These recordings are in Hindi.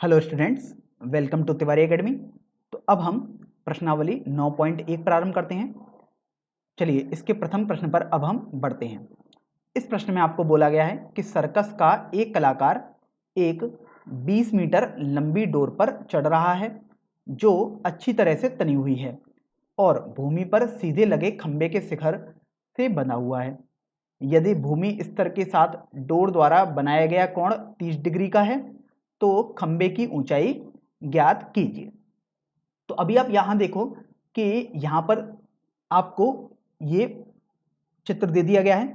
Hello students, welcome to Tiwari academy. तो अब हम प्रश्नावली 9.1 प्रारंभ करते हैं। चलिए इसके प्रथम प्रश्न पर अब हम बढ़ते हैं। इस प्रश्न में आपको बोला गया है कि सर्कस का एक कलाकार एक 20 मीटर लंबी डोर पर चढ़ रहा है जो अच्छी तरह से तनी हुई है और भूमि पर सीधे लगे खंबे के शिखर से बना हुआ है। यदि भूमि स्तर के साथ डोर द्वारा बनाया गया कोण 30 डिग्री का है तो खंबे की ऊंचाई ज्ञात कीजिए। तो अभी आप यहां देखो कि यहां पर आपको ये चित्र दे दिया गया है।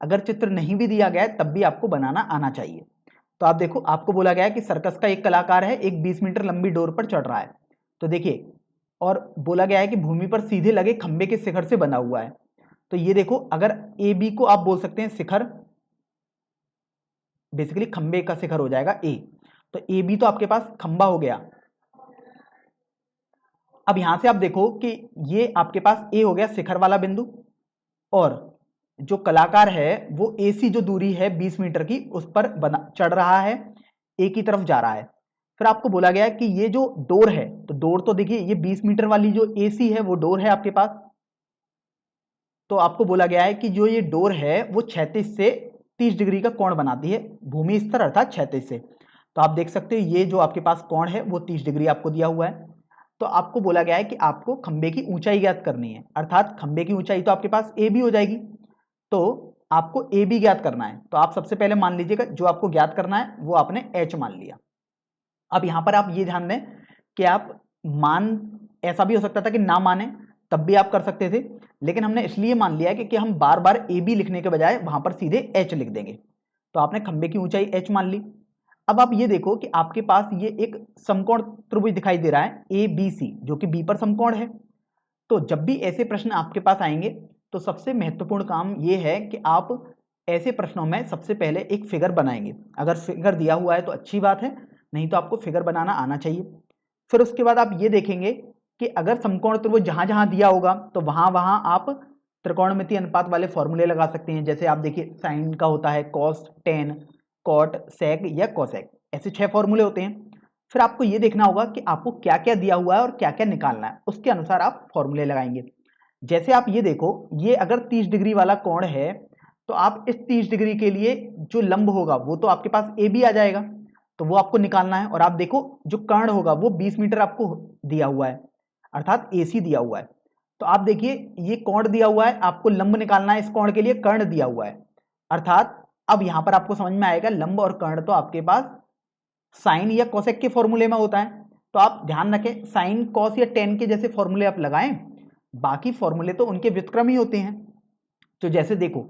अगर चित्र नहीं भी दिया गया है तब भी आपको बनाना आना चाहिए। तो आप देखो, आपको बोला गया है कि सर्कस का एक कलाकार है, एक 20 मीटर लंबी डोर पर चढ़ रहा है। तो देखिए, और बोला गया है कि भूमि पर सीधे लगे खंबे के शिखर से बना हुआ है। तो ये देखो, अगर ए बी को आप बोल सकते हैं शिखर, बेसिकली खंबे का शिखर हो जाएगा ए। तो ए बी तो आपके पास खंबा हो गया। अब यहां से आप देखो कि ये आपके पास ए हो गया शिखर वाला बिंदु, और जो कलाकार है वो ए सी जो दूरी है 20 मीटर की उस पर बना चढ़ रहा है, ए की तरफ जा रहा है। फिर आपको बोला गया है कि ये जो डोर है, तो डोर तो देखिए ये 20 मीटर वाली जो ए सी है वो डोर है आपके पास। तो आपको बोला गया है कि जो ये डोर है वो 36 से 30 डिग्री का कोण बनाती है, भूमि स्तर अर्थात 36 से। तो आप देख सकते हो ये जो आपके पास कोण है वो 30 डिग्री आपको दिया हुआ है। तो आपको बोला गया है कि आपको खंबे की ऊंचाई ज्ञात करनी है, अर्थात खंबे की ऊंचाई तो आपके पास ए बी हो जाएगी। तो आपको ए बी ज्ञात करना है। तो आप सबसे पहले मान लीजिएगा जो आपको ज्ञात करना है वो आपने एच मान लिया। अब यहां पर आप ये ध्यान दें कि आप मान, ऐसा भी हो सकता था कि ना माने तब भी आप कर सकते थे, लेकिन हमने इसलिए मान लिया है कि हम बार बार ए बी लिखने के बजाय वहां पर सीधे एच लिख देंगे। तो आपने खंबे की ऊंचाई एच मान ली। अब आप ये देखो कि आपके पास ये एक समकोण त्रिभुज दिखाई दे रहा है ए बी सी, जो कि बी पर समकोण है। तो जब भी ऐसे प्रश्न आपके पास आएंगे तो सबसे महत्वपूर्ण काम ये है कि आप ऐसे प्रश्नों में सबसे पहले एक फिगर बनाएंगे। अगर फिगर दिया हुआ है तो अच्छी बात है, नहीं तो आपको फिगर बनाना आना चाहिए। फिर उसके बाद आप ये देखेंगे कि अगर समकोण त्रिभुज जहां जहां दिया होगा तो वहां वहां आप त्रिकोणमितीय अनुपात वाले फॉर्मूले लगा सकते हैं। जैसे आप देखिए, साइन का होता है कॉस, टेन, कॉट, सेक या कोसेक, ऐसे 6 फॉर्मूले होते हैं। फिर आपको ये देखना होगा कि आपको क्या क्या दिया हुआ है और क्या क्या निकालना है, उसके अनुसार आप फॉर्मूले लगाएंगे। जैसे आप ये देखो, ये अगर 30 डिग्री वाला कोण है तो आप इस 30 डिग्री के लिए जो लंब होगा वो तो आपके पास ए बी आ जाएगा, तो वो आपको निकालना है। और आप देखो जो कर्ण होगा वो 20 मीटर आपको दिया हुआ है, अर्थात ए सी दिया हुआ है। तो आप देखिए ये कोण दिया हुआ है, आपको लंब निकालना है, इस कोण के लिए कर्ण दिया हुआ है। अर्थात अब यहां पर आपको समझ में आएगा लंब और कर्ण तो आपके पास साइन या कोसेक के फॉर्मूले में होता है। तो आप ध्यान रखें, साइन कॉस या टेन के जैसे फॉर्मूले आप लगाएं, बाकी फॉर्मूले तो उनके व्युत्क्रम ही होते हैं। तो जैसे देखो,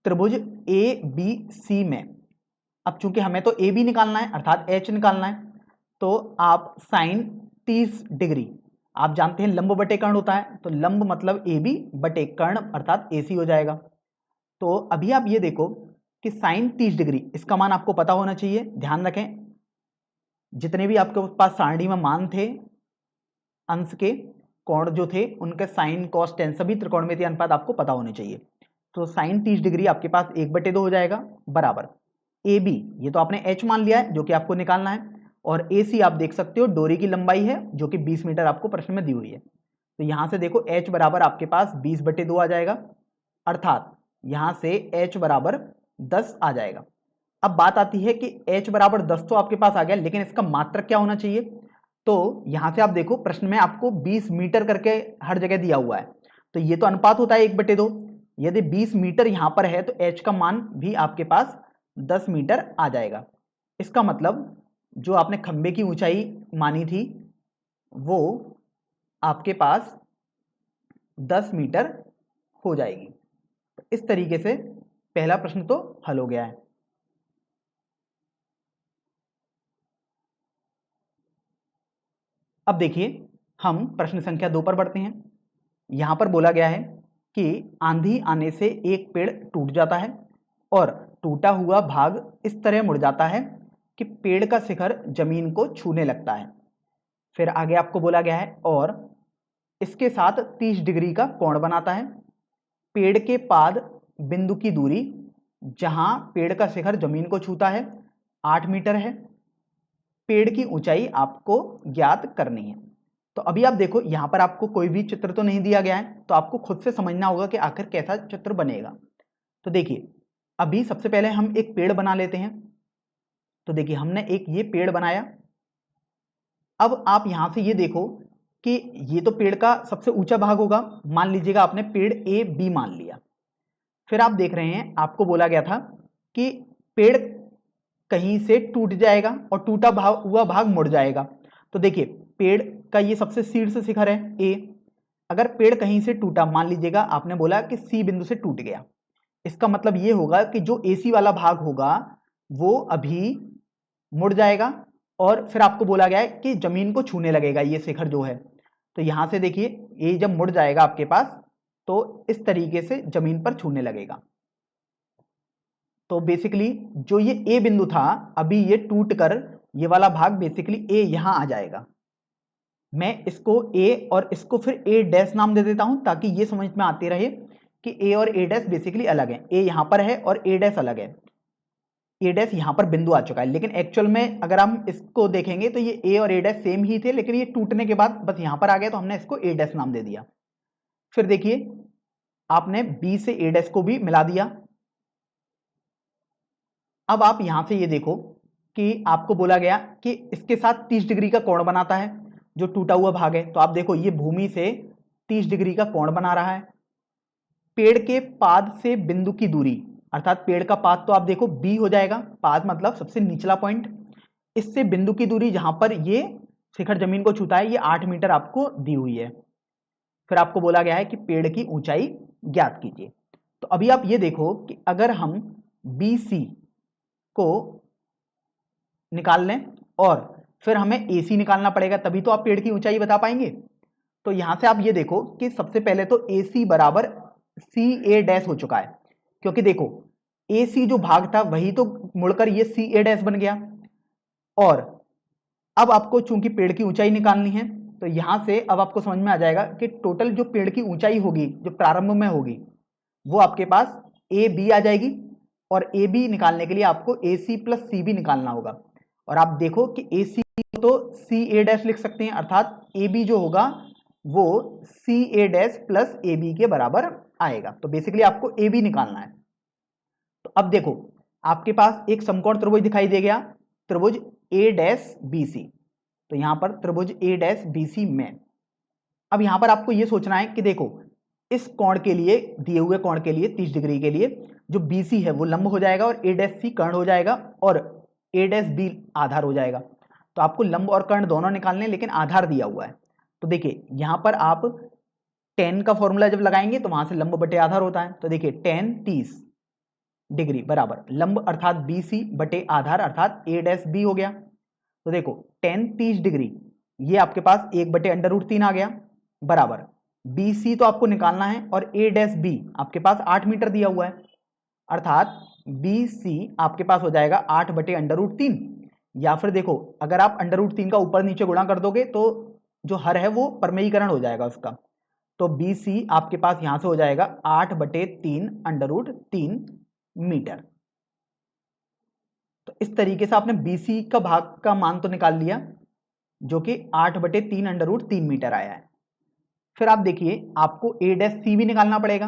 त्रिभुज ए बी सी में अब चूंकि हमें तो ए बी निकालना है अर्थात एच निकालना है, तो आप साइन 30 डिग्री, आप जानते हैं लंब बटे कर्ण होता है, तो लंब मतलब ए बी बटे कर्ण अर्थात ए सी हो जाएगा। तो अभी आप ये देखो कि साइन 30 डिग्री, इसका मान आपको पता होना चाहिए। ध्यान रखें, जितने भी आपके पास सारणी में मान थे अंश के, कोण जो थे, उनके साइन कॉस टेन सभी त्रिकोणमितीय अनुपात आपको पता होने चाहिए। तो साइन 30 डिग्री आपके पास 1/2 हो जाएगा, बराबर ए बी, ये तो आपने एच मान लिया है जो कि आपको निकालना है, और ए सी आप देख सकते हो डोरी की लंबाई है जो कि 20 मीटर आपको प्रश्न में दी हुई है। तो यहां से देखो एच बराबर आपके पास 20/2 आ जाएगा, अर्थात यहां से एच बराबर 10 आ जाएगा। अब बात आती है कि h बराबर 10 तो आपके पास आ गया, लेकिन इसका मात्रक क्या होना चाहिए। तो यहां से आप देखो प्रश्न में आपको 20 मीटर करके हर जगह दिया हुआ है, तो ये तो अनुपात होता है 1/2। यदि 20 मीटर यहां पर है तो h का मान भी आपके पास 10 मीटर आ जाएगा। इसका मतलब जो आपने खंबे की ऊंचाई मानी थी वो आपके पास 10 मीटर हो जाएगी। इस तरीके से पहला प्रश्न तो हल हो गया है। अब देखिए, हम प्रश्न संख्या 2 पर बढ़ते हैं। यहां पर बोला गया है कि आंधी आने से एक पेड़ टूट जाता है और टूटा हुआ भाग इस तरह मुड़ जाता है कि पेड़ का शिखर जमीन को छूने लगता है। फिर आगे आपको बोला गया है और इसके साथ 30 डिग्री का कोण बनाता है। पेड़ के पाद बिंदु की दूरी जहां पेड़ का शिखर जमीन को छूता है 8 मीटर है। पेड़ की ऊंचाई आपको ज्ञात करनी है। तो अभी आप देखो यहां पर आपको कोई भी चित्र तो नहीं दिया गया है, तो आपको खुद से समझना होगा कि आखिर कैसा चित्र बनेगा। तो देखिए अभी सबसे पहले हम एक पेड़ बना लेते हैं। तो देखिए हमने एक ये पेड़ बनाया। अब आप यहां से ये देखो कि ये तो पेड़ का सबसे ऊंचा भाग होगा, मान लीजिएगा आपने पेड़ ए बी मान लिया। फिर आप देख रहे हैं आपको बोला गया था कि पेड़ कहीं से टूट जाएगा और टूटा हुआ भाग मुड़ जाएगा। तो देखिए पेड़ का ये सबसे शीर्ष शिखर है ए, अगर पेड़ कहीं से टूटा, मान लीजिएगा आपने बोला कि सी बिंदु से टूट गया, इसका मतलब ये होगा कि जो एसी वाला भाग होगा वो अभी मुड़ जाएगा और फिर आपको बोला गया है कि जमीन को छूने लगेगा ये शिखर जो है। तो यहां से देखिए ये जब मुड़ जाएगा आपके पास तो इस तरीके से जमीन पर छूने लगेगा। तो बेसिकली जो ये ए बिंदु था अभी ये टूट कर ये वाला भाग बेसिकली ए यहां आ जाएगा। मैं इसको ए और इसको फिर ए डैश नाम दे देता हूं ताकि ये समझ में आते रहे कि ए और ए डैश बेसिकली अलग है। ए यहां पर है और ए डैश अलग है। ए डैश यहां पर बिंदु आ चुका है, लेकिन एक्चुअल में अगर हम इसको देखेंगे तो ये ए और ए डैश सेम ही थे, लेकिन ये टूटने के बाद बस यहां पर आ गया तो हमने इसको ए डैश नाम दे दिया। फिर देखिए आपने बी से ए डैश को भी मिला दिया। अब आप यहां से ये देखो कि आपको बोला गया कि इसके साथ 30 डिग्री का कोण बनाता है जो टूटा हुआ भाग है। तो आप देखो ये भूमि से 30 डिग्री का कोण बना रहा है। पेड़ के पाद से बिंदु की दूरी, अर्थात पेड़ का पाद तो आप देखो बी हो जाएगा, पाद मतलब सबसे निचला पॉइंट, इससे बिंदु की दूरी जहां पर ये शिखर जमीन को छूता है ये 8 मीटर आपको दी हुई है। फिर आपको बोला गया है कि पेड़ की ऊंचाई ज्ञात कीजिए। तो अभी आप ये देखो कि अगर हम बी सी को निकाल लें और फिर हमें AC निकालना पड़ेगा तभी तो आप पेड़ की ऊंचाई बता पाएंगे। तो यहां से आप ये देखो कि सबसे पहले तो AC बराबर सी ए डैश हो चुका है, क्योंकि देखो AC जो भाग था वही तो मुड़कर ये सी ए डैश बन गया। और अब आपको चूंकि पेड़ की ऊंचाई निकालनी है तो यहां से अब आपको समझ में आ जाएगा कि टोटल जो पेड़ की ऊंचाई होगी जो प्रारंभ में होगी वो आपके पास ए बी आ जाएगी। और ए बी निकालने के लिए आपको ए सी प्लस सी बी निकालना होगा। और आप देखो कि ए सी तो सी ए डैश लिख सकते हैं, अर्थात ए बी जो होगा वो सी ए डैश प्लस ए बी के बराबर आएगा। तो बेसिकली आपको ए बी निकालना है। तो अब देखो आपके पास एक समकोण त्रिभुज दिखाई दे गया, त्रिभुज ए डैश बी सी। तो यहां पर त्रिभुज ए डैश बी सी में अब यहां पर आपको यह सोचना है कि देखो इस कोण के लिए, दिए हुए कोण के लिए 30 डिग्री के लिए जो BC है वो लंब हो जाएगा और ए डैश सी कर्ण हो जाएगा और ए डैश बी आधार हो जाएगा। तो आपको लंब और कर्ण दोनों निकालने, लेकिन आधार दिया हुआ है। तो देखिए यहां पर आप tan का फॉर्मूला जब लगाएंगे तो वहां से लंब बटे आधार होता है। तो देखिए tan 30 डिग्री बराबर लंब अर्थात BC बटे आधार अर्थात ए डैश बी हो गया। तो देखो tan 30 डिग्री ये आपके पास 1/√3 आ गया बराबर BC तो आपको निकालना है और ए डैश बी आपके पास 8 मीटर दिया हुआ है, अर्थात BC आपके पास हो जाएगा 8/√3। या फिर देखो अगर आप √3 का ऊपर नीचे गुणा कर दोगे तो जो हर है वो परमेयीकरण हो जाएगा उसका। तो BC आपके पास यहां से हो जाएगा 8/3 मीटर। तो इस तरीके से आपने BC का भाग का मान तो निकाल लिया जो कि 8/3 मीटर आया है। फिर आप देखिए आपको ए डैश सी भी निकालना पड़ेगा।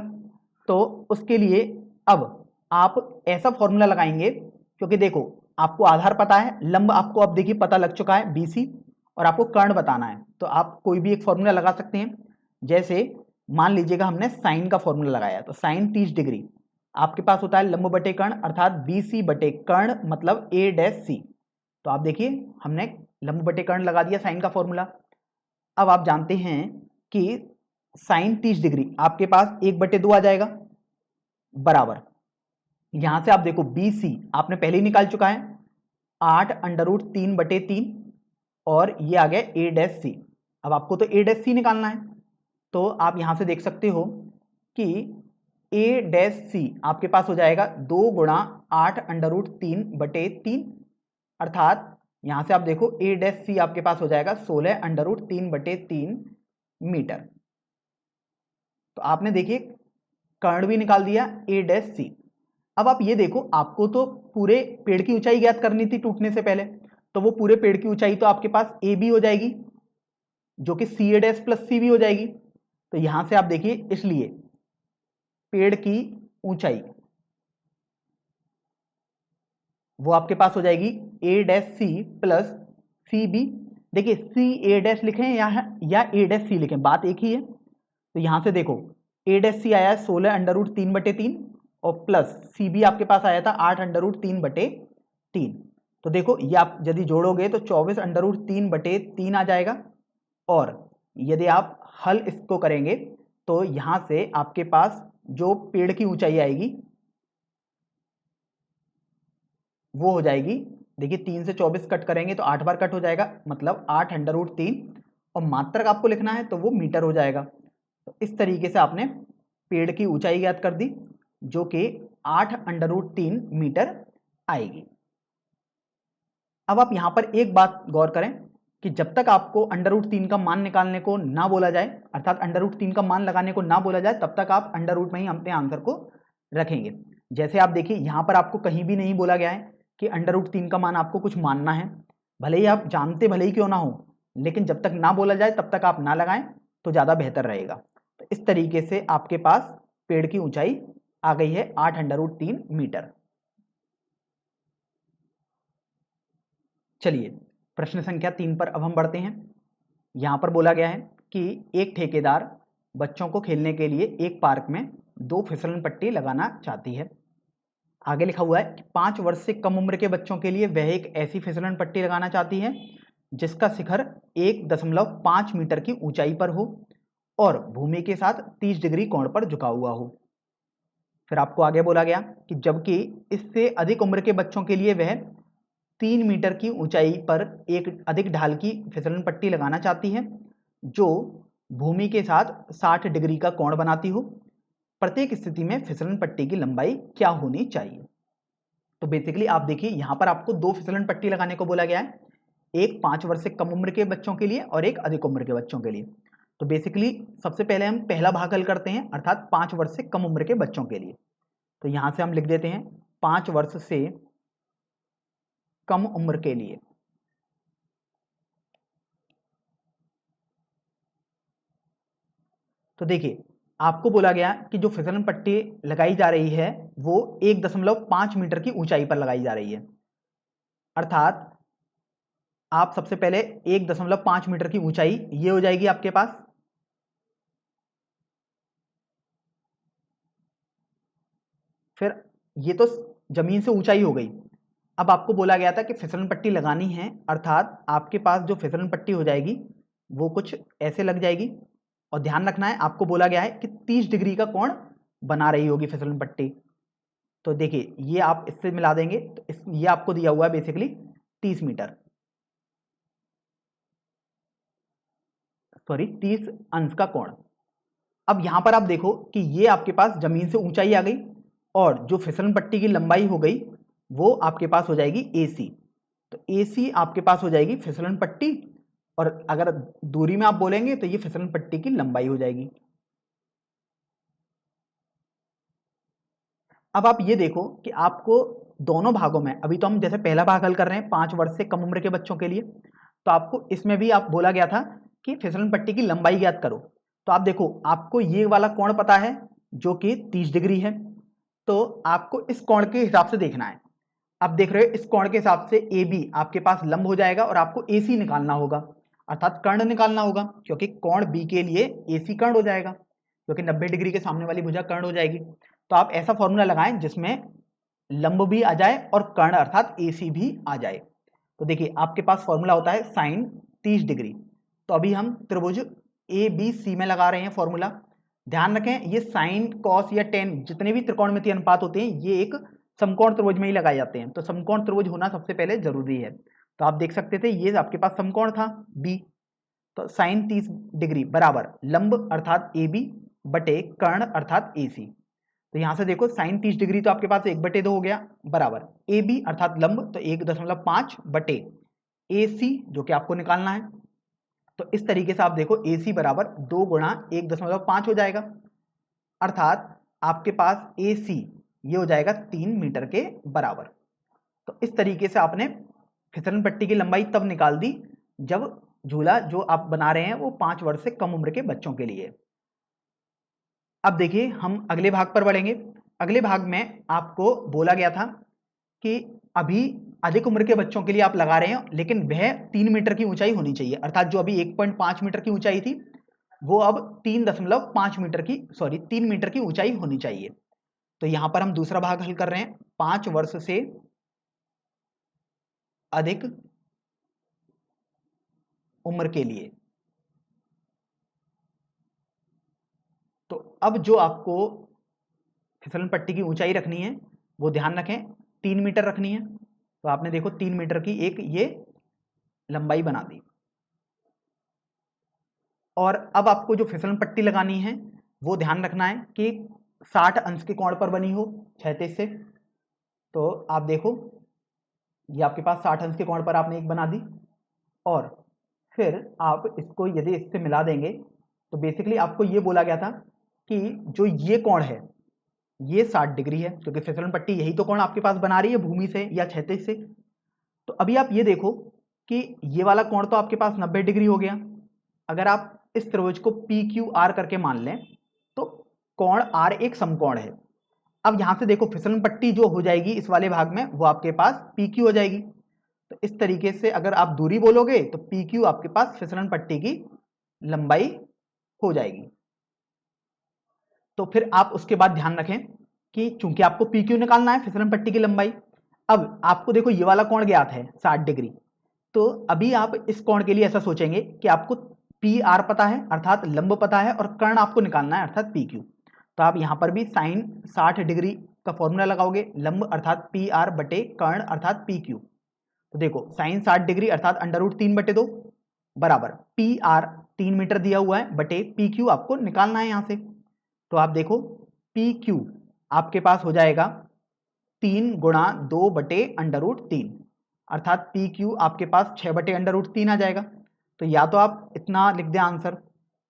तो उसके लिए अब आप ऐसा फॉर्मूला लगाएंगे, क्योंकि देखो आपको आधार पता है, लंब आपको अब देखिए पता लग चुका है BC, और आपको कर्ण बताना है। तो आप कोई भी एक फॉर्मूला लगा सकते हैं। जैसे मान लीजिएगा हमने साइन का फॉर्मूला लगाया, तो साइन 30 डिग्री आपके पास होता है लंब बटे कर्ण अर्थात BC बटे कर्ण मतलब ए डैश सी। तो आप देखिए हमने लंब बटे कर्ण लगा दिया साइन का फॉर्मूला। अब आप जानते हैं कि साइन 30 डिग्री आपके पास 1/2 आ जाएगा बराबर, यहां से आप देखो BC आपने पहले ही निकाल चुका है 8√3/3 और ये आ गया ए डैश सी। अब आपको तो ए डैश सी निकालना है, तो आप यहां से देख सकते हो कि ए डैश सी आपके पास हो जाएगा 2 गुणा 8√3/3 अर्थात यहां से आप देखो ए डैश सी आपके पास हो जाएगा 16√3/3 मीटर। तो आपने देखिए कर्ण भी निकाल दिया ए डैश सी। अब आप ये देखो आपको तो पूरे पेड़ की ऊंचाई ज्ञात करनी थी टूटने से पहले, तो वो पूरे पेड़ की ऊंचाई तो आपके पास ए बी हो जाएगी, जो कि सी ए डैश प्लस सी बी हो जाएगी। तो यहां से आप देखिए, इसलिए पेड़ की ऊंचाई वो आपके पास हो जाएगी A dash C plus C B. देखिए सी ए डैश लिखें या ए डैश सी लिखें, बात एक ही है। तो यहां से देखो ए डैश सी आया 16√3/3 और प्लस सी बी आपके पास आया था 8√3/3। तो देखो ये आप यदि जोड़ोगे तो 24√3/3 आ जाएगा। और यदि आप हल इसको करेंगे तो यहां से आपके पास जो पेड़ की ऊंचाई आएगी वो हो जाएगी, देखिए 3 से 24 कट करेंगे तो 8 बार कट हो जाएगा, मतलब 8√3। और मात्रक आपको लिखना है तो वो मीटर हो जाएगा। तो इस तरीके से आपने पेड़ की ऊंचाई ज्ञात कर दी, जो कि 8√3 मीटर आएगी। अब आप यहां पर एक बात गौर करें कि जब तक आपको √3 का मान निकालने को ना बोला जाए, अर्थात √3 का मान लगाने को ना बोला जाए, तब तक आप अंडर रूट में ही अपने आंसर को रखेंगे। जैसे आप देखिए यहां पर आपको कहीं भी नहीं बोला गया है कि √3 का मान आपको कुछ मानना है, भले ही आप जानते भले ही क्यों ना हो, लेकिन जब तक ना बोला जाए तब तक आप ना लगाएं तो ज़्यादा बेहतर रहेगा। तो इस तरीके से आपके पास पेड़ की ऊंचाई आ गई है 8√3 मीटर। चलिए प्रश्न संख्या 3 पर अब हम बढ़ते हैं। यहां पर बोला गया है कि एक ठेकेदार बच्चों को खेलने के लिए एक पार्क में 2 फिसलन पट्टी लगाना चाहती है। आगे लिखा हुआ है कि 5 वर्ष से कम उम्र के बच्चों के लिए वह एक ऐसी फिसलन पट्टी लगाना चाहती है जिसका शिखर 1.5 मीटर की ऊंचाई पर हो और भूमि के साथ 30 डिग्री कोण पर झुका हुआ हो। फिर आपको आगे बोला गया कि जबकि इससे अधिक उम्र के बच्चों के लिए वह 3 मीटर की ऊंचाई पर एक अधिक ढाल की फिसलन पट्टी लगाना चाहती है जो भूमि के साथ 60 डिग्री का कोण बनाती हो। प्रत्येक स्थिति में फिसलन पट्टी की लंबाई क्या होनी चाहिए। तो बेसिकली आप देखिए यहां पर आपको 2 फिसलन पट्टी लगाने को बोला गया है, एक 5 वर्ष से कम उम्र के बच्चों के लिए और एक अधिक उम्र के बच्चों के लिए। तो बेसिकली सबसे पहले हम पहला भाग हल करते हैं, अर्थात 5 वर्ष से कम उम्र के बच्चों के लिए। तो यहां से हम लिख देते हैं 5 वर्ष से कम उम्र के लिए। तो देखिए आपको बोला गया कि जो फिसलन पट्टी लगाई जा रही है वो 1.5 मीटर की ऊंचाई पर लगाई जा रही है, अर्थात आप सबसे पहले 1.5 मीटर की ऊंचाई ये हो जाएगी आपके पास। फिर ये तो जमीन से ऊंचाई हो गई। अब आपको बोला गया था कि फिसलन पट्टी लगानी है, अर्थात आपके पास जो फिसलन पट्टी हो जाएगी वो कुछ ऐसे लग जाएगी। और ध्यान रखना है आपको बोला गया है कि 30 डिग्री का कोण बना रही होगी फिसलन पट्टी। तो देखिए ये आप इससे मिला देंगे तो ये आपको दिया हुआ है बेसिकली 30 मीटर, सॉरी 30 अंश का कोण। अब यहां पर आप देखो कि ये आपके पास जमीन से ऊंचाई आ गई और जो फिसलन पट्टी की लंबाई हो गई वो आपके पास हो जाएगी AC। तो AC आपके पास हो जाएगी फिसलन पट्टी, और अगर दूरी में आप बोलेंगे तो ये फिसलन पट्टी की लंबाई हो जाएगी। अब आप ये देखो कि आपको दोनों भागों में, अभी तो हम जैसे पहला भाग हल कर रहे हैं 5 वर्ष से कम उम्र के बच्चों के लिए, तो आपको इसमें भी आप बोला गया था कि फिसलन पट्टी की लंबाई ज्ञात करो। तो आप देखो आपको ये वाला कोण पता है जो कि 30 डिग्री है, तो आपको इस कोण के हिसाब से देखना है। आप देख रहे हो इस कोण के हिसाब से AB आपके पास लंब हो जाएगा और आपको AC निकालना होगा, अर्थात कर्ण निकालना होगा, क्योंकि कोण B के लिए AC कर्ण हो जाएगा, क्योंकि 90 डिग्री के सामने वाली भुजा कर्ण हो जाएगी। तो आप ऐसा फॉर्मूला लगाएं जिसमें लंब भी आ जाए और कर्ण अर्थात AC भी आ जाए। तो देखिए आपके पास फॉर्मूला होता है साइन 30 डिग्री। तो अभी हम त्रिभुज ABC में लगा रहे हैं फॉर्मूला। ध्यान रखें ये साइन कॉस या टेन जितने भी त्रिकोणमितीय अनुपात होते हैं ये एक समकोण त्रिभुज में ही लगाए जाते हैं, तो समकोण त्रिभुज होना सबसे पहले जरूरी है। तो आप देख सकते थे ये आपके पास समकोण था B, तो साइन 30 डिग्री बराबर लंब अर्थात AB बटे कर्ण अर्थात AC। तो यहां से देखो साइन 30 डिग्री तो आपके पास 1/2 हो गया बराबर AB अर्थात लंब तो 1.5 बटे AC जो कि आपको निकालना है। तो इस तरीके से आप देखो AC बराबर 2 गुणा 1.5 हो जाएगा, अर्थात आपके पास AC ये हो जाएगा 3 मीटर के बराबर। तो इस तरीके से आपने फिसलन पट्टी की लंबाई तब निकाल दी जब झूला जो आप बना रहे हैं वो 5 वर्ष से कम उम्र के बच्चों के लिए। अब देखिए हम अगले भाग पर बढ़ेंगे। अगले भाग में आपको बोला गया था कि अभी अधिक उम्र के बच्चों के लिए आप लगा रहे हैं, लेकिन वह 3 मीटर की ऊंचाई होनी चाहिए, अर्थात जो अभी 1.5 मीटर की ऊंचाई थी वो अब 3.5 मीटर की 3 मीटर की ऊंचाई होनी चाहिए। तो यहां पर हम दूसरा भाग हल कर रहे हैं, 5 वर्ष से अधिक उम्र के लिए। तो अब जो आपको फिसलन पट्टी की ऊंचाई रखनी है वो ध्यान रखें 3 मीटर रखनी है। तो आपने देखो 3 मीटर की एक ये लंबाई बना दी। और अब आपको जो फिसलन पट्टी लगानी है वो ध्यान रखना है कि 60 अंश के कोण पर बनी हो, क्षैतिज से। तो आप देखो ये आपके पास 60 अंश के कोण पर आपने एक बना दी, और फिर आप इसको यदि इससे मिला देंगे तो बेसिकली आपको ये बोला गया था कि जो ये कोण है ये 60 डिग्री है, क्योंकि फिसलन पट्टी यही तो कोण आपके पास बना रही है भूमि से या क्षैतिज से। तो अभी आप ये देखो कि ये वाला कोण तो आपके पास 90 डिग्री हो गया। अगर आप इस त्रिभुज को पी क्यू आर करके मान लें तो कोण आर एक समकोण है। अब यहां से देखो फिसलन पट्टी जो हो जाएगी इस वाले भाग में वो आपके पास पी क्यू हो जाएगी। तो इस तरीके से अगर आप दूरी बोलोगे तो पी क्यू आपके पास फिसलन पट्टी की लंबाई हो जाएगी। तो फिर आप उसके बाद ध्यान रखें कि चूंकि आपको पी क्यू निकालना है फिसलन पट्टी की लंबाई, अब आपको देखो ये वाला कोण ज्ञात है 60 डिग्री। तो अभी आप इस कोण के लिए ऐसा सोचेंगे कि आपको पी आर पता है अर्थात लंब पता है, और कर्ण आपको निकालना है अर्थात पी क्यू। तो आप यहां पर भी साइन 60 डिग्री का फॉर्मूला लगाओगे, लंब अर्थात पी आर बटे कर्ण अर्थात पी क्यू। तो देखो साइन 60 डिग्री अर्थात √3/2 बराबर पी आर 3 मीटर दिया हुआ है बटे पी क्यू आपको निकालना है यहां से। तो आप देखो पी क्यू आपके पास हो जाएगा 3 गुणा 2/√3 अर्थात पी क्यू आपके पास 6/√3 आ जाएगा। तो या तो आप इतना लिख दें आंसर,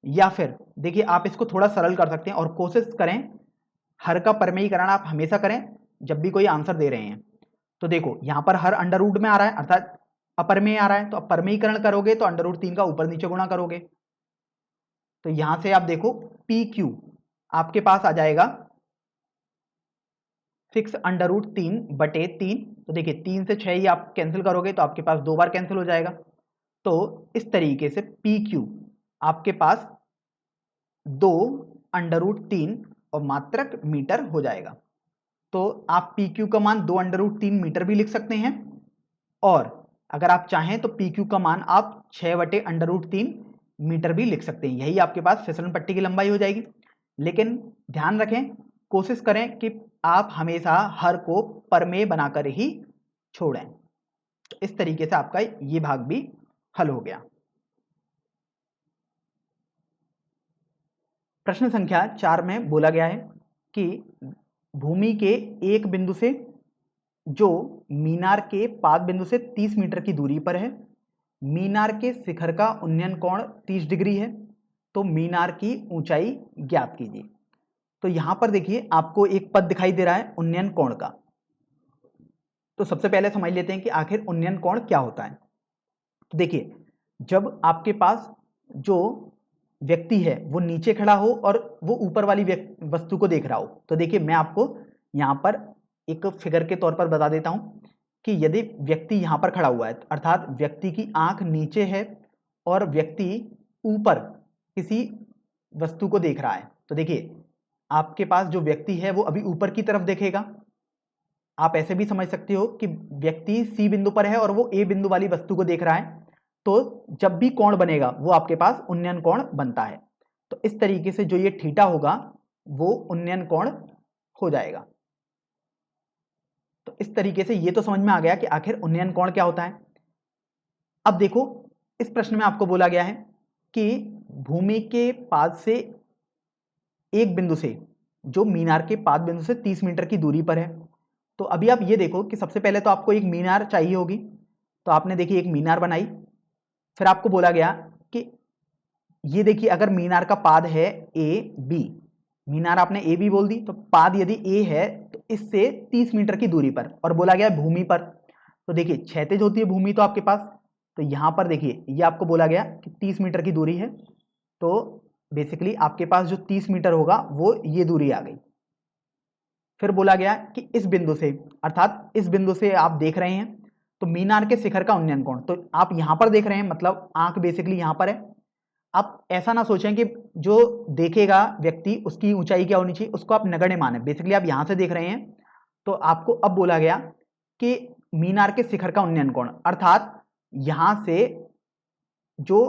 या फिर देखिए आप इसको थोड़ा सरल कर सकते हैं और कोशिश करें हर का परमेयीकरण आप हमेशा करें जब भी कोई आंसर दे रहे हैं। तो देखो यहां पर हर अंडर रूट में आ रहा है अर्थात अपरमेय आ रहा है, तो अब परमेयीकरण करोगे तो √3 का ऊपर नीचे गुणा करोगे। तो यहां से आप देखो पी क्यू आपके पास आ जाएगा 6 √3/3। तो देखिए 3 से 6 ही आप कैंसिल करोगे तो आपके पास 2 बार कैंसिल हो जाएगा। तो इस तरीके से पी क्यू आपके पास 2 √3 और मात्रक मीटर हो जाएगा। तो आप पी क्यू का मान 2 √3 मीटर भी लिख सकते हैं, और अगर आप चाहें तो पी क्यू का मान आप 6/√3 मीटर भी लिख सकते हैं। यही आपके पास फिसलन पट्टी की लंबाई हो जाएगी। लेकिन ध्यान रखें, कोशिश करें कि आप हमेशा हर को परमेय बनाकर ही छोड़ें। तो इस तरीके से आपका ये भाग भी हल हो गया। प्रश्न संख्या 4 में बोला गया है कि भूमि के एक बिंदु से जो मीनार के पाद बिंदु से 30 मीटर की दूरी पर है, मीनार के शिखर का उन्नयन कोण 30 डिग्री है, तो मीनार की ऊंचाई ज्ञात कीजिए। तो यहां पर देखिए आपको एक पद दिखाई दे रहा है उन्नयन कोण का। तो सबसे पहले समझ लेते हैं कि आखिर उन्नयन कोण क्या होता है। तो देखिए जब आपके पास जो व्यक्ति है वो नीचे खड़ा हो और वो ऊपर वाली वस्तु को देख रहा हो, तो देखिए मैं आपको यहां पर एक फिगर के तौर पर बता देता हूं कि यदि व्यक्ति यहां पर खड़ा हुआ है अर्थात व्यक्ति की आंख नीचे है और व्यक्ति ऊपर किसी वस्तु को देख रहा है, तो देखिए आपके पास जो व्यक्ति है वो अभी ऊपर की तरफ देखेगा। आप ऐसे भी समझ सकते हो कि व्यक्ति सी बिंदु पर है और वो ए बिंदु वाली वस्तु को देख रहा है, तो जब भी कोण बनेगा वो आपके पास उन्नयन कोण बनता है। तो इस तरीके से जो ये थीटा होगा वो उन्नयन कोण हो जाएगा। तो इस तरीके से ये तो समझ में आ गया कि आखिर उन्नयन कोण क्या होता है। अब देखो इस प्रश्न में आपको बोला गया है कि भूमि के पाद से एक बिंदु से जो मीनार के पाद बिंदु से 30 मीटर की दूरी पर है। तो अभी आप ये देखो कि सबसे पहले तो आपको एक मीनार चाहिए होगी, तो आपने देखिए एक मीनार बनाई। फिर आपको बोला गया कि ये देखिए अगर मीनार का पाद है ए बी, मीनार आपने ए बी बोल दी, तो पाद यदि ए है तो इससे 30 मीटर की दूरी पर, और बोला गया भूमि पर, तो देखिए क्षैतिज होती है भूमि तो आपके पास, तो यहां पर देखिए ये आपको बोला गया कि 30 मीटर की दूरी है, तो बेसिकली आपके पास जो 30 मीटर होगा वो ये दूरी आ गई। फिर बोला गया कि इस बिंदु से, अर्थात इस बिंदु से आप देख रहे हैं तो मीनार के शिखर का उन्नयन कोण, तो आप यहां पर देख रहे हैं मतलब आंख बेसिकली यहां पर है। आप ऐसा ना सोचें कि जो देखेगा व्यक्ति उसकी ऊंचाई क्या होनी चाहिए, उसको आप नगण्य माने, बेसिकली आप यहां से देख रहे हैं तो आपको अब बोला गया कि मीनार के शिखर का उन्नयन कोण, अर्थात यहां से जो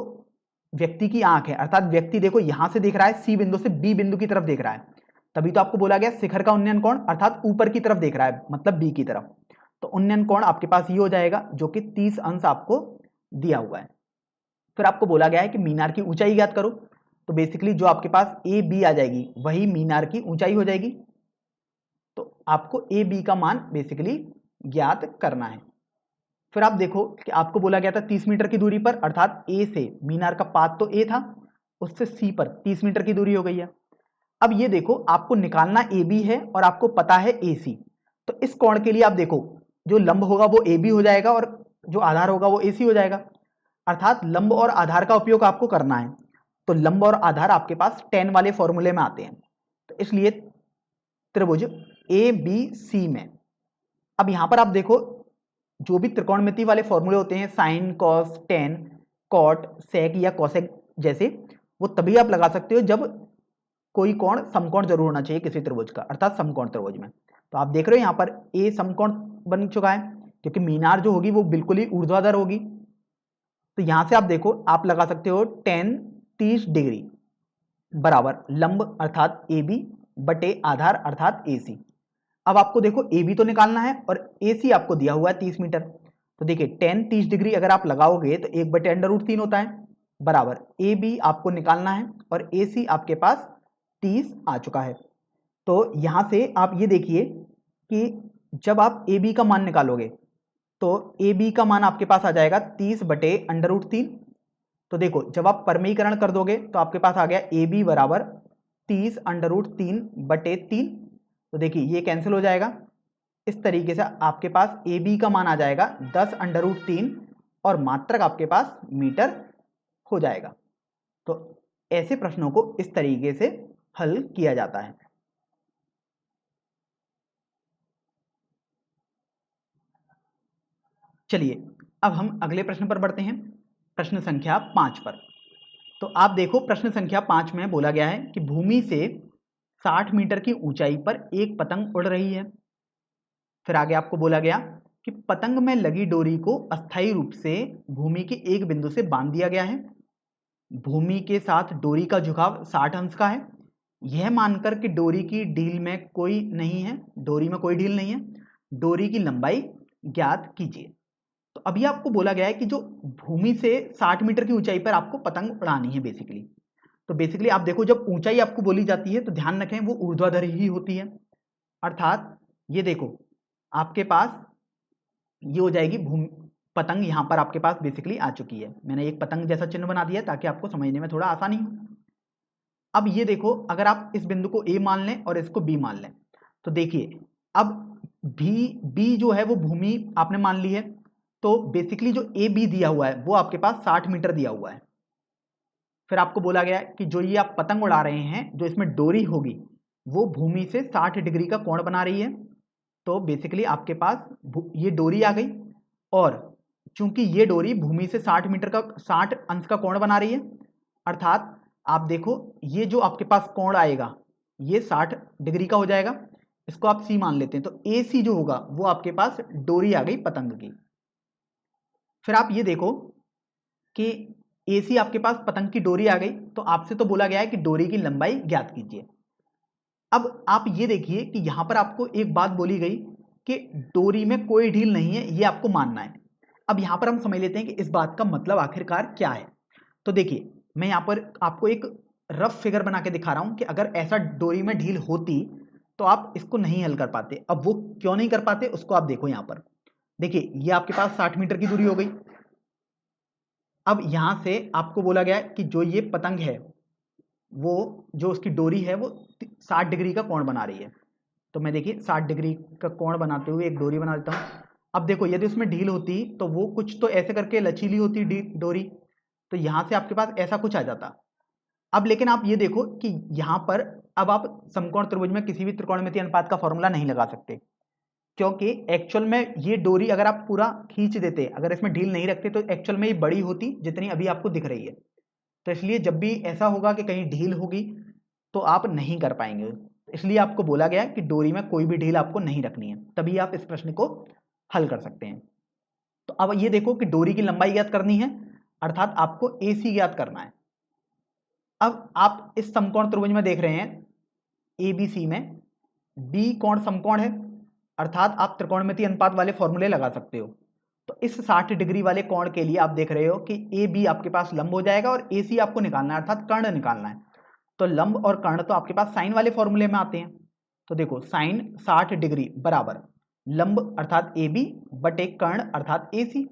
व्यक्ति की आंख है, अर्थात व्यक्ति देखो यहां से देख रहा है सी बिंदु से बी बिंदु की तरफ देख रहा है, तभी तो आपको बोला गया शिखर का उन्नयन कोण, अर्थात ऊपर की तरफ देख रहा है मतलब बी की तरफ, तो उन्नयन कोण आपके पास ये हो जाएगा जो कि 30 अंश आपको दिया हुआ है। फिर आपको बोला गया है कि मीनार की ऊंचाई ज्ञात करो, तो बेसिकली जो आपके पास ए बी आ जाएगी वही मीनार की ऊंचाई हो जाएगी, तो आपको ए बी का मान बेसिकली ज्ञात करना है। फिर आप देखो कि आपको बोला गया था 30 मीटर की दूरी पर, अर्थात ए से मीनार का पाथ तो ए था, उससे सी पर 30 मीटर की दूरी हो गई है। अब ये देखो आपको निकालना ए बी है और आपको पता है ए सी, तो इस कोण के लिए आप देखो जो लंब होगा वो ए बी हो जाएगा और जो आधार होगा वो ए सी हो जाएगा, अर्थात लंब और आधार का उपयोग आपको करना है। तो लंब और आधार आपके पास tan वाले फॉर्मूले में आते हैं, तो इसलिए त्रिभुज ए बी सी में, अब यहां पर आप देखो जो भी त्रिकोणमिति वाले फॉर्मूले होते हैं sine cos tan cot sec या कोसेक जैसे, वो तभी आप लगा सकते हो जब कोई कोण समकोण जरूर होना चाहिए किसी त्रिभुज का, अर्थात समकोण त्रिभुज में। तो आप देख रहे हो यहां पर ए समकोण बन चुका है क्योंकि मीनार जो होगी वो बिल्कुल ही ऊर्ध्वाधर होगी, तो यहां से आप देखो आप लगा सकते हो tan 30 डिग्री बराबर लंब अर्थात ए बी बटे आधार अर्थात ए सी। अब आपको देखो ए बी तो निकालना है और ए सी आपको दिया हुआ है 30 मीटर, तो देखिए tan 30 डिग्री अगर आप लगाओगे तो 1/√3 होता है बराबर ए बी आपको निकालना है और ए सी आपके पास 30 आ चुका है। तो यहां से आप ये देखिए कि जब आप ए बी का मान निकालोगे तो ए बी का मान आपके पास आ जाएगा 30/√3। तो देखो जब आप परमीकरण कर दोगे तो आपके पास आ गया ए बी बराबर 30√3/3, तो देखिए ये कैंसिल हो जाएगा, इस तरीके से आपके पास ए बी का मान आ जाएगा 10√3 और मात्रक आपके पास मीटर हो जाएगा। तो ऐसे प्रश्नों को इस तरीके से हल किया जाता है। चलिए अब हम अगले प्रश्न पर बढ़ते हैं, प्रश्न संख्या 5 पर। तो आप देखो प्रश्न संख्या 5 में बोला गया है कि भूमि से 60 मीटर की ऊंचाई पर एक पतंग उड़ रही है। फिर आगे आपको बोला गया कि पतंग में लगी डोरी को अस्थायी रूप से भूमि के एक बिंदु से बांध दिया गया है। भूमि के साथ डोरी का झुकाव 60 अंश का है। यह मानकर कि डोरी की ढील में कोई नहीं है, डोरी में कोई ढील नहीं है, डोरी की लंबाई ज्ञात कीजिए। तो अभी आपको बोला गया है कि जो भूमि से 60 मीटर की ऊंचाई पर आपको पतंग उड़ानी है बेसिकली। तो बेसिकली आप देखो जब ऊंचाई आपको बोली जाती है तो ध्यान रखें वो ऊर्ध्वाधर ही होती है, अर्थात ये देखो आपके पास ये हो जाएगी भूमि, पतंग यहां पर आपके पास बेसिकली आ चुकी है, मैंने एक पतंग जैसा चिन्ह बना दिया ताकि आपको समझने में थोड़ा आसानी हो। अब ये देखो अगर आप इस बिंदु को ए मान लें और इसको बी मान लें तो देखिए अब बी जो है वो भूमि आपने मान ली है, तो बेसिकली जो ए बी दिया हुआ है वो आपके पास 60 मीटर दिया हुआ है। फिर आपको बोला गया है कि जो ये आप पतंग उड़ा रहे हैं जो इसमें डोरी होगी वो भूमि से 60 डिग्री का कोण बना रही है, तो बेसिकली आपके पास ये डोरी आ गई और चूंकि ये डोरी भूमि से 60 मीटर का 60 अंश का कोण बना रही है, अर्थात आप देखो ये जो आपके पास कोण आएगा ये 60 डिग्री का हो जाएगा, इसको आप सी मान लेते हैं, तो ए सी जो होगा वो आपके पास डोरी आ गई पतंग की। फिर आप ये देखो कि ए सी आपके पास पतंग की डोरी आ गई, तो आपसे तो बोला गया है कि डोरी की लंबाई ज्ञात कीजिए। अब आप ये देखिए कि यहां पर आपको एक बात बोली गई कि डोरी में कोई ढील नहीं है, ये आपको मानना है। अब यहां पर हम समझ लेते हैं कि इस बात का मतलब आखिरकार क्या है। तो देखिए मैं यहां पर आपको एक रफ फिगर बना के दिखा रहा हूं कि अगर ऐसा डोरी में ढील होती तो आप इसको नहीं हल कर पाते। अब वो क्यों नहीं कर पाते उसको आप देखो, यहां पर देखिए ये आपके पास 60 मीटर की दूरी हो गई। अब यहां से आपको बोला गया है कि जो ये पतंग है वो जो उसकी डोरी है वो 60 डिग्री का कोण बना रही है, तो मैं देखिए 60 डिग्री का कोण बनाते हुए एक डोरी बना देता हूं। अब देखो यदि उसमें ढील होती तो वो कुछ तो ऐसे करके लचीली होती डोरी, तो यहां से आपके पास ऐसा कुछ आ जाता। अब लेकिन आप ये देखो कि यहां पर अब आप समकोण त्रिभुज में किसी भी त्रिकोणमितीय अनुपात का फॉर्मूला नहीं लगा सकते, क्योंकि एक्चुअल में ये डोरी अगर आप पूरा खींच देते, अगर इसमें ढील नहीं रखते, तो एक्चुअल में ये बड़ी होती जितनी अभी आपको दिख रही है। तो इसलिए जब भी ऐसा होगा कि कहीं ढील होगी तो आप नहीं कर पाएंगे, इसलिए आपको बोला गया कि डोरी में कोई भी ढील आपको नहीं रखनी है, तभी आप इस प्रश्न को हल कर सकते हैं। तो अब ये देखो कि डोरी की लंबाई ज्ञात करनी है, अर्थात आपको AC ज्ञात करना है। अब आप इस समकोण त्रिभुज में देख रहे हैं ABC में B कोण समकोण है, अर्थात आप त्रिकोणमितीय अनुपात वाले फॉर्मूले लगा सकते हो। तो इस 60 डिग्री वाले कोण के लिए आप देख रहे हो कि AB आपके पास लंब हो जाएगा और AC आपको निकालना है, अर्थात कर्ण निकालना है। तो लंब और कर्ण तो आपके पास साइन वाले फॉर्मूले में आते हैं। तो देखो साइन 60 डिग्री बराबर लंब अर्थात AB बटे कर्ण अर्थात AC।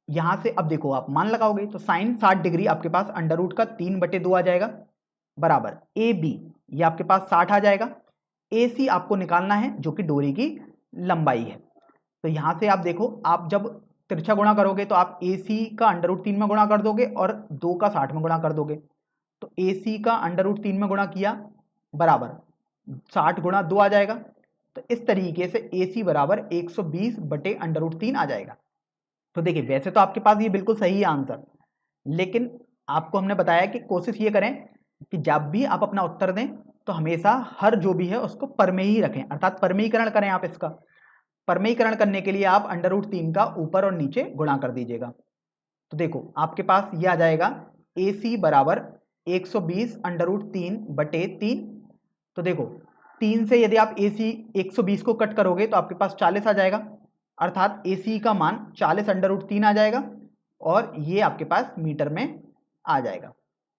यहां से अब देखो आप मान लगाओगे तो साइन 60 डिग्री आपके पास अंडर रूट का 3/2 आ जाएगा बराबर AB, ये आपके पास 60 आ जाएगा। AC आपको निकालना है जो कि डोरी की लंबाई है। तो यहां से आप देखो, आप जब तिरछा गुणा करोगे तो आप AC का अंडर रूट 3 में गुणा कर दोगे और 2 का 60 में गुणा कर दोगे। तो AC का अंडर रूट 3 में गुणा किया बराबर 60 गुणा 2 आ जाएगा। तो इस तरीके से AC बराबर 120 बटे अंडर रूट 3 आ जाएगा। तो देखिए वैसे तो आपके पास ये बिल्कुल सही है आंसर, लेकिन आपको हमने बताया कि कोशिश ये करें कि जब भी आप अपना उत्तर दें तो हमेशा हर जो भी है उसको परमेय ही रखें, अर्थात परमेयीकरण करें। आप इसका परमेयीकरण करने के लिए आप अंडर रूट 3 का ऊपर और नीचे गुणा कर दीजिएगा। तो देखो आपके पास ये आ जाएगा AC बराबर 120 अंडर रूट 3 बटे 3। तो देखो 3 से यदि आप AC 120 को कट करोगे तो आपके पास 40 आ जाएगा, अर्थात AC का मान 40 अंडर रूट 3 आ जाएगा और ये आपके पास मीटर में आ जाएगा।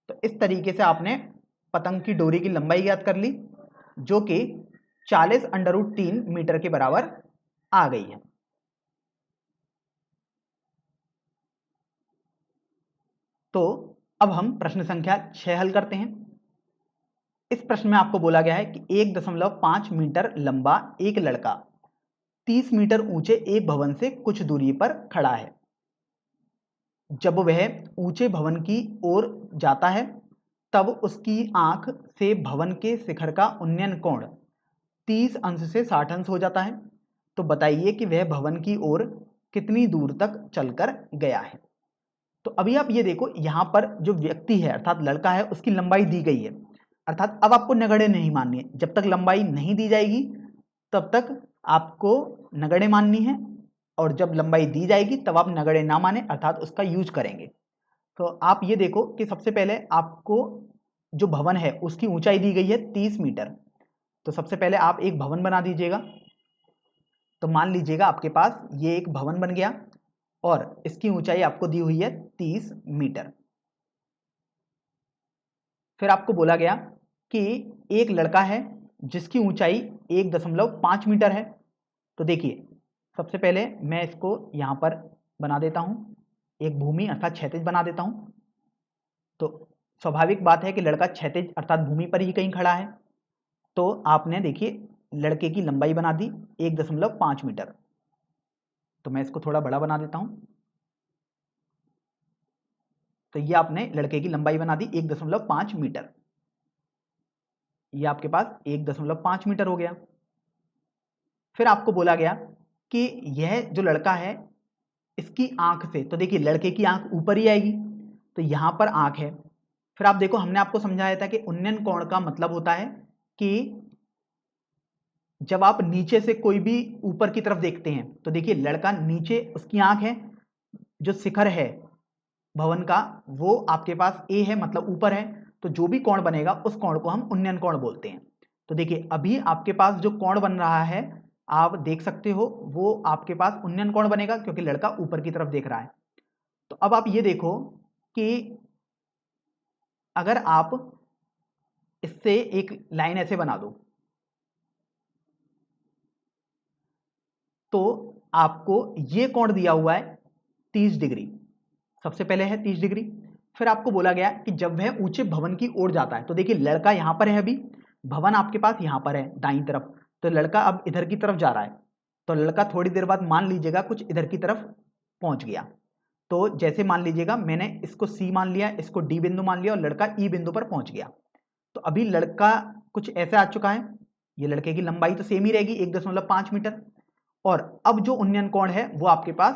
तो इस तरीके से आपने पतंग की डोरी की लंबाई ज्ञात कर ली, जो कि 40 अंडर रूट 3 मीटर के बराबर आ गई है। तो अब हम प्रश्न संख्या 6 हल करते हैं। इस प्रश्न में आपको बोला गया है कि 1.5 मीटर लंबा एक लड़का 30 मीटर ऊंचे एक भवन से कुछ दूरी पर खड़ा है। जब वह ऊंचे भवन की ओर जाता है तब उसकी आंख से भवन के शिखर का उन्नयन कोण 30 अंश से 60 अंश हो जाता है। तो बताइए कि वह भवन की ओर कितनी दूर तक चलकर गया है। तो अभी आप ये देखो, यहां पर जो व्यक्ति है अर्थात लड़का है उसकी लंबाई दी गई है, अर्थात अब आपको नगण्य नहीं माननी है। जब तक लंबाई नहीं दी जाएगी तब तक आपको नगण्य माननी है, और जब लंबाई दी जाएगी तब आप नगण्य ना माने अर्थात उसका यूज करेंगे। तो आप ये देखो कि सबसे पहले आपको जो भवन है उसकी ऊंचाई दी गई है 30 मीटर। तो सबसे पहले आप एक भवन बना दीजिएगा। तो मान लीजिएगा आपके पास ये एक भवन बन गया और इसकी ऊंचाई आपको दी हुई है 30 मीटर। फिर आपको बोला गया कि एक लड़का है जिसकी ऊंचाई 1.5 मीटर है। तो देखिए सबसे पहले मैं इसको यहां पर बना देता हूं, एक भूमि अर्थात क्षैतिज बना देता हूं। तो स्वाभाविक बात है कि लड़का क्षैतिज अर्थात भूमि पर ही कहीं खड़ा है। तो आपने देखिए लड़के की लंबाई बना दी 1.5 मीटर। तो मैं इसको थोड़ा बड़ा बना देता हूं। तो ये आपने लड़के की लंबाई बना दी 1.5 मीटर। ये आपके पास 1.5 मीटर हो गया। फिर आपको बोला गया कि यह जो लड़का है इसकी आंख से, तो देखिए लड़के की आंख ऊपर ही आएगी, तो यहां पर आंख है। फिर आप देखो हमने आपको समझाया था कि उन्नयन कोण का मतलब होता है कि जब आप नीचे से कोई भी ऊपर की तरफ देखते हैं, तो देखिए लड़का नीचे उसकी आंख है, जो शिखर है भवन का वो आपके पास ए है मतलब ऊपर है, तो जो भी कोण बनेगा उस कोण को हम उन्नयन कोण बोलते हैं। तो देखिए अभी आपके पास जो कोण बन रहा है आप देख सकते हो वो आपके पास उन्नयन कोण बनेगा क्योंकि लड़का ऊपर की तरफ देख रहा है। तो अब आप ये देखो कि अगर आप इससे एक लाइन ऐसे बना दो तो आपको ये कोण दिया हुआ है 30 डिग्री। सबसे पहले है 30 डिग्री। फिर आपको बोला गया कि जब वह ऊंचे भवन की ओर जाता है, तो देखिए लड़का यहां पर है, अभी भवन आपके पास यहां पर है दाईं तरफ, तो लड़का अब इधर की तरफ जा रहा है। तो लड़का थोड़ी देर बाद मान लीजिएगा कुछ इधर की तरफ पहुंच गया। तो जैसे मान लीजिएगा मैंने इसको सी मान लिया, इसको डी बिंदु मान लिया और लड़का ई बिंदु पर पहुंच गया। तो अभी लड़का कुछ ऐसे आ चुका है, ये लड़के की लंबाई तो सेम ही रहेगी 1.5 मीटर, और अब जो उन्नयन कोण है वो आपके पास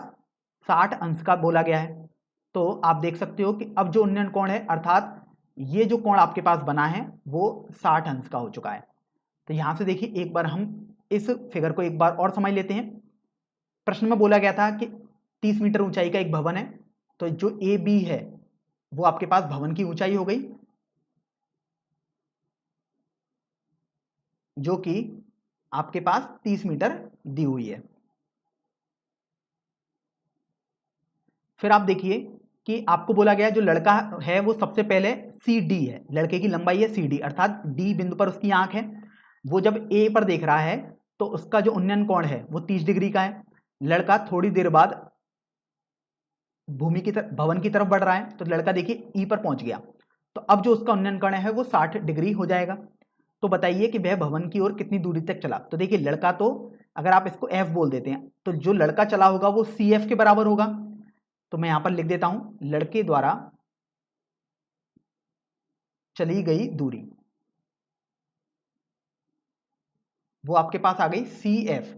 60 अंश का बोला गया है। तो आप देख सकते हो कि अब जो उन्नयन कोण है अर्थात ये जो कोण आपके पास बना है वो 60 अंश का हो चुका है। तो यहां से देखिए एक बार हम इस फिगर को एक बार और समझ लेते हैं। प्रश्न में बोला गया था कि 30 मीटर ऊंचाई का एक भवन है, तो जो ए बी है वो आपके पास भवन की ऊंचाई हो गई, जो कि आपके पास 30 मीटर दी हुई है। फिर आप देखिए कि आपको बोला गया जो लड़का है वो सबसे पहले सी डी है, लड़के की लंबाई है सी डी, अर्थात डी बिंदु पर उसकी आंख है। वो जब ए पर देख रहा है तो उसका जो उन्नयन कोण है वो 30 डिग्री का है। लड़का थोड़ी देर बाद भूमि की तरफ, भवन की तरफ बढ़ रहा है, तो लड़का देखिए ई पर पहुंच गया। तो अब जो उसका उन्नयन कोण है वो 60 डिग्री हो जाएगा। तो बताइए कि वह भवन की ओर कितनी दूरी तक चला। तो देखिए लड़का, तो अगर आप इसको एफ बोल देते हैं तो जो लड़का चला होगा वो सी एफ के बराबर होगा। तो मैं यहां पर लिख देता हूं लड़के द्वारा चली गई दूरी, वो आपके पास आ गई सी एफ,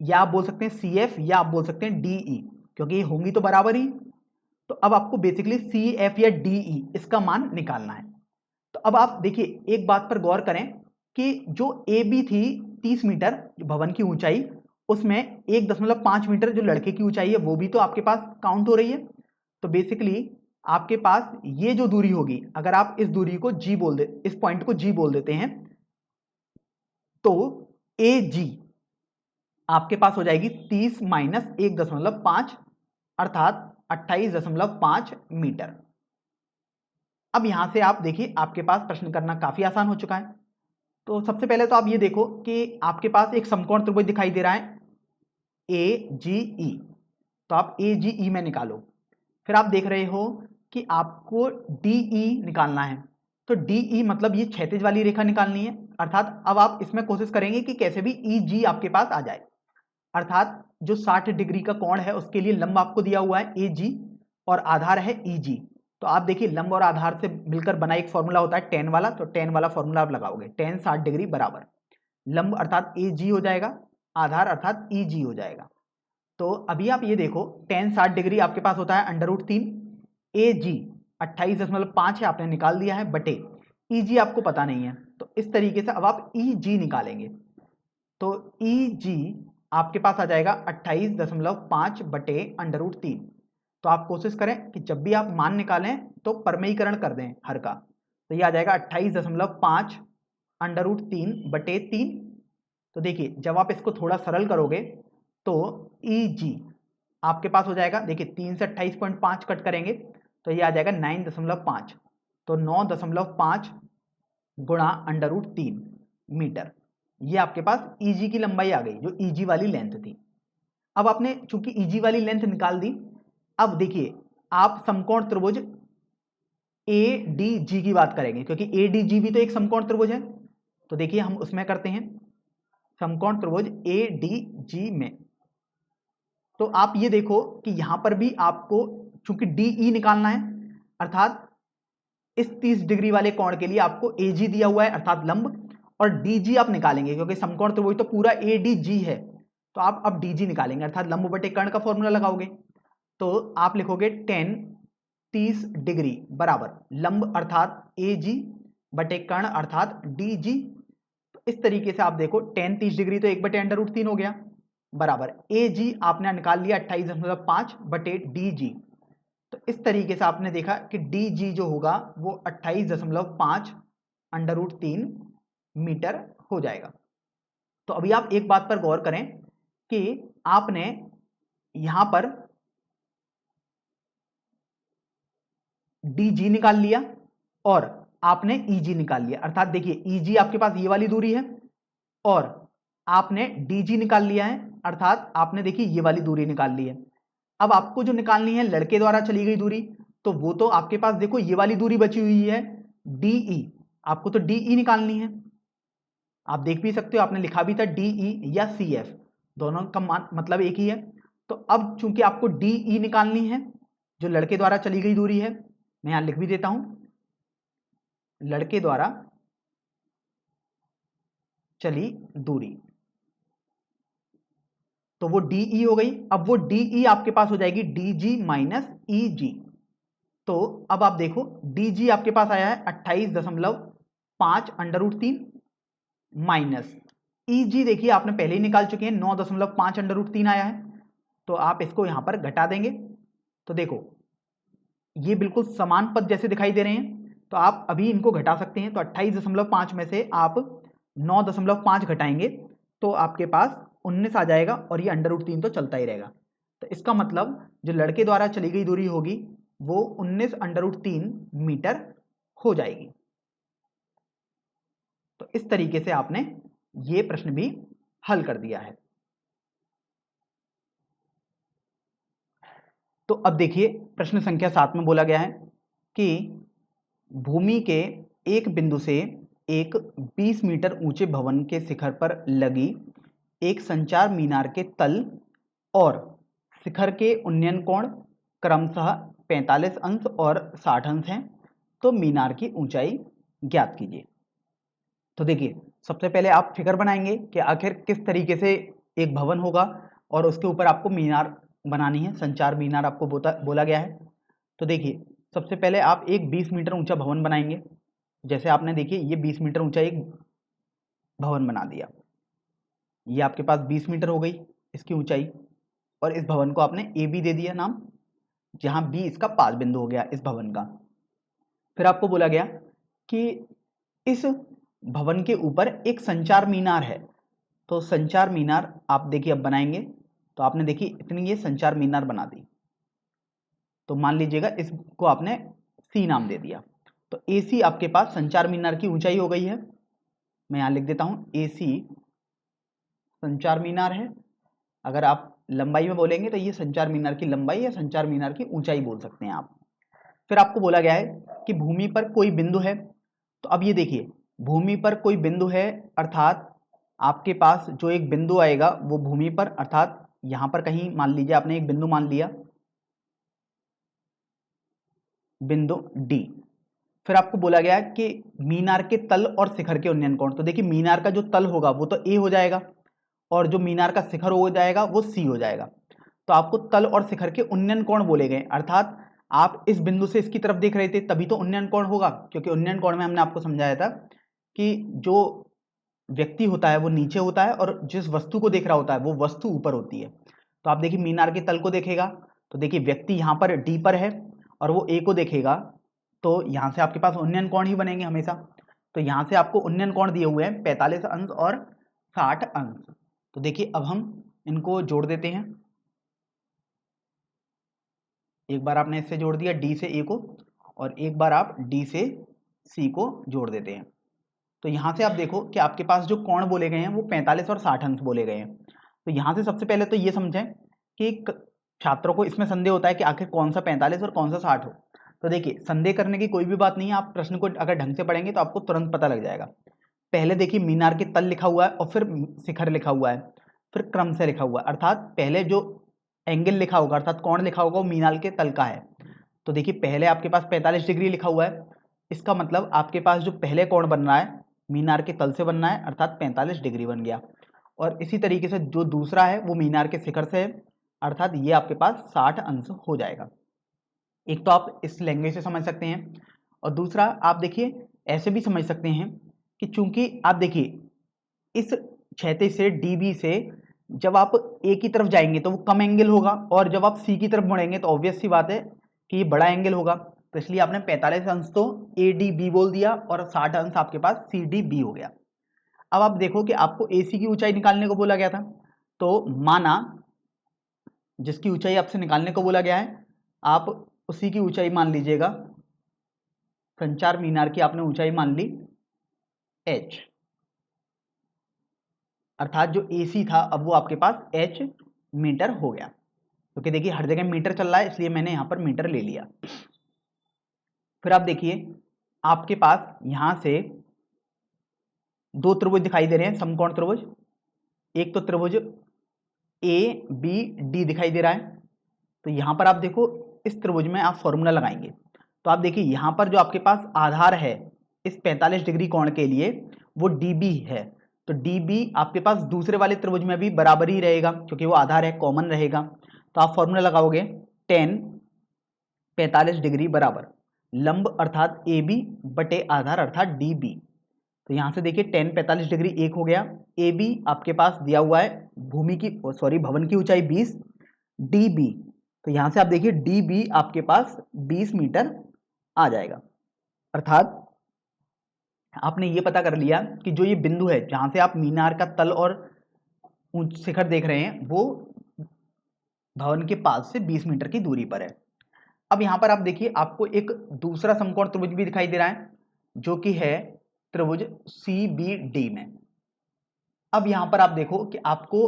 या आप बोल सकते हैं सी एफ या आप बोल सकते हैं डीई, क्योंकि ये होंगी तो बराबर ही। तो अब आपको बेसिकली सी एफ या डीई इसका मान निकालना है। तो अब आप देखिए एक बात पर गौर करें कि जो ए बी थी 30 मीटर भवन की ऊंचाई, उसमें 1.5 मीटर जो लड़के की ऊंचाई है वो भी तो आपके पास काउंट हो रही है। तो बेसिकली आपके पास ये जो दूरी होगी, अगर आप इस दूरी को जी बोल दे, इस पॉइंट को जी बोल देते हैं, तो ए जी आपके पास हो जाएगी 30 माइनस 1.5 अर्थात 28.5 मीटर। अब यहां से आप देखिए आपके पास प्रश्न करना काफी आसान हो चुका है। तो सबसे पहले तो आप ये देखो कि आपके पास एक समकोण त्रिभुज दिखाई दे रहा है ए जी ई, तो आप ए जी ई में निकालो। फिर आप देख रहे हो कि आपको डी ई निकालना है, तो डी ई मतलब ये क्षैतिज वाली रेखा निकालनी है, अर्थात अब आप इसमें कोशिश करेंगे कि कैसे भी ई जी आपके पास आ जाए। अर्थात जो 60 डिग्री का कोण है उसके लिए लंब आपको दिया हुआ है ए जी और आधार है ई जी। तो आप देखिए लंब और आधार से मिलकर बना एक फॉर्मूला होता है टेन वाला, तो टेन वाला फॉर्मूला आप लगाओगे, टेन 60 डिग्री बराबर लंब अर्थात ए जी हो जाएगा, आधार अर्थात ई जी हो जाएगा। तो अभी आप ये देखो टेन 60 डिग्री आपके पास होता है √3, ए जी 28.5 है आपने निकाल दिया है, बटे ई जी आपको पता नहीं है, तो इस तरीके से अब आप ई जी निकालेंगे। तो ई जी आपके पास आ जाएगा 28.5 बटे √3। तो आप कोशिश करें कि जब भी आप मान निकालें तो परमेयीकरण कर दें हर का, तो ये आ जाएगा 28.5 √3 बटे 3। तो देखिए जब आप इसको थोड़ा सरल करोगे तो ई जी आपके पास हो जाएगा, देखिए 3 से 28.5 कट करेंगे तो ये आ जाएगा 9.5, तो 9.5 गुणा √3 मीटर, ये आपके पास ईजी की लंबाई आ गई, जो ईजी वाली लेंथ थी। अब आपने चूंकि ईजी वाली लेंथ निकाल दी, अब देखिए आप समकोण त्रिभुज ए डी जी की बात करेंगे, क्योंकि ए डी जी भी तो एक समकोण त्रिभुज है। तो देखिए हम उसमें करते हैं समकोण त्रिभुज ए डी जी में। तो आप ये देखो कि यहां पर भी आपको चूंकि डीई निकालना है, अर्थात इस 30 डिग्री वाले कोण के लिए आपको एजी दिया हुआ है अर्थात लंब, और डीजी आप निकालेंगे क्योंकि समकोण त्रिभुज तो पूरा एडीजी है, तो आप अब डीजी निकालेंगे अर्थात लंब बटे कर्ण का फॉर्मूला लगाओगे। तो आप लिखोगे 10 30 डिग्री बराबर लंब अर्थात एजी बटे कर्ण अर्थात डीजी। तो इस तरीके से आप देखो 10 30 डिग्री तो 1 बटे √3 हो गया, बराबर ए जी आपने निकाल लिया 28.5 बटे डी जी। तो इस तरीके से आपने देखा कि डी जी जो होगा वो 28.5 √3 मीटर हो जाएगा। तो अभी आप एक बात पर गौर करें कि आपने यहां पर डी जी निकाल लिया और आपने ई जी निकाल लिया, अर्थात देखिए ई जी आपके पास ये वाली दूरी है और आपने डी जी निकाल लिया है, अर्थात आपने देखिए ये वाली दूरी निकाल ली है। अब आपको जो निकालनी है लड़के द्वारा चली गई दूरी, तो वो तो आपके पास देखो ये वाली दूरी बची हुई है डीई, आपको तो डीई निकालनी है। आप देख भी सकते हो आपने लिखा भी था डीई या सी एफ, दोनों का मान मतलब एक ही है। तो अब चूंकि आपको डी ई निकालनी है, जो लड़के द्वारा चली गई दूरी है, मैं यहां लिख भी देता हूं, लड़के द्वारा चली दूरी, तो वो डी ई हो गई। अब वो डी ई आपके पास हो जाएगी डी जी माइनस ई जी। तो अब आप देखो डी जी आपके पास आया है 28.5 √3 माइनस ई जी, देखिए आपने पहले ही निकाल चुके हैं 9.5 √3 आया है। तो आप इसको यहां पर घटा देंगे, तो देखो ये बिल्कुल समान पद जैसे दिखाई दे रहे हैं, तो आप अभी इनको घटा सकते हैं। तो 28.5 में से आप 9.5 घटाएंगे तो आपके पास 19 आ जाएगा, और ये √3 तो चलता ही रहेगा। तो इसका मतलब जो लड़के द्वारा चली गई दूरी होगी वो 19 √3 मीटर हो जाएगी। तो इस तरीके से आपने ये प्रश्न भी हल कर दिया है। तो अब देखिए प्रश्न संख्या 7 में बोला गया है कि भूमि के एक बिंदु से एक 20 मीटर ऊंचे भवन के शिखर पर लगी एक संचार मीनार के तल और शिखर के उन्नयन कोण क्रमशः 45 अंश और 60 अंश हैं, तो मीनार की ऊंचाई ज्ञात कीजिए। तो देखिए सबसे पहले आप फिगर बनाएंगे कि आखिर किस तरीके से एक भवन होगा और उसके ऊपर आपको मीनार बनानी है, संचार मीनार आपको बोला गया है। तो देखिए सबसे पहले आप एक 20 मीटर ऊंचा भवन बनाएंगे। जैसे आपने देखिए ये 20 मीटर ऊंचा एक भवन बना दिया, ये आपके पास 20 मीटर हो गई इसकी ऊंचाई, और इस भवन को आपने ए बी दे दिया नाम, जहां बी इसका पाद बिंदु हो गया इस भवन का। फिर आपको बोला गया कि इस भवन के ऊपर एक संचार मीनार है, तो संचार मीनार आप देखिए अब बनाएंगे, तो आपने देखी इतनी ये संचार मीनार बना दी। तो मान लीजिएगा इसको आपने सी नाम दे दिया, तो ए सी आपके पास संचार मीनार की ऊंचाई हो गई है। मैं यहां लिख देता हूं ए सी संचार मीनार है। अगर आप लंबाई में बोलेंगे तो ये संचार मीनार की लंबाई या संचार मीनार की ऊंचाई बोल सकते हैं आप। फिर आपको बोला गया है कि भूमि पर कोई बिंदु है, तो अब ये देखिए भूमि पर कोई बिंदु है अर्थात आपके पास जो एक बिंदु आएगा वो भूमि पर, अर्थात यहां पर कहीं मान लीजिए आपने एक बिंदु मान लिया, बिंदु डी। फिर आपको बोला गया कि मीनार के तल और शिखर के उन्नयन कोण, तो देखिए मीनार का जो तल होगा वो तो ए हो जाएगा और जो मीनार का शिखर हो जाएगा वो सी हो जाएगा। तो आपको तल और शिखर के उन्नयन कोण बोले गए, अर्थात आप इस बिंदु से इसकी तरफ देख रहे थे तभी तो उन्नयन कोण होगा, क्योंकि उन्नयन कोण में हमने आपको समझाया था कि जो व्यक्ति होता है वो नीचे होता है और जिस वस्तु को देख रहा होता है वो वस्तु ऊपर होती है। तो आप देखिए मीनार के तल को देखेगा तो देखिए व्यक्ति यहाँ पर डी पर है और वो ए को देखेगा, तो यहाँ से आपके पास उन्नयन कोण ही बनेंगे हमेशा। तो यहाँ से आपको उन्नयन कोण दिए हुए हैं 45 अंश और 60 अंश। तो देखिए अब हम इनको जोड़ देते हैं। एक बार आपने इससे जोड़ दिया डी से ए को, और एक बार आप डी से सी को जोड़ देते हैं। तो यहाँ से आप देखो कि आपके पास जो कोण बोले गए हैं वो 45 और 60 अंश बोले गए हैं। तो यहाँ से सबसे पहले तो ये समझें कि छात्रों को इसमें संदेह होता है कि आखिर कौन सा 45 और कौन सा 60 हो। तो देखिए संदेह करने की कोई भी बात नहीं है, आप प्रश्न को अगर ढंग से पढ़ेंगे तो आपको तुरंत पता लग जाएगा। पहले देखिए मीनार के तल लिखा हुआ है और फिर शिखर लिखा हुआ है, फिर क्रम से लिखा हुआ है, अर्थात पहले जो एंगल लिखा होगा अर्थात कोण लिखा होगा वो मीनार के तल का है। तो देखिए पहले आपके पास 45 डिग्री लिखा हुआ है, इसका मतलब आपके पास जो पहले कोण बन रहा है मीनार के तल से बनना है, अर्थात 45 डिग्री बन गया। और इसी तरीके से जो दूसरा है वो मीनार के शिखर से है, अर्थात ये आपके पास 60 अंश हो जाएगा। एक तो आप इस लैंग्वेज से समझ सकते हैं, और दूसरा आप देखिए ऐसे भी समझ सकते हैं कि चूंकि आप देखिए इस क्षैतिज से डीबी से जब आप ए की तरफ जाएंगे तो वो कम एंगल होगा, और जब आप सी की तरफ मुड़ेंगे तो ऑब्वियस सी बात है कि ये बड़ा एंगल होगा। तो इसलिए आपने 45 अंश तो ए डी बी बोल दिया और 60 अंश आपके पास सी डी बी हो गया। अब आप देखो कि आपको ए सी की ऊंचाई निकालने को बोला गया था, तो माना जिसकी ऊंचाई आपसे निकालने को बोला गया है आप उसी की ऊंचाई मान लीजिएगा। संचार मीनार की आपने ऊंचाई मान ली h, अर्थात जो AC था अब वो आपके पास h मीटर हो गया, क्योंकि देखिए हर जगह मीटर चल रहा है इसलिए मैंने यहां पर मीटर ले लिया। फिर आप देखिए आपके पास यहां से दो त्रिभुज दिखाई दे रहे हैं, समकोण त्रिभुज। एक तो त्रिभुज ए बी डी दिखाई दे रहा है। तो यहां पर आप देखो इस त्रिभुज में आप फॉर्मूला लगाएंगे तो आप देखिए यहां पर जो आपके पास आधार है इस 45 डिग्री कोण के लिए वो DB है। तो DB आपके पास दूसरे वाले त्रिभुज में भी बराबर ही रहेगा क्योंकि वो आधार है, कॉमन रहेगा। तो आप फॉर्मूला लगाओगे tan 45 डिग्री बराबर लंब अर्थात AB बटे आधार अर्थात DB। तो यहां से देखिए tan 45 डिग्री एक हो गया। AB आपके पास दिया हुआ है भवन की ऊंचाई 20, DB तो यहां से आप देखिए DB आपके पास 20 मीटर आ जाएगा। अर्थात आपने ये पता कर लिया कि जो ये बिंदु है जहां से आप मीनार का तल और शिखर देख रहे हैं वो भवन के पास से 20 मीटर की दूरी पर है। अब यहां पर आप देखिए आपको एक दूसरा समकोण त्रिभुज भी दिखाई दे रहा है जो कि है त्रिभुज CBD में। अब यहां पर आप देखो कि आपको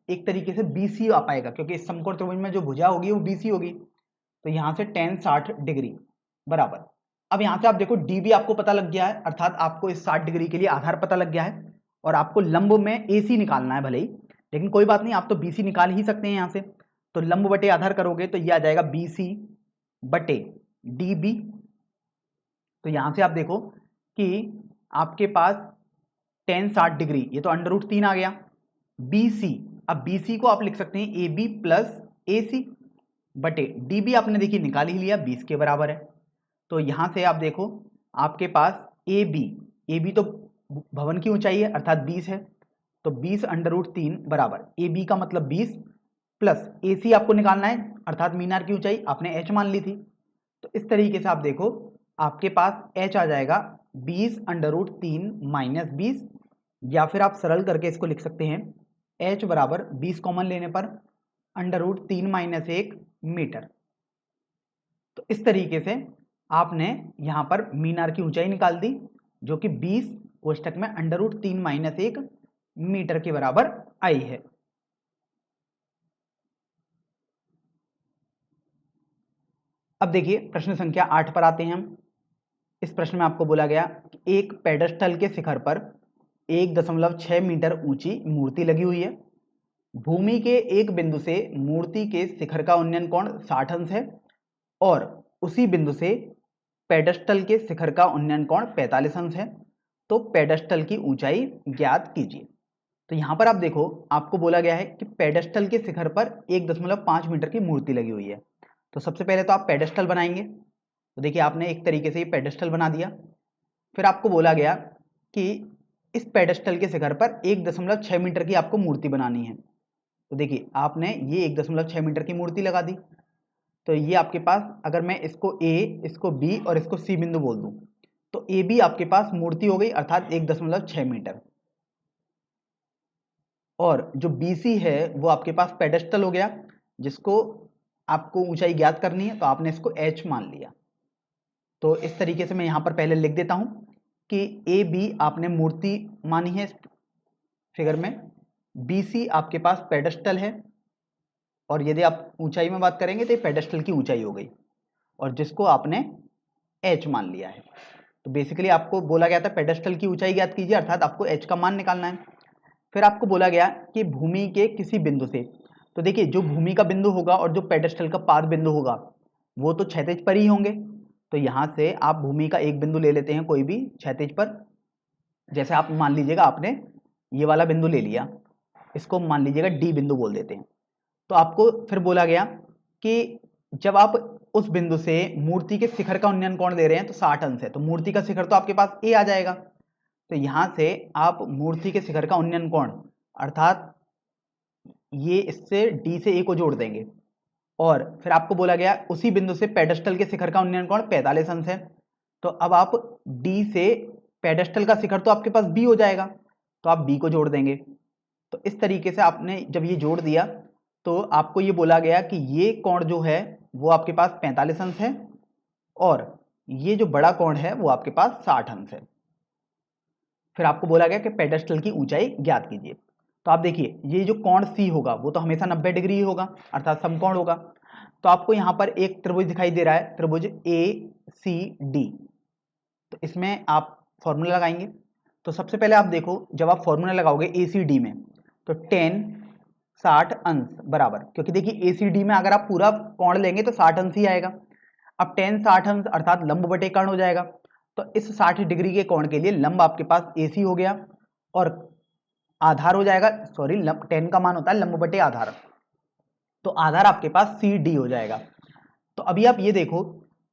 एक तरीके से BC आ पाएगा क्योंकि इस समकोण त्रिभुज में जो भुजा होगी वो BC होगी। तो यहां से tan 60 डिग्री बराबर, अब यहां से आप देखो DB आपको पता लग गया है अर्थात आपको इस 60 डिग्री के लिए आधार पता लग गया है और आपको लंब में AC निकालना है भले ही, लेकिन कोई बात नहीं आप तो BC निकाल ही सकते हैं यहां से। तो लंब बटे आधार करोगे तो ये आ जाएगा BC बटे DB। तो यहां से आप देखो कि आपके पास tan 60 डिग्री ये तो √3 आ गया। BC, अब BC को आप लिख सकते हैं AB प्लस AC बटे DB आपने देखिए निकाल ही लिया 20 के बराबर है। तो यहां से आप देखो आपके पास AB तो भवन की ऊंचाई है अर्थात 20 है। तो 20 √3 बराबर AB का मतलब 20 प्लस AC आपको निकालना है अर्थात मीनार की ऊंचाई आपने H मान ली थी। तो इस तरीके से आप देखो आपके पास H आ जाएगा 20 √3 माइनस 20, या फिर आप सरल करके इसको लिख सकते हैं H बराबर 20 कॉमन लेने पर √3 माइनस 1 मीटर। तो इस तरीके से आपने यहां पर मीनार की ऊंचाई निकाल दी जो कि 20 कोष्टक में √3 माइनस 1 मीटर के बराबर आई है। अब देखिए प्रश्न संख्या 8 पर आते हैं हम। इस प्रश्न में आपको बोला गया कि एक पेडस्टल के शिखर पर 1.6 मीटर ऊंची मूर्ति लगी हुई है। भूमि के एक बिंदु से मूर्ति के शिखर का उन्नयन कोण 60 अंश है और उसी बिंदु से पेडस्टल के शिखर का उन्नयन कोण 45 अंश है। तो पेडस्टल की ऊंचाई ज्ञात कीजिए। तो यहां पर आप देखो आपको बोला गया है कि पेडस्टल के शिखर पर 1.5 मीटर की मूर्ति लगी हुई है। तो सबसे पहले तो आप पेडस्टल बनाएंगे। तो देखिए आपने एक तरीके से ये पेडस्टल बना दिया। फिर आपको बोला गया कि इस पेडस्टल के शिखर पर 1.6 मीटर की आपको मूर्ति बनानी है। तो देखिए आपने ये 1.6 मीटर की मूर्ति लगा दी। तो ये आपके पास अगर मैं इसको A, इसको B और इसको C बिंदु बोल दूं तो AB आपके पास मूर्ति हो गई अर्थात 1.6 मीटर, और जो BC है वो आपके पास पेडस्टल हो गया जिसको आपको ऊंचाई ज्ञात करनी है तो आपने इसको H मान लिया। तो इस तरीके से मैं यहां पर पहले लिख देता हूं कि AB आपने मूर्ति मानी है फिगर में, BC आपके पास पेडस्टल है और यदि आप ऊंचाई में बात करेंगे तो ये पेडस्टल की ऊंचाई हो गई और जिसको आपने H मान लिया है। तो बेसिकली आपको बोला गया था पेडस्टल की ऊंचाई ज्ञात कीजिए अर्थात आपको H का मान निकालना है। फिर आपको बोला गया कि भूमि के किसी बिंदु से, तो देखिए जो भूमि का बिंदु होगा और जो पेडस्टल का पाद बिंदु होगा वो तो क्षैतिज पर ही होंगे। तो यहां से आप भूमि का एक बिंदु ले लेते हैं कोई भी क्षैतिज पर। जैसे आप मान लीजिएगा आपने ये वाला बिंदु ले लिया, इसको मान लीजिएगा D बिंदु बोल देते हैं। तो आपको फिर बोला गया कि जब आप उस बिंदु से मूर्ति के शिखर का उन्नयन कोण दे रहे हैं तो 60 अंश है, तो मूर्ति का शिखर तो आपके पास A आ जाएगा। तो यहां से आप मूर्ति के शिखर का उन्नयन कोण अर्थात ये इससे D से A को जोड़ देंगे और फिर आपको बोला गया उसी बिंदु से पेडस्टल के शिखर का उन्नयन कोण 45 अंश है। तो अब आप D से पेडस्टल का शिखर तो आपके पास B हो जाएगा तो आप B को जोड़ देंगे। तो इस तरीके से आपने जब ये जोड़ दिया तो आपको ये बोला गया कि ये कोण जो है वो आपके पास 45 अंश है और ये जो बड़ा कोण है वो आपके पास 60 अंश है। फिर आपको बोला गया कि पेडस्टल की ऊंचाई ज्ञात कीजिए। तो आप देखिए ये जो कोण C होगा वो तो हमेशा 90 डिग्री ही होगा अर्थात समकोण होगा। तो आपको यहाँ पर एक त्रिभुज दिखाई दे रहा है त्रिभुज ACD। तो इसमें आप फॉर्मूला लगाएंगे। तो सबसे पहले आप देखो जब आप फॉर्मूला लगाओगे ACD में तो tan 60 अंश बराबर, क्योंकि देखिए ACD में अगर आप पूरा कोण लेंगे तो 60 अंश ही आएगा। अब tan 60 अंश अर्थात लंब बटे कर्ण हो जाएगा। तो इस 60 डिग्री के कोण के लिए लंब आपके पास AC हो गया और आधार हो जाएगा, सॉरी tan का मान होता है लंब बटे आधार, तो आधार आपके पास CD हो जाएगा। तो अभी आप ये देखो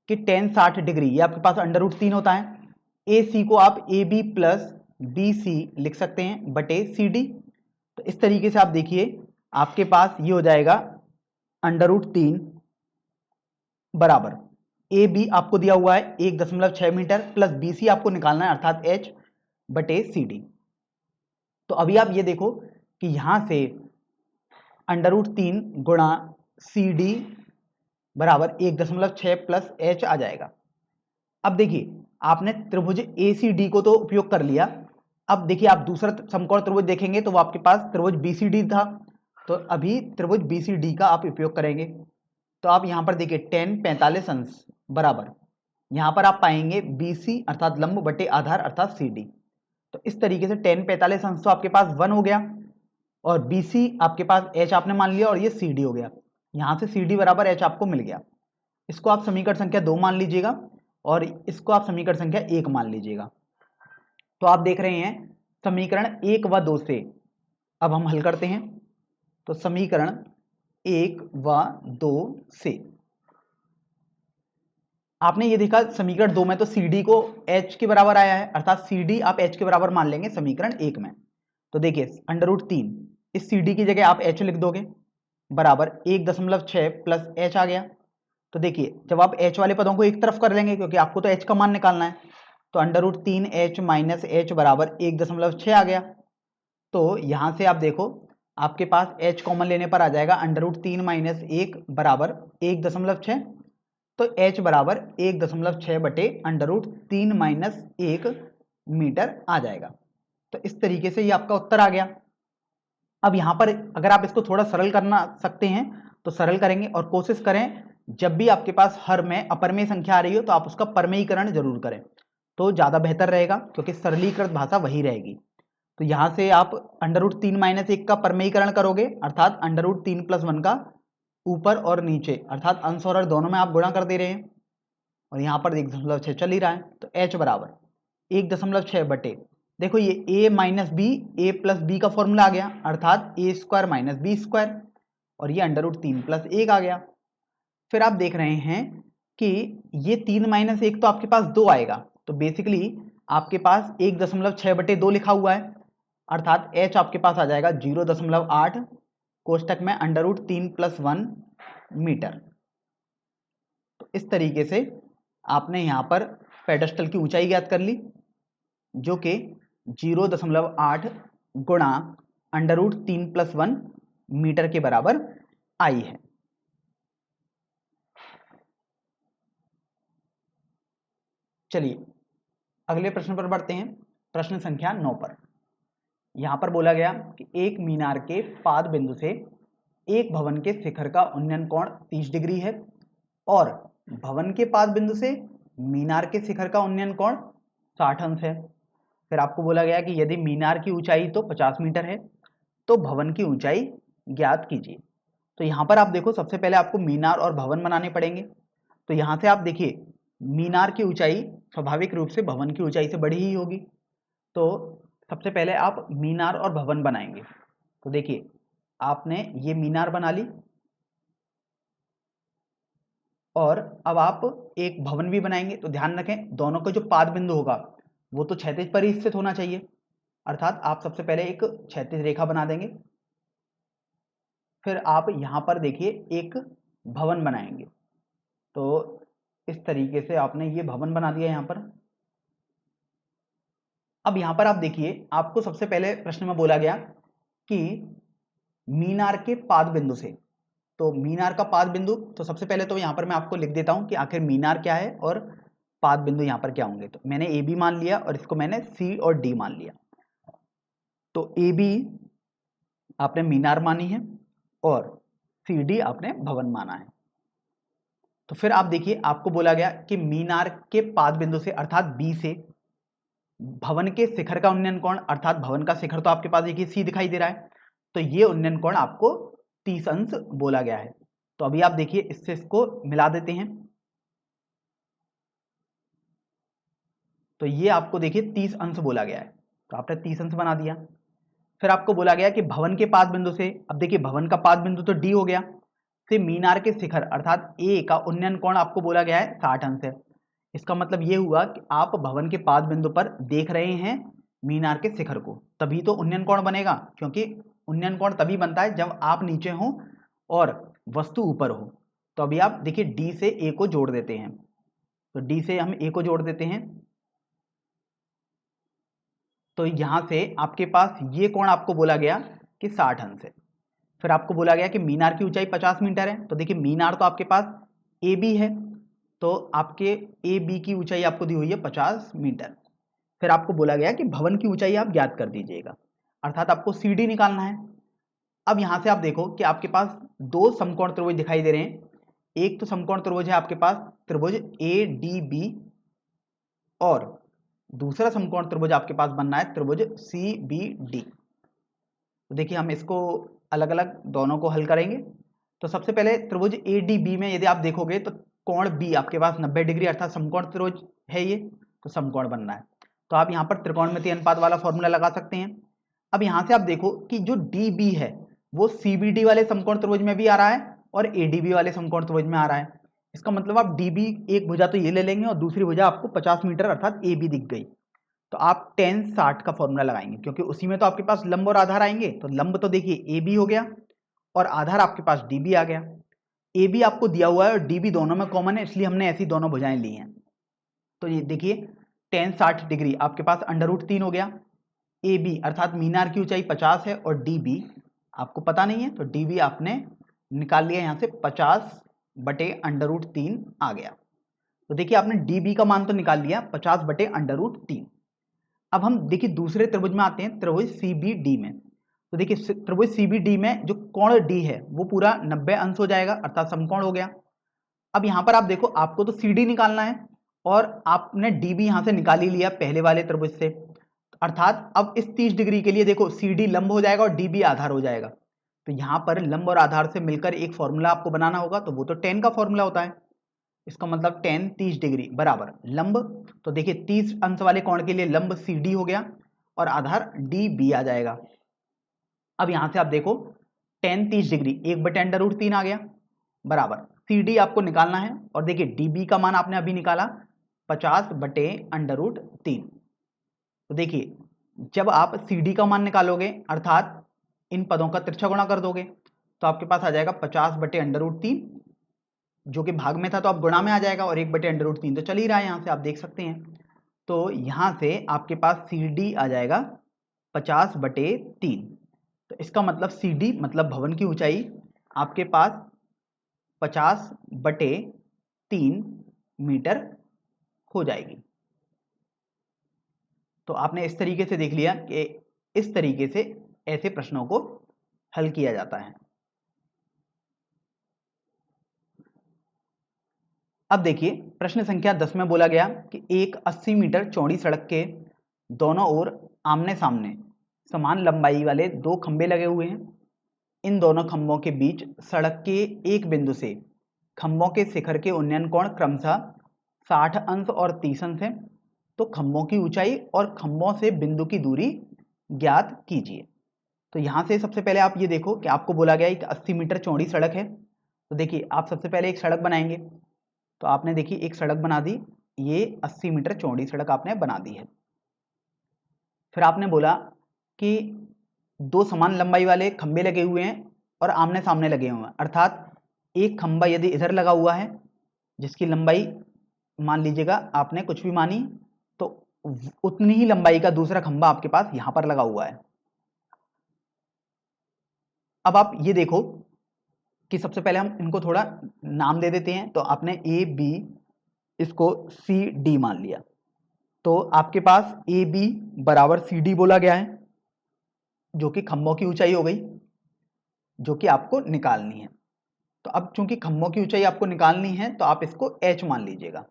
कि tan 60 डिग्री ये आपके पास √3 होता है, AC को आप AB प्लस BC लिख सकते हैं बटे CD। तो इस तरीके से आप देखिए आपके पास ये हो जाएगा √3 बराबर AB आपको दिया हुआ है 1.6 मीटर प्लस BC आपको निकालना है अर्थात H बटे CD। तो अभी आप ये देखो कि यहां से √3 गुणा CD बराबर 1.6 प्लस H आ जाएगा। अब देखिए आपने त्रिभुज ACD को तो उपयोग कर लिया, अब देखिए आप दूसरा समकोण त्रिभुज देखेंगे तो वो आपके पास त्रिभुज BCD था, तो अभी त्रिभुज BCD का आप उपयोग करेंगे। तो आप यहाँ पर देखिए tan 45 अंश बराबर यहाँ पर आप पाएंगे BC अर्थात लंब बटे आधार अर्थात CD। तो इस तरीके से tan 45 अंश तो आपके पास 1 हो गया और BC आपके पास H आपने मान लिया और ये CD हो गया, यहाँ से CD बराबर H आपको मिल गया। इसको आप समीकरण संख्या 2 मान लीजिएगा और इसको आप समीकरण संख्या 1 मान लीजिएगा। तो आप देख रहे हैं समीकरण 1 व 2 से अब हम हल करते हैं। तो समीकरण 1 व 2 से आपने ये देखा समीकरण 2 में तो CD को H के बराबर आया है अर्थात CD आप H के बराबर मान लेंगे समीकरण 1 में। तो देखिए √3 इस CD की जगह आप H लिख दोगे बराबर 1.6 प्लस H आ गया। तो देखिए जब आप H वाले पदों को एक तरफ कर लेंगे क्योंकि आपको तो H का मान निकालना है, तो √3 H माइनस H बराबर 1.6 आ गया। तो यहां से आप देखो आपके पास H कॉमन लेने पर आ जाएगा √3 माइनस 1 बराबर 1.6, तो H बराबर 1.6 बटे √3 माइनस 1 मीटर आ जाएगा। तो इस तरीके से ये आपका उत्तर आ गया। अब यहाँ पर अगर आप इसको थोड़ा सरल करना सकते हैं तो सरल करेंगे और कोशिश करें जब भी आपके पास हर में अपरमेय संख्या आ रही हो तो आप उसका परमेयीकरण जरूर करें, तो ज्यादा बेहतर रहेगा क्योंकि सरलीकृत भाषा वही रहेगी। तो यहां से आप √3 माइनस 1 का परमेयीकरण करोगे अर्थात √3 प्लस 1 का ऊपर और नीचे अर्थात अंश और हर दोनों में आप गुणा कर दे रहे हैं और यहाँ पर 1.6 चल ही रहा है, तो H बराबर 1.6 बटे देखो ये A minus b A plus b का फॉर्मूला आ गया अर्थात A² माइनस B² और ये √3 प्लस 1 आ गया। फिर आप देख रहे हैं कि ये 3 माइनस 1 तो आपके पास 2 आएगा, तो बेसिकली आपके पास 1.6 बटे 2 लिखा हुआ है अर्थात H आपके पास आ जाएगा 0.8 कोष्टक में √3 प्लस 1 मीटर। तो इस तरीके से आपने यहाँ पर पेडस्टल की ऊंचाई ज्ञात कर ली जो कि 0.8 गुणा √3 प्लस 1 मीटर के बराबर आई है। चलिए अगले प्रश्न पर बढ़ते हैं, प्रश्न संख्या 9 पर। यहां पर बोला गया कि एक मीनार के पाद बिंदु से एक भवन के शिखर का उन्नयन कोण 30 डिग्री है और भवन के पाद बिंदु से मीनार के शिखर का उन्नयन कोण 60 अंश है। फिर आपको बोला गया कि यदि मीनार की ऊंचाई तो 50 मीटर है तो भवन की ऊंचाई ज्ञात कीजिए। तो यहाँ पर आप देखो सबसे पहले आपको मीनार और भवन बनाने पड़ेंगे। तो यहाँ से आप देखिए मीनार की ऊंचाई स्वाभाविक रूप से भवन की ऊंचाई से बड़ी ही होगी, तो सबसे पहले आप मीनार और भवन बनाएंगे। तो देखिए आपने ये मीनार बना ली और अब आप एक भवन भी बनाएंगे। तो ध्यान रखें दोनों का जो पाद बिंदु होगा वो तो क्षैतिज पर ही स्थित होना चाहिए अर्थात आप सबसे पहले एक क्षैतिज रेखा बना देंगे, फिर आप यहां पर देखिए एक भवन बनाएंगे। तो इस तरीके से आपने ये भवन बना दिया यहां पर। अब यहां पर आप देखिए आपको सबसे पहले प्रश्न में बोला गया कि मीनार के पाद बिंदु से, तो मीनार का पाद बिंदु, तो सबसे पहले तो यहां पर मैं आपको लिख देता हूं कि आखिर मीनार क्या है और पाद बिंदु यहां पर क्या होंगे। तो मैंने ए बी मान लिया और इसको मैंने सी और डी मान लिया। तो ए बी आपने मीनार मानी है और सी डी आपने भवन माना है। तो फिर आप देखिए आपको बोला गया कि मीनार के पाद बिंदु से अर्थात बी से भवन के शिखर का उन्नयन कोण अर्थात भवन का शिखर तो आपके पास देखिए सी दिखाई दे रहा है, तो ये उन्नयन कोण आपको 30 अंश बोला गया है। तो अभी आप देखिए इससे इसको मिला देते हैं, तो ये आपको देखिए 30 अंश बोला गया है, तो आपने 30 अंश बना दिया। फिर आपको बोला गया कि भवन के पाद बिंदु से, अब देखिए भवन का पाद बिंदु तो डी हो गया, से मीनार के शिखर अर्थात ए का उन्नयन कोण आपको बोला गया है 60 अंश है। इसका मतलब ये हुआ कि आप भवन के पाद बिंदु पर देख रहे हैं मीनार के शिखर को, तभी तो उन्नयन कोण बनेगा, क्योंकि उन्नयन कोण तभी बनता है जब आप नीचे हो और वस्तु ऊपर हो। तो अभी आप देखिए डी से ए को जोड़ देते हैं, तो डी से हम ए को जोड़ देते हैं, तो यहां से आपके पास ये कोण आपको बोला गया कि 60 अंश है। फिर आपको बोला गया कि मीनार की ऊंचाई 50 मीटर है, तो देखिए मीनार तो आपके पास ए बी है, तो आपके ए बी की ऊंचाई आपको दी हुई है 50 मीटर। फिर आपको बोला गया कि भवन की ऊंचाई आप ज्ञात कर दीजिएगा, अर्थात आपको सी डी निकालना है। अब यहां से आप देखो कि आपके पास दो समकोण त्रिभुज दिखाई दे रहे हैं, एक तो समकोण त्रिभुज है आपके पास त्रिभुज ए डी बी, और दूसरा समकोण त्रिभुज आपके पास बनना है त्रिभुज सी बी डी। तो देखिए हम इसको अलग अलग दोनों को हल करेंगे। तो सबसे पहले त्रिभुज ए डी बी में यदि आप देखोगे तो कोण बी आपके पास 90 डिग्री अर्थात समकोण त्रिभुज है ये, तो समकोण बनना है, तो आप यहाँ पर त्रिकोणमिति अनुपात वाला फॉर्मूला लगा सकते हैं। अब यहाँ से आप देखो कि जो डी बी है वो सी बी डी वाले समकोण त्रिभुज में भी आ रहा है और ए डी बी वाले समकोण त्रिभुज में आ रहा है। इसका मतलब आप डी बी एक भुजा तो ये ले लेंगे और दूसरी भुजा आपको 50 मीटर अर्थात ए बी दिख गई, तो आप tan 60 का फॉर्मूला लगाएंगे, क्योंकि उसी में तो आपके पास लंब और आधार आएंगे। तो लंब तो देखिए ए बी हो गया और आधार आपके पास डी बी आ गया। ए बी आपको दिया हुआ है और डी बी दोनों में कॉमन है, इसलिए हमने ऐसी दोनों भुजाएं ली हैं। तो ये देखिए tan 60 डिग्री आपके पास √3 हो गया। ए बी अर्थात मीनार की ऊंचाई 50 है और डी बी आपको पता नहीं है, तो डी बी आपने निकाल लिया यहाँ से 50/√3 आ गया। तो देखिए आपने डी बी का मान तो निकाल लिया 50/√3। अब हम देखिए दूसरे त्रिभुज में आते हैं, त्रिभुज सी बी डी में। तो देखिए त्रिभुज सी बी डी में जो कोण डी है वो पूरा 90 अंश हो जाएगा अर्थात समकोण हो गया। अब यहाँ पर आप देखो आपको तो सी डी निकालना है और आपने डी बी यहाँ से निकाल ही लिया पहले वाले त्रिभुज से, अर्थात अब इस 30 डिग्री के लिए देखो सी डी लंब हो जाएगा और डी बी आधार हो जाएगा। तो यहाँ पर लंब और आधार से मिलकर एक फॉर्मूला आपको बनाना होगा, तो वो तो tan का फॉर्मूला होता है। इसका मतलब tan 30 डिग्री बराबर लंब, तो देखिए 30 अंश वाले कोण के लिए लंब सी डी हो गया और आधार डी बी आ जाएगा। अब यहां से आप देखो tan 30 डिग्री 1/√3 आ गया बराबर सी डी आपको निकालना है, और देखिए डी बी का मान आपने अभी निकाला 50/√3। तो देखिए जब आप सी डी का मान निकालोगे अर्थात इन पदों का तिरछा गुणा कर दोगे तो आपके पास आ जाएगा 50/√3, जो कि भाग में था तो अब गुणा में आ जाएगा, और 1/√3 तो चल ही रहा है यहाँ से आप देख सकते हैं। तो यहाँ से आपके पास सी डी आ जाएगा 50/3। तो इसका मतलब सी डी मतलब भवन की ऊंचाई आपके पास 50/3 मीटर हो जाएगी। तो आपने इस तरीके से देख लिया कि इस तरीके से ऐसे प्रश्नों को हल किया जाता है। अब देखिए प्रश्न संख्या 10 में बोला गया कि एक 80 मीटर चौड़ी सड़क के दोनों ओर आमने सामने समान लंबाई वाले दो खंभे लगे हुए हैं। इन दोनों खंभों के बीच सड़क के एक बिंदु से खंभों के शिखर के उन्नयन कोण क्रमशः 60 अंश और 30 अंश है। तो खंभों की ऊंचाई और खंभों से बिंदु की दूरी ज्ञात कीजिए। तो यहां से सबसे पहले आप ये देखो कि आपको बोला गया एक 80 मीटर चौड़ी सड़क है। तो देखिए आप सबसे पहले एक सड़क बनाएंगे, तो आपने देखिए एक सड़क बना दी, ये 80 मीटर चौड़ी सड़क आपने बना दी है। फिर आपने बोला कि दो समान लंबाई वाले खंभे लगे हुए हैं और आमने सामने लगे हुए हैं, अर्थात एक खंभा यदि इधर लगा हुआ है जिसकी लंबाई मान लीजिएगा आपने कुछ भी मानी, तो उतनी ही लंबाई का दूसरा खंभा आपके पास यहां पर लगा हुआ है। अब आप ये देखो कि सबसे पहले हम इनको थोड़ा नाम दे देते हैं। तो आपने ए बी इसको सी डी मान लिया, तो आपके पास ए बी बराबर सी डी बोला गया है, जो कि खंभों की ऊंचाई हो गई, जो कि आपको निकालनी है। तो अब चूंकि खंभों की ऊंचाई आपको निकालनी है तो आप इसको h मान लीजिएगा।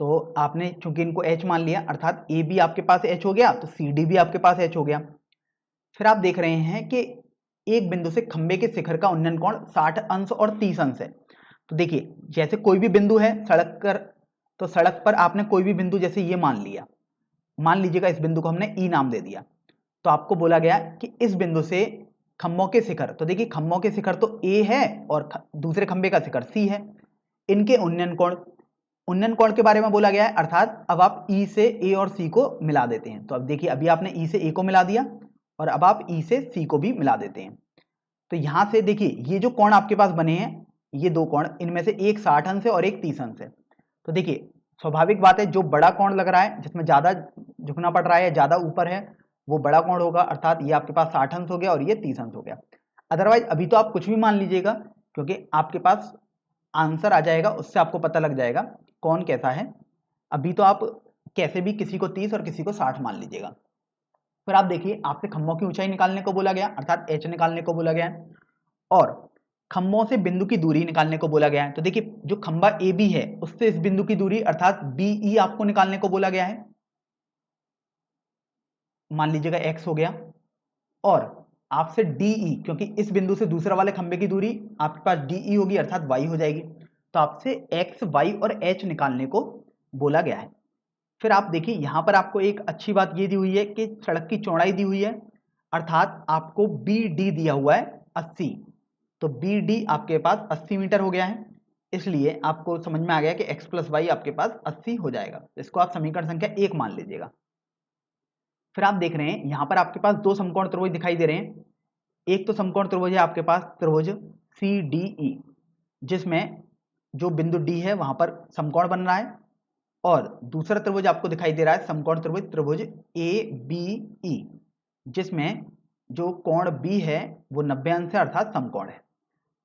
तो आपने चूंकि इनको h मान लिया अर्थात ए बी आपके पास h हो गया, तो सी डी भी आपके पास h हो गया। फिर आप देख रहे हैं कि एक बिंदु से खंबे के शिखर का उन्नयन कोण 60 अंश और 30 अंश है। तो देखिए जैसे कोई भी बिंदु है सड़क पर, तो सड़क पर आपने कोई भी बिंदु जैसे ये मान लिया, मान लीजिएगा इस बिंदु को हमने ई नाम दे दिया, तो आपको बोला गया कि इस बिंदु से खंभों के शिखर, तो देखिए खंभों के शिखर तो ए है और दूसरे खंबे का शिखर सी है, इनके उन्नयन कोण के बारे में बोला गया है। अर्थात अब आप ई से ए और सी को मिला देते हैं। तो अब देखिए अभी आपने ई से ए को मिला दिया और अब आप ई से सी को भी मिला देते हैं। तो यहां से देखिए ये जो कोण आपके पास बने हैं, ये दो कोण, इनमें से एक 60 अंश है और एक 30 अंश है। तो देखिए स्वाभाविक बात है, जो बड़ा कोण लग रहा है, जिसमें ज्यादा झुकना पड़ रहा है, ज्यादा ऊपर है, वो बड़ा कोण होगा। अर्थात ये आपके पास 60 अंश हो गया और ये 30 अंश हो गया। अदरवाइज अभी तो आप कुछ भी मान लीजिएगा, क्योंकि आपके पास आंसर आ जाएगा, उससे आपको पता लग जाएगा कौन कैसा है। अभी तो आप कैसे भी किसी को 30 और किसी को 60 मान लीजिएगा। फिर आप देखिए आपसे खंभों की ऊंचाई निकालने को बोला गया, अर्थात एच निकालने को बोला गया है, और खंभों से बिंदु की दूरी निकालने को बोला गया है। तो देखिए जो खंभा ए बी है उससे इस बिंदु की दूरी अर्थात बी ई आपको निकालने को बोला गया है, मान लीजिएगा x हो गया, और आपसे डी ई, क्योंकि इस बिंदु से दूसरा वाले खंभे की दूरी आपके पास डी ई होगी अर्थात y हो जाएगी, तो आपसे x y और h निकालने को बोला गया है। फिर आप देखिए यहां पर आपको एक अच्छी बात ये दी हुई है कि सड़क की चौड़ाई दी हुई है, अर्थात आपको बी डी दिया हुआ है 80, तो बी डी आपके पास 80 मीटर हो गया है, इसलिए आपको समझ में आ गया कि x प्लस वाई आपके पास 80 हो जाएगा। इसको आप समीकरण संख्या 1 मान लीजिएगा। फिर आप देख रहे हैं यहां पर आपके पास दो समकोण त्रिभुज दिखाई दे रहे हैं। एक तो समकोण त्रिभुज है आपके पास त्रिभुज सी डी ई, जिसमें जो बिंदु डी है वहां पर समकोण बन रहा है, और दूसरा त्रिभुज आपको दिखाई दे रहा है समकोण त्रिभुज त्रिभुज ए बी ई, जिसमें जो कोण बी है वो 90 अंश है अर्थात समकोण है।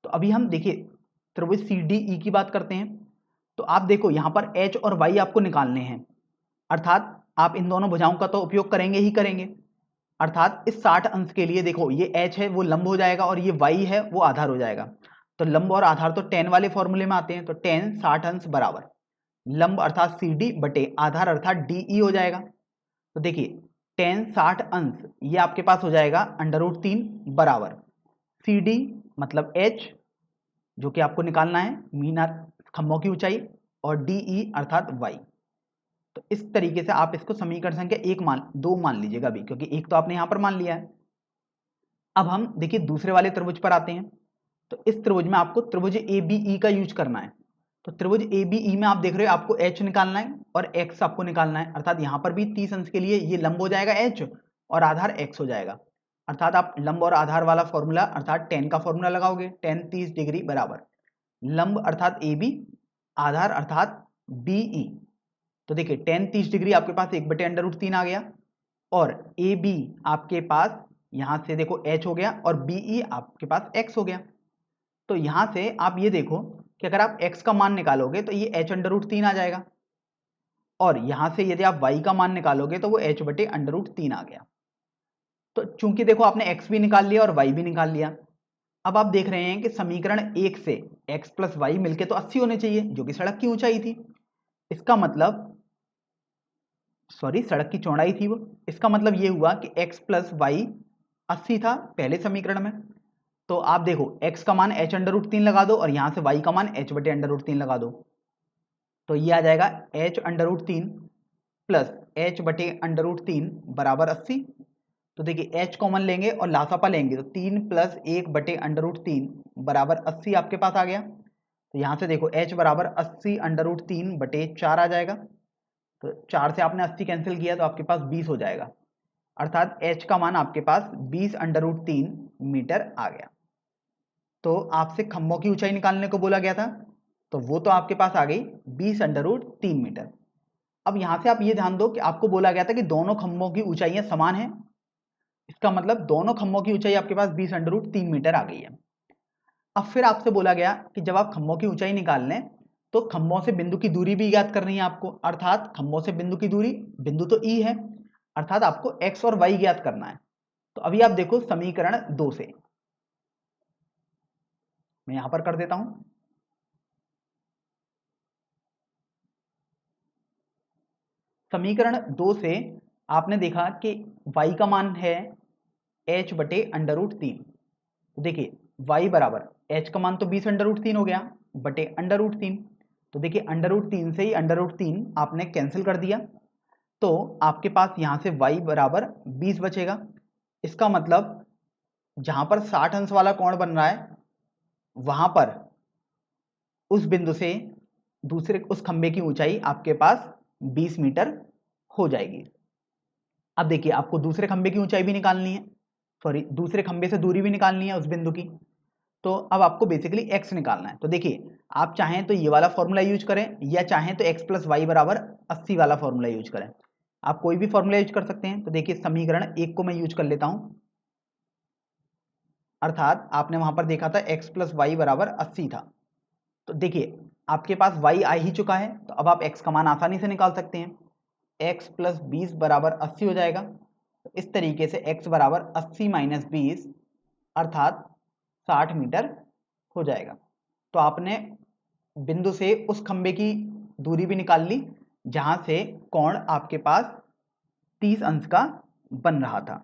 तो अभी हम देखिए त्रिभुज सी डी ई की बात करते हैं। तो आप देखो यहां पर एच और वाई आपको निकालने हैं, अर्थात आप इन दोनों भुजाओं का तो उपयोग करेंगे ही करेंगे। अर्थात इस 60 अंश के लिए देखो ये h है वो लंब हो जाएगा और ये y है वो आधार हो जाएगा। तो लंब और आधार तो tan वाले फॉर्मूले में आते हैं, तो tan 60 अंश बराबर लंब अर्थात सी डी बटे आधार अर्थात डी ई हो जाएगा। तो देखिए tan 60 अंश ये आपके पास हो जाएगा √3 बराबर सी डी मतलब h, जो कि आपको निकालना है मीन खंभों की ऊंचाई, और डी ई अर्थात y। तो इस तरीके से आप इसको समीकरण संख्या 2 मान लीजिएगा अभी, क्योंकि एक तो आपने यहां पर मान लिया है। अब हम देखिए दूसरे वाले त्रिभुज पर आते हैं। तो इस त्रिभुज में आपको त्रिभुज ए बी ई का यूज करना है। तो त्रिभुज ए बी ई में आप देख रहे हो आपको h निकालना है और x आपको निकालना है, अर्थात यहां पर भी 30 अंश के लिए ये लंब हो जाएगा h और आधार x हो जाएगा। अर्थात आप लंब और आधार वाला फॉर्मूला अर्थात tan का फॉर्मूला लगाओगे, tan 30 डिग्री बराबर लंब अर्थात ए बी, आधार अर्थात बी ई। तो देखिए tan 30 डिग्री आपके पास 1/√3 आ गया, और ए बी आपके पास यहां से देखो h हो गया और बी ई आपके पास x हो गया। तो यहां से आप ये देखो कि अगर आप x का मान निकालोगे तो ये h√3 आ जाएगा, और यहां से यदि आप y का मान निकालोगे तो वो h/√3 आ गया। तो चूंकि देखो आपने x भी निकाल लिया और y भी निकाल लिया, अब आप देख रहे हैं कि समीकरण 1 से x प्लस वाई मिलके तो 80 होने चाहिए, जो कि सड़क की ऊंचाई थी। इसका मतलब सड़क की चौड़ाई थी वो। इसका मतलब ये हुआ कि x प्लस वाई 80 था पहले समीकरण में। तो आप देखो x का मान h/√3 लगा दो और यहां से y का मान h/√3 लगा दो, तो ये आ जाएगा h/√3 प्लस h/√3 बराबर 80। तो देखिए h कॉमन लेंगे और लासापा लेंगे तो 3 प्लस 1/√3 बराबर 80 आपके पास आ गया। तो यहां से देखो h बराबर 80/3/4 आ जाएगा। तो 4 से आपने 80 कैंसिल किया तो आपके पास 20 हो जाएगा, अर्थात h का मान आपके पास 20/3 मीटर आ गया। तो आपसे खंभों की ऊंचाई निकालने को बोला गया था, तो वो तो आपके पास आ गई 20/3 मीटर। अब यहां से आप ये ध्यान दो कि आपको बोला गया था कि दोनों खंभों की ऊंचाइयां समान हैं, इसका मतलब दोनों खंभों की ऊंचाई आपके पास 20/3 मीटर आ गई है। अब फिर आपसे बोला गया कि जब आप खंभों की ऊंचाई निकाल लें तो खंभों से बिंदु की दूरी भी ज्ञात करनी है आपको, अर्थात खंभों से बिंदु की दूरी, बिंदु तो ई है, अर्थात आपको x और y ज्ञात करना है। तो अभी आप देखो समीकरण 2 से, मैं यहां पर कर देता हूं। समीकरण 2 से आपने देखा कि y का मान है h/√3, तो देखिए y बराबर h का मान तो 20√3 हो गया बटे √3। तो देखिए √3 से ही √3 आपने कैंसिल कर दिया, तो आपके पास यहां से y बराबर 20 बचेगा। इसका मतलब जहां पर 60 अंश वाला कोण बन रहा है वहां पर उस बिंदु से दूसरे उस खंबे की ऊंचाई आपके पास 20 मीटर हो जाएगी। अब देखिए आपको दूसरे खंबे की ऊंचाई भी निकालनी है, सॉरी दूसरे खंबे से दूरी भी निकालनी है उस बिंदु की। तो अब आपको बेसिकली x निकालना है। तो देखिए आप चाहें तो ये वाला फॉर्मूला यूज करें या चाहें तो x प्लस वाई बराबर 80 वाला फॉर्मूला यूज करें, आप कोई भी फॉर्मूला यूज कर सकते हैं। तो देखिए समीकरण 1 को मैं यूज कर लेता हूं, अर्थात आपने वहां पर देखा था x प्लस वाई बराबर 80 था। तो देखिए आपके पास y आ ही चुका है, तो अब आप x का मान आसानी से निकाल सकते हैं। x प्लस 20 बराबर 80 हो जाएगा। तो इस तरीके से x बराबर 80 माइनस 20 अर्थात 60 मीटर हो जाएगा। तो आपने बिंदु से उस खंबे की दूरी भी निकाल ली जहां से कोण आपके पास 30 अंश का बन रहा था।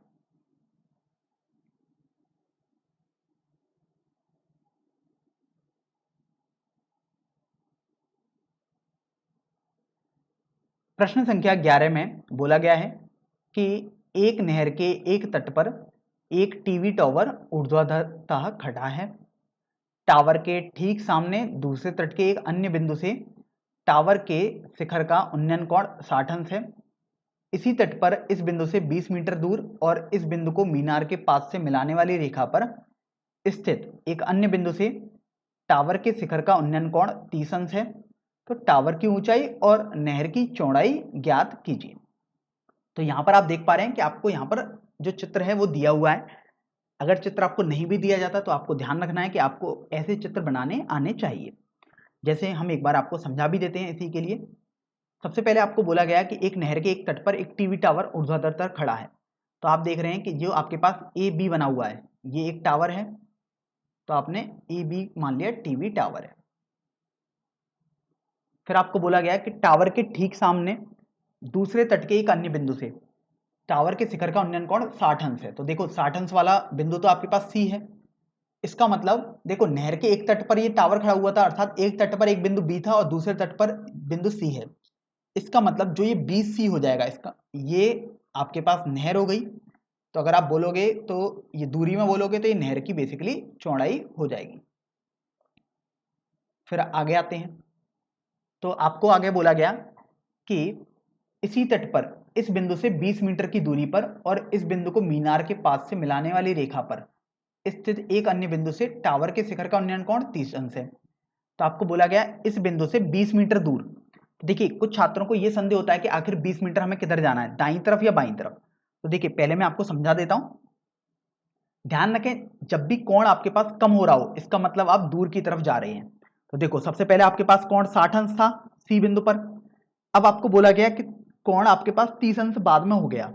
प्रश्न संख्या 11 में बोला गया है कि एक नहर के एक तट पर एक टीवी टावर ऊर्ध्वाधरतः खड़ा है। टावर के ठीक सामने दूसरे तट के एक अन्य बिंदु से टावर के शिखर का उन्नयन कोण 60 अंश है। इसी तट पर इस बिंदु से 20 मीटर दूर और इस बिंदु को मीनार के पास से मिलाने वाली रेखा पर स्थित एक अन्य बिंदु से टावर के शिखर का उन्नयन कोण 30 अंश है। तो टावर की ऊंचाई और नहर की चौड़ाई ज्ञात कीजिए। तो यहां पर आप देख पा रहे हैं कि आपको यहां पर जो चित्र है वो दिया हुआ है। अगर चित्र आपको नहीं भी दिया जाता तो आपको ध्यान रखना है कि आपको ऐसे चित्र बनाने आने चाहिए। जैसे हम एक बार आपको समझा भी देते हैं इसी के लिए। सबसे पहले आपको बोला गया कि एक नहर के एक तट पर एक टीवी टावर ऊर्ध्वाधर खड़ा है। तो आप देख रहे हैं कि जो आपके पास ए बी बना हुआ है ये एक टावर है, तो आपने ए बी मान लिया टीवी टावर है। फिर आपको बोला गया कि टावर के ठीक सामने दूसरे तट के एक अन्य बिंदु से टावर के शिखर का उन्नयन कोण 60 अंश है। तो देखो 60 अंश वाला बिंदु तो आपके पास सी है। इसका मतलब देखो नहर के एक तट पर ये टावर खड़ा हुआ था, अर्थात एक तट पर एक बिंदु बी था और दूसरे तट पर बिंदु सी है। इसका मतलब जो ये बी सी हो जाएगा, इसका ये आपके पास नहर हो गई। तो अगर आप बोलोगे तो ये दूरी में बोलोगे तो ये नहर की बेसिकली चौड़ाई हो जाएगी। फिर आगे आते हैं, तो आपको आगे बोला गया कि इसी तट पर इस बिंदु से 20 मीटर की दूरी पर और इस बिंदु को मीनार के पास से मिलाने वाली रेखा पर स्थित एक अन्य बिंदु से टावर के शिखर का उन्नयन कोण 30 अंश है। तो आपको बोला गया इस बिंदु से 20 मीटर दूर। देखिए कुछ छात्रों को यह संदेह होता है कि आखिर 20 मीटर हमें किधर जाना है, दाईं तरफ या बाईं तरफ। तो देखिए पहले मैं आपको समझा देता हूं। ध्यान रखें जब भी कोण आपके पास कम हो रहा हो इसका मतलब आप दूर की तरफ जा रहे हैं। तो देखो सबसे पहले आपके पास कोण 60 अंश था सी बिंदु पर। अब आपको बोला गया कि कोण आपके पास 30 अंश बाद में हो गया।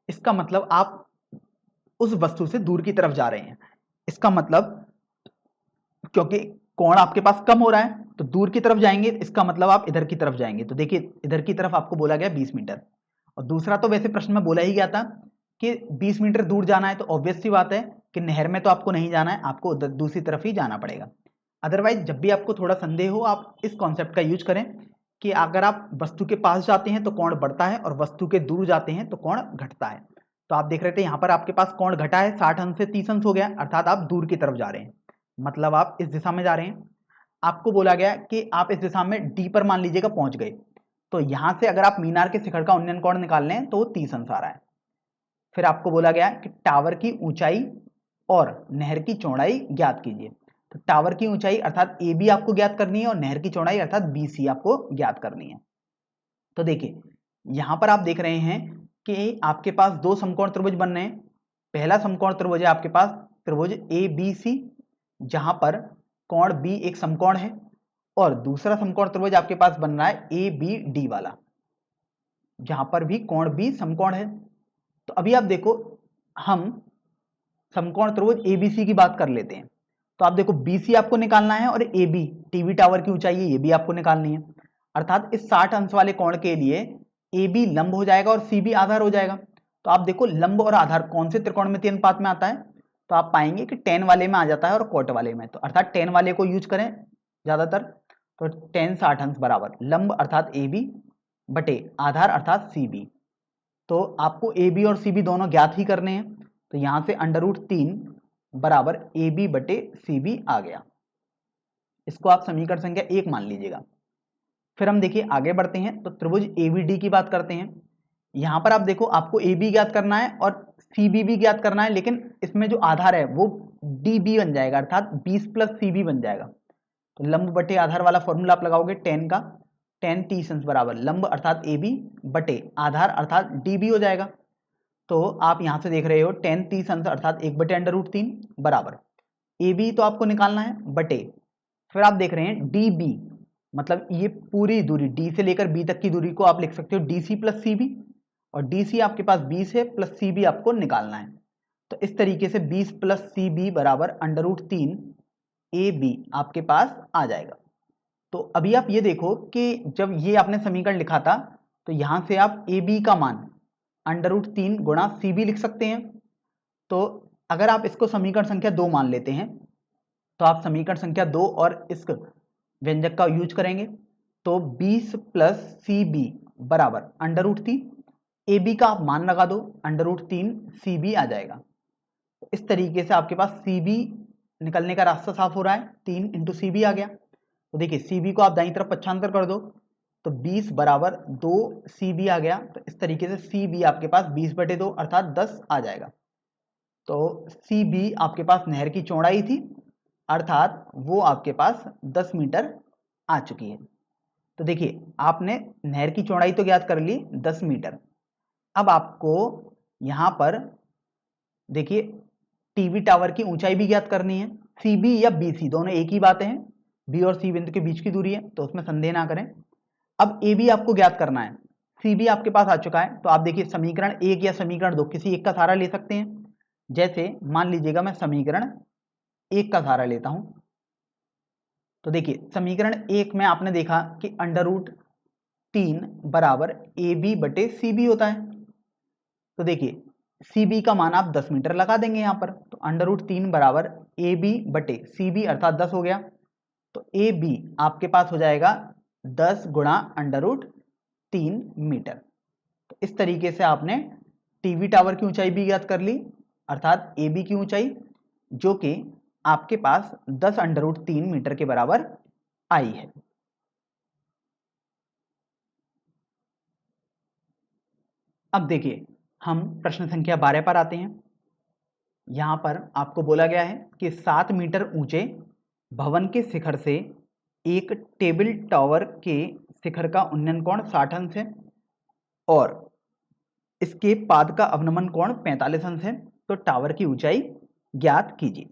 इसका मतलब आप उस वस्तु से दूर की तरफ जा रहे हैं। इसका मतलब क्योंकि कोण आपके पास कम हो रहा है तो दूर की तरफ जाएंगे, इसका मतलब आप इधर की तरफ जाएंगे। तो देखिए इधर की तरफ आपको बोला गया 20 मीटर, और दूसरा तो वैसे प्रश्न में बोला ही गया था कि 20 मीटर दूर जाना है। तो ऑब्वियस सी बात है कि नहर में तो आपको नहीं जाना है, आपको उधर दूसरी तरफ ही जाना पड़ेगा। अदरवाइज जब भी आपको थोड़ा संदेह हो आप इस कॉन्सेप्ट का यूज करें कि अगर आप वस्तु के पास जाते हैं तो कोण बढ़ता है और वस्तु के दूर जाते हैं तो कोण घटता है। तो आप देख रहे थे यहाँ पर आपके पास कोण घटा है, 60 अंश से 30 अंश हो गया, अर्थात आप दूर की तरफ जा रहे हैं, मतलब आप इस दिशा में जा रहे हैं। आपको बोला गया कि आप इस दिशा में डी पर मान लीजिएगा पहुंच गए। तो यहां से अगर आप मीनार के शिखर का उन्नयन कोण निकाल लें तो 30 अंश आ रहा है। फिर आपको बोला गया कि टावर की ऊंचाई और नहर की चौड़ाई ज्ञात कीजिए। तो टावर की ऊंचाई अर्थात ए बी आपको ज्ञात करनी है और नहर की चौड़ाई अर्थात बी सी आपको ज्ञात करनी है। तो देखिए यहां पर आप देख रहे हैं कि आपके पास दो समकोण त्रिभुज बन रहे हैं। पहला समकोण त्रिभुज है आपके पास त्रिभुज ए बी सी, जहां पर कोण बी एक समकोण है, और दूसरा समकोण त्रिभुज आपके पास बन रहा है ए बी डी वाला, जहां पर भी कोण बी समकोण है। तो अभी आप देखो हम समकोण त्रिभुज एबीसी की बात कर लेते हैं। तो आप देखो बीसी आपको निकालना है और ए बी टीवी टावर की ऊंचाई है ये भी आपको निकालनी है। अर्थात इस 60 अंश वाले कोण के लिए ए बी लंब हो जाएगा और सी बी आधार हो जाएगा। तो आप देखो लंब और आधार कौन से त्रिकोणमितीय अनुपात में आता है, तो आप पाएंगे कि टेन वाले में आ जाता है और कोट वाले में, तो अर्थात टेन वाले को यूज करें ज्यादातर। तो टेन 60 अंश बराबर लंब अर्थात ए बी बटे आधार अर्थात सी बी। तो आपको ए बी और सी बी दोनों ज्ञात ही करने हैं, तो यहां से √3 बराबर ए बी बटे सी बी आ गया। इसको आप समीकरण संख्या 1 मान लीजिएगा। फिर हम देखिए आगे बढ़ते हैं, तो त्रिभुज एबीडी की बात करते हैं। यहां पर आप देखो आपको ए बी ज्ञात करना है और सी बी भी ज्ञात करना है, लेकिन इसमें जो आधार है वो डी बी बन जाएगा अर्थात 20 प्लस सी बी बन जाएगा। तो लंब बटे आधार वाला फॉर्मूला आप लगाओगे टेन का, टेन 30 अंश बराबर लंब अर्थात ए बी बटे आधार अर्थात डी बी हो जाएगा। तो आप यहां से देख रहे हो टेन 30 अंश अर्थात 1 बटे √3 बराबर ए बी तो आपको निकालना है बटे, फिर आप देख रहे हैं डी बी, मतलब ये पूरी दूरी डी से लेकर बी तक की दूरी को आप लिख सकते हो डी सी प्लस सी बी, और डी सी आपके पास 20 है प्लस सी बी आपको निकालना है। तो इस तरीके से 20 प्लस सी बी बराबर √3 ए बी आपके पास आ जाएगा। तो अभी आप ये देखो कि जब ये आपने समीकरण लिखा था तो यहां से आप ए बी का मान √3 गुणा सी बी लिख सकते हैं। तो अगर आप इसको समीकरण संख्या 2 मान लेते हैं तो आप समीकरण संख्या 2 और इस व्यंजक का यूज करेंगे, तो 20 प्लस सी बी बराबर √3 ए बी का आप मान लगा दो √3 सी बी आ जाएगा। इस तरीके से आपके पास सी बी निकलने का रास्ता साफ हो रहा है, 3 इंटू सी बी आ गया। तो देखिए सी बी को आप दाईं तरफ पक्षांतर कर दो तो 20 बराबर 2 सी बी आ गया। तो इस तरीके से सी बी आपके पास 20 बटे 2 अर्थात 10 आ जाएगा। तो सी बी आपके पास नहर की चौड़ाई थी अर्थात वो आपके पास 10 मीटर आ चुकी है। तो देखिए आपने नहर की चौड़ाई तो ज्ञात कर ली 10 मीटर। अब आपको यहां पर देखिए टीवी टावर की ऊंचाई भी ज्ञात करनी है। सी बी या बी सी दोनों एक ही बातें हैं, बी और सी बिंदु के बीच की दूरी है तो उसमें संदेह ना करें। अब ए बी आपको ज्ञात करना है, सी बी आपके पास आ चुका है। तो आप देखिए समीकरण 1 या समीकरण 2 किसी एक का सहारा ले सकते हैं। जैसे मान लीजिएगा मैं समीकरण 1 का सहारा लेता हूं, तो देखिए समीकरण 1 में आपने देखा कि √3 बराबर ए बी बटे सी बी होता है। तो देखिए सी बी का मान आप 10 मीटर लगा देंगे यहाँ पर, तो √3 बराबर ए बी बटे सी बी अर्थात 10 हो गया। तो ए बी आपके पास हो जाएगा 10 गुणा √3 मीटर। तो इस तरीके से आपने टीवी टावर की ऊंचाई भी ज्ञात कर ली अर्थात ए बी की ऊंचाई, जो कि आपके पास 10 √3 मीटर के बराबर आई है। अब देखिए हम प्रश्न संख्या 12 पर आते हैं। यहां पर आपको बोला गया है कि 7 मीटर ऊंचे भवन के शिखर से एक टेबल टावर के शिखर का उन्नयन कोण 60 अंश है और इसके पाद का अवनमन कोण 45 अंश है। तो टावर की ऊंचाई ज्ञात कीजिए।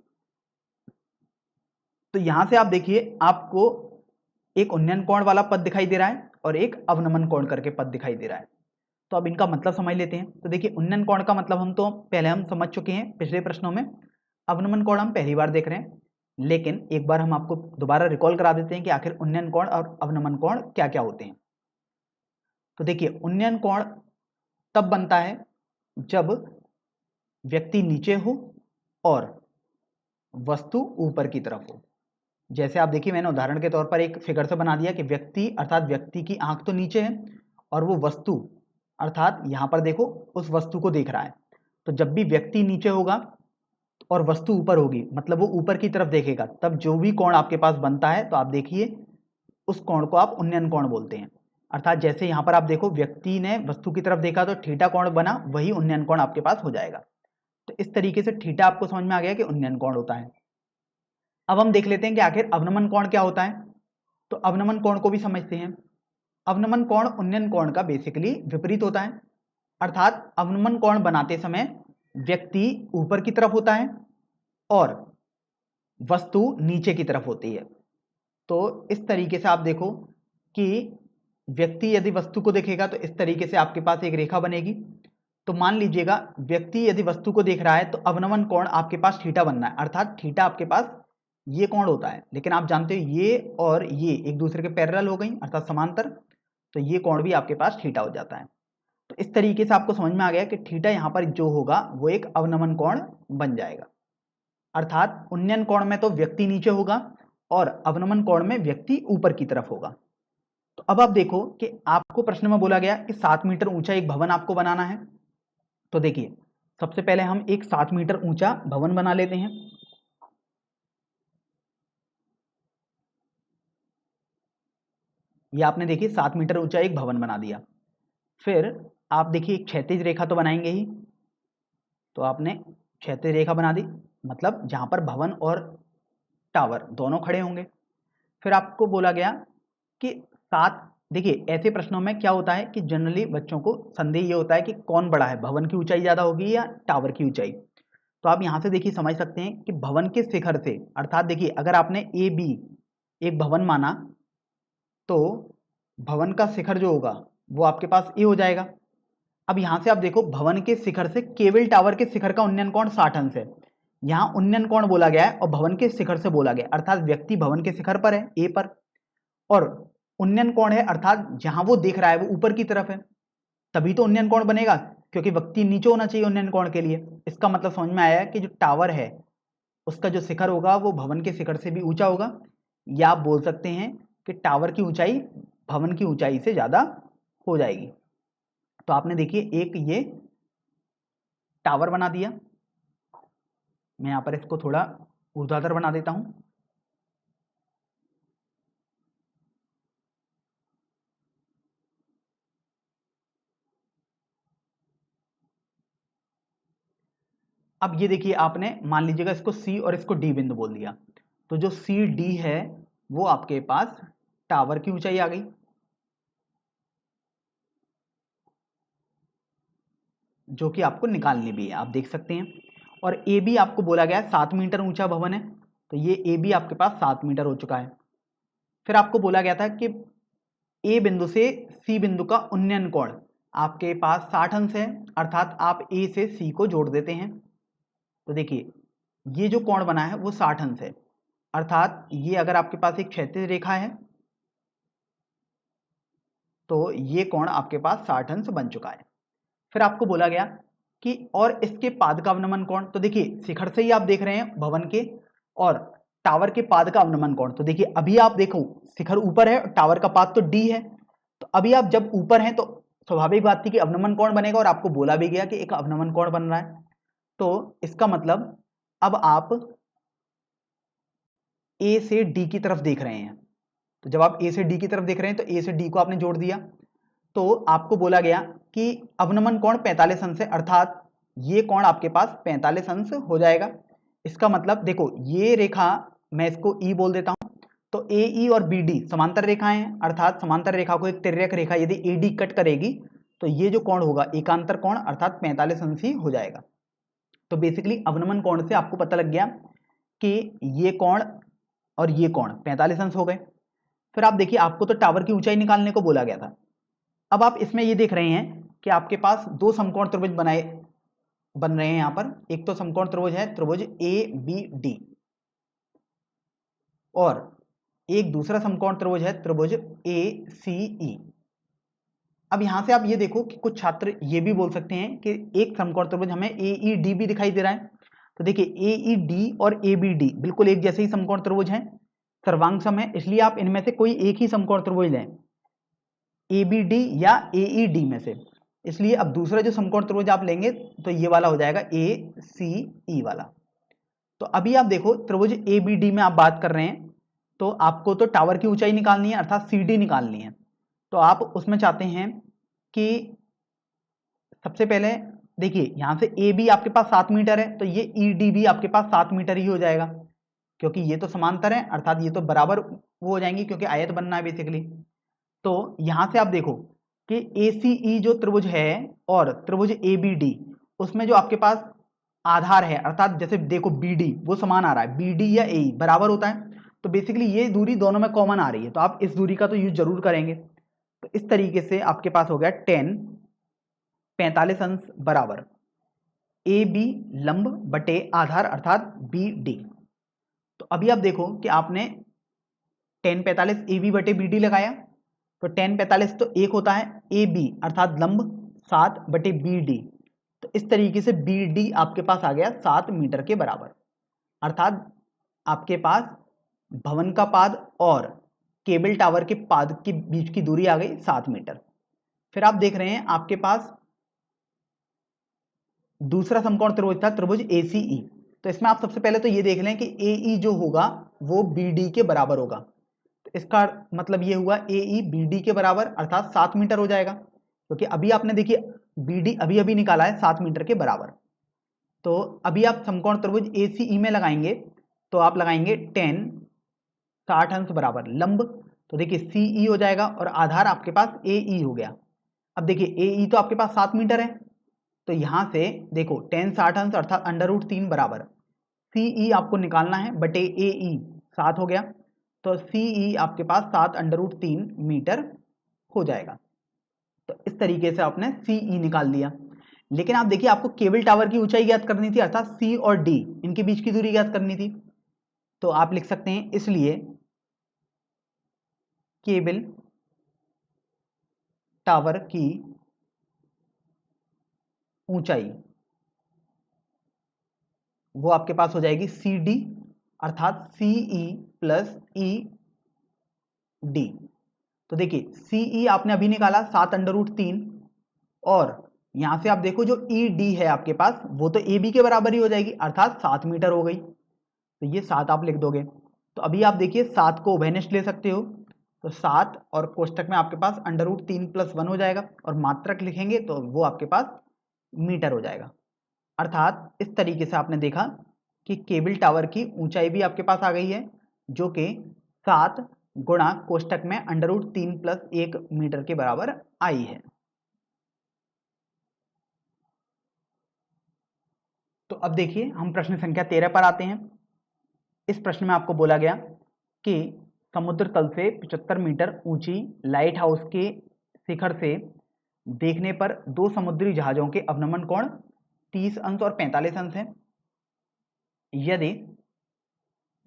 तो यहां से आप देखिए आपको एक उन्नयन कोण वाला पद दिखाई दे रहा है और एक अवनमन कोण करके पद दिखाई दे रहा है। तो अब इनका मतलब समझ लेते हैं। तो देखिए उन्नयन कोण का मतलब हम तो पहले हम समझ चुके हैं पिछले प्रश्नों में, अवनमन कोण हम पहली बार देख रहे हैं, लेकिन एक बार हम आपको दोबारा रिकॉल करा देते हैं कि आखिर उन्नयन कोण और अवनमन कोण क्या क्या होते हैं। तो देखिए उन्नयन कोण तब बनता है जब व्यक्ति नीचे हो और वस्तु ऊपर की तरफ हो। जैसे आप देखिए मैंने उदाहरण के तौर पर एक फिगर से बना दिया कि व्यक्ति अर्थात व्यक्ति की आंख तो नीचे है और वो वस्तु अर्थात यहां पर देखो उस वस्तु को देख रहा है। तो जब भी व्यक्ति नीचे होगा और वस्तु ऊपर होगी, मतलब वो ऊपर की तरफ देखेगा, तब जो भी कोण आपके पास बनता है तो आप देखिए उस कोण को आप उन्नयन कोण बोलते हैं। अर्थात जैसे यहां पर आप देखो व्यक्ति ने वस्तु की तरफ देखा तो थीटा कोण बना, वही उन्नयन कोण आपके पास हो जाएगा। तो इस तरीके से थीटा आपको समझ में आ गया कि उन्नयन कोण होता है। अब हम देख लेते हैं कि आखिर अवनमन कोण क्या होता है। तो अवनमन कोण को भी समझते हैं। अवनमन कोण उन्नयन कोण का बेसिकली विपरीत होता है, अर्थात अवनमन कोण बनाते समय व्यक्ति ऊपर की तरफ होता है और वस्तु नीचे की तरफ होती है। तो इस तरीके से आप देखो कि व्यक्ति यदि वस्तु को देखेगा तो इस तरीके से आपके पास एक रेखा बनेगी। तो मान लीजिएगा व्यक्ति यदि वस्तु को देख रहा है तो अवनमन कोण आपके पास थीटा बनना है, अर्थात थीटा आपके पास ये कोण होता है। लेकिन आप जानते हो ये और ये एक दूसरे के पैरेलल हो गई अर्थात समांतर, तो ये कोण भी आपके पास थीटा हो जाता है। तो इस तरीके से आपको समझ में आ गया कि थीटा यहाँ पर जो होगा वो एक अवनमन कोण बन जाएगा। अर्थात उन्नयन कोण में तो व्यक्ति नीचे होगा और अवनमन कोण में व्यक्ति ऊपर की तरफ होगा। तो अब आप देखो कि आपको प्रश्न में बोला गया कि 7 मीटर ऊंचा एक भवन आपको बनाना है। तो देखिए सबसे पहले हम एक 7 मीटर ऊंचा भवन बना लेते हैं। ये आपने देखिए 7 मीटर ऊंचा एक भवन बना दिया। फिर आप देखिए एक क्षैतिज रेखा तो बनाएंगे ही, तो आपने क्षैतिज रेखा बना दी, मतलब जहां पर भवन और टावर दोनों खड़े होंगे। फिर आपको बोला गया कि 7, देखिए ऐसे प्रश्नों में क्या होता है कि जनरली बच्चों को संदेह ये होता है कि कौन बड़ा है, भवन की ऊंचाई ज्यादा होगी या टावर की ऊंचाई। तो आप यहां से देखिए समझ सकते हैं कि भवन के शिखर से, अर्थात देखिए अगर आपने ए बी एक भवन माना तो भवन का शिखर जो होगा वो आपके पास ए हो जाएगा। अब यहां से आप देखो भवन के शिखर से केवल टावर के शिखर का उन्नयन कोण 60 अंश है। यहां उन्नयन कोण बोला गया है और भवन के शिखर से बोला गया, अर्थात व्यक्ति भवन के शिखर पर है ए पर, और उन्नयन कोण है अर्थात जहां वो देख रहा है वो ऊपर की तरफ है, तभी तो उन्नयन कोण बनेगा, क्योंकि व्यक्ति नीचे होना चाहिए उन्नयन कोण के लिए। इसका मतलब समझ में आया कि जो टावर है उसका जो शिखर होगा वो भवन के शिखर से भी ऊंचा होगा, या आप बोल सकते हैं कि टावर की ऊंचाई भवन की ऊंचाई से ज्यादा हो जाएगी। तो आपने देखिए एक ये टावर बना दिया। मैं यहां पर इसको थोड़ा ऊर्ध्वाधर बना देता हूं। अब ये देखिए आपने मान लीजिएगा इसको सी और इसको डी बिंदु बोल दिया, तो जो सी डी है वो आपके पास टावर की ऊंचाई आ गई। जो कि आपको निकालनी भी है, आप देख सकते हैं। और ए बी आपको बोला गया है 7 मीटर ऊंचा भवन है, तो ये ए बी आपके पास 7 मीटर हो चुका है। फिर आपको बोला गया था कि ए बिंदु से सी बिंदु का उन्नयन कोण आपके पास 60 अंश है, अर्थात आप ए से सी को जोड़ देते हैं। तो देखिए ये जो कोण बना है वो 60 अंश है, अर्थात ये अगर आपके पास एक क्षैतिज रेखा है तो ये कोण आपके पास 60 अंश बन चुका है। फिर आपको बोला गया कि और इसके पाद का अवनमन कोण, तो देखिए शिखर से ही आप देख रहे हैं भवन के, और टावर के पाद का अवनमन कोण, तो देखिए अभी आप देखो शिखर ऊपर है, टावर का पाद तो डी है, तो अभी आप जब ऊपर हैं तो स्वाभाविक बात थी कि अवनमन कोण बनेगा, और आपको बोला भी गया कि एक अवनमन कोण बन रहा है। तो इसका मतलब अब आप ए से डी की तरफ देख रहे हैं, तो जब आप ए से डी की तरफ देख रहे हैं तो ए से डी को आपने जोड़ दिया, तो आपको बोला गया कि अवनमन कोण 45 अंश है, अर्थात ये कोण आपके पास 45 अंश हो जाएगा। इसका मतलब देखो ये रेखा मैं इसको ई बोल देता हूं, तो ए ई और बी डी समांतर रेखाएं हैं, अर्थात समांतर रेखा को एक तिर्यक रेखा यदि ए डी कट करेगी तो ये जो कोण होगा एकांतर कोण अर्थात 45 अंश ही हो जाएगा। तो बेसिकली अवनमन कोण से आपको पता लग गया कि ये कोण और ये कोण 45 अंश हो गए। फिर आप देखिए आपको तो टावर की ऊंचाई निकालने को बोला गया था। अब आप इसमें ये देख रहे हैं कि आपके पास दो समकोण त्रिभुज बन रहे हैं यहां पर। एक तो समकोण त्रिभुज है त्रिभुज ए बी डी, और एक दूसरा समकोण त्रिभुज है त्रिभुज ए सी ई। अब यहां से आप ये देखो कि कुछ छात्र ये भी बोल सकते हैं कि एक समकोण त्रिभुज हमें ए ई डी भी दिखाई दे रहा है, तो देखिए ए ई डी और ए बी डी बिल्कुल एक जैसे ही समकोण त्रिभुज हैं, सर्वांग सम है, इसलिए आप इनमें से कोई एक ही समकोण त्रिभुज लें, ए बी डी या ए ई डी में से। इसलिए अब दूसरा जो समकोण त्रिभुज आप लेंगे तो ये वाला हो जाएगा ए सी ई वाला। तो अभी आप देखो त्रिभुज ए बी डी में आप बात कर रहे हैं, तो आपको तो टावर की ऊंचाई निकालनी है अर्थात सी डी निकालनी है, तो आप उसमें चाहते हैं कि सबसे पहले देखिए यहां से ए बी आपके पास 7 मीटर है, तो ये ई डी भी आपके पास 7 मीटर ही हो जाएगा, क्योंकि ये तो समांतर है अर्थात ये तो बराबर वो हो जाएंगी, क्योंकि आयत बनना है बेसिकली। तो यहां से आप देखो कि ACE जो त्रिभुज है और त्रिभुज ABD उसमें जो आपके पास आधार है, अर्थात जैसे देखो BD वो समान आ रहा है, BD या AE बराबर होता है, तो बेसिकली ये दूरी दोनों में कॉमन आ रही है, तो आप इस दूरी का तो यूज जरूर करेंगे। तो इस तरीके से आपके पास हो गया 10 45 अंश बराबर AB लंब बटे आधार अर्थात BD। तो अभी आप देखो कि आपने 10 45 AB बटे BD लगाया, तो 10 45 तो एक होता है ए बी अर्थात लंब 7 बटे बी डी, तो इस तरीके से बी डी आपके पास आ गया 7 मीटर के बराबर। अर्थात आपके पास भवन का पाद और केबल टावर के पाद के बीच की दूरी आ गई 7 मीटर। फिर आप देख रहे हैं आपके पास दूसरा समकोण त्रिभुज था, त्रिभुज ACE। तो इसमें आप सबसे पहले तो ये देख लें कि AE जो होगा वो BD के बराबर होगा। तो इसका मतलब ये हुआ AE BD के बराबर, अर्थात 7 मीटर हो जाएगा, क्योंकि अभी आपने देखिए BD अभी अभी निकाला है 7 मीटर के बराबर। तो अभी आप समकोण त्रिभुज ACE में लगाएंगे तो आप लगाएंगे 10 60 अंश बराबर लंब। तो देखिए CE हो जाएगा और आधार आपके पास AE हो गया। अब देखिए AE तो आपके पास 7 मीटर है, तो यहां से देखो 10 60 अंश अर्थात √3 बराबर CE आपको निकालना है बटे AE 7 हो गया। तो CE आपके पास 7 √3 मीटर हो जाएगा। तो इस तरीके से आपने CE निकाल दिया। लेकिन आप देखिए आपको केबल टावर की ऊंचाई ज्ञात करनी थी, अर्थात C और D इनके बीच की दूरी ज्ञात करनी थी। तो आप लिख सकते हैं इसलिए केबल टावर की ऊंचाई वो आपके पास हो जाएगी CD, अर्थात CE प्लस ED। तो देखिए CE आपने अभी निकाला 7 √3, और यहां से आप देखो जो ED है आपके पास वो तो AB के बराबर ही हो जाएगी, अर्थात 7 मीटर हो गई। तो ये 7 आप लिख दोगे। तो अभी आप देखिए 7 को उभयनिष्ठ ले सकते हो, तो 7 और कोष्टक में आपके पास √3 + 1 हो जाएगा, और मात्रक लिखेंगे तो वो आपके पास मीटर हो जाएगा। अर्थात इस तरीके से आपने देखा कि केबल टावर की ऊंचाई भी आपके पास आ गई है, जो कि 7 गुणा कोष्टक में √3 + 1 मीटर के बराबर आई है। तो अब देखिए हम प्रश्न संख्या 13 पर आते हैं। इस प्रश्न में आपको बोला गया कि समुद्र तल से 75 मीटर ऊंची लाइट हाउस के शिखर से देखने पर दो समुद्री जहाजों के अवनमन कोण 30 अंश और 45 अंश है। यदि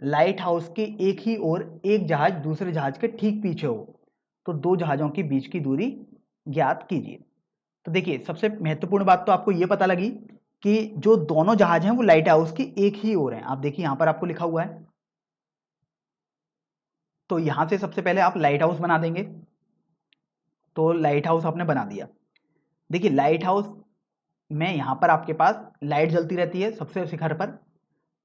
लाइट हाउस के एक ही ओर एक जहाज दूसरे जहाज के ठीक पीछे हो तो दो जहाजों के बीच की दूरी ज्ञात कीजिए। तो देखिए सबसे महत्वपूर्ण बात तो आपको यह पता लगी कि जो दोनों जहाज हैं वो लाइट हाउस की एक ही ओर हैं। आप देखिए यहां पर आपको लिखा हुआ है, तो यहां से सबसे पहले आप लाइट हाउस बना देंगे। तो लाइट हाउस आपने बना दिया। देखिए लाइट हाउस में यहां पर आपके पास लाइट जलती रहती है सबसे शिखर पर,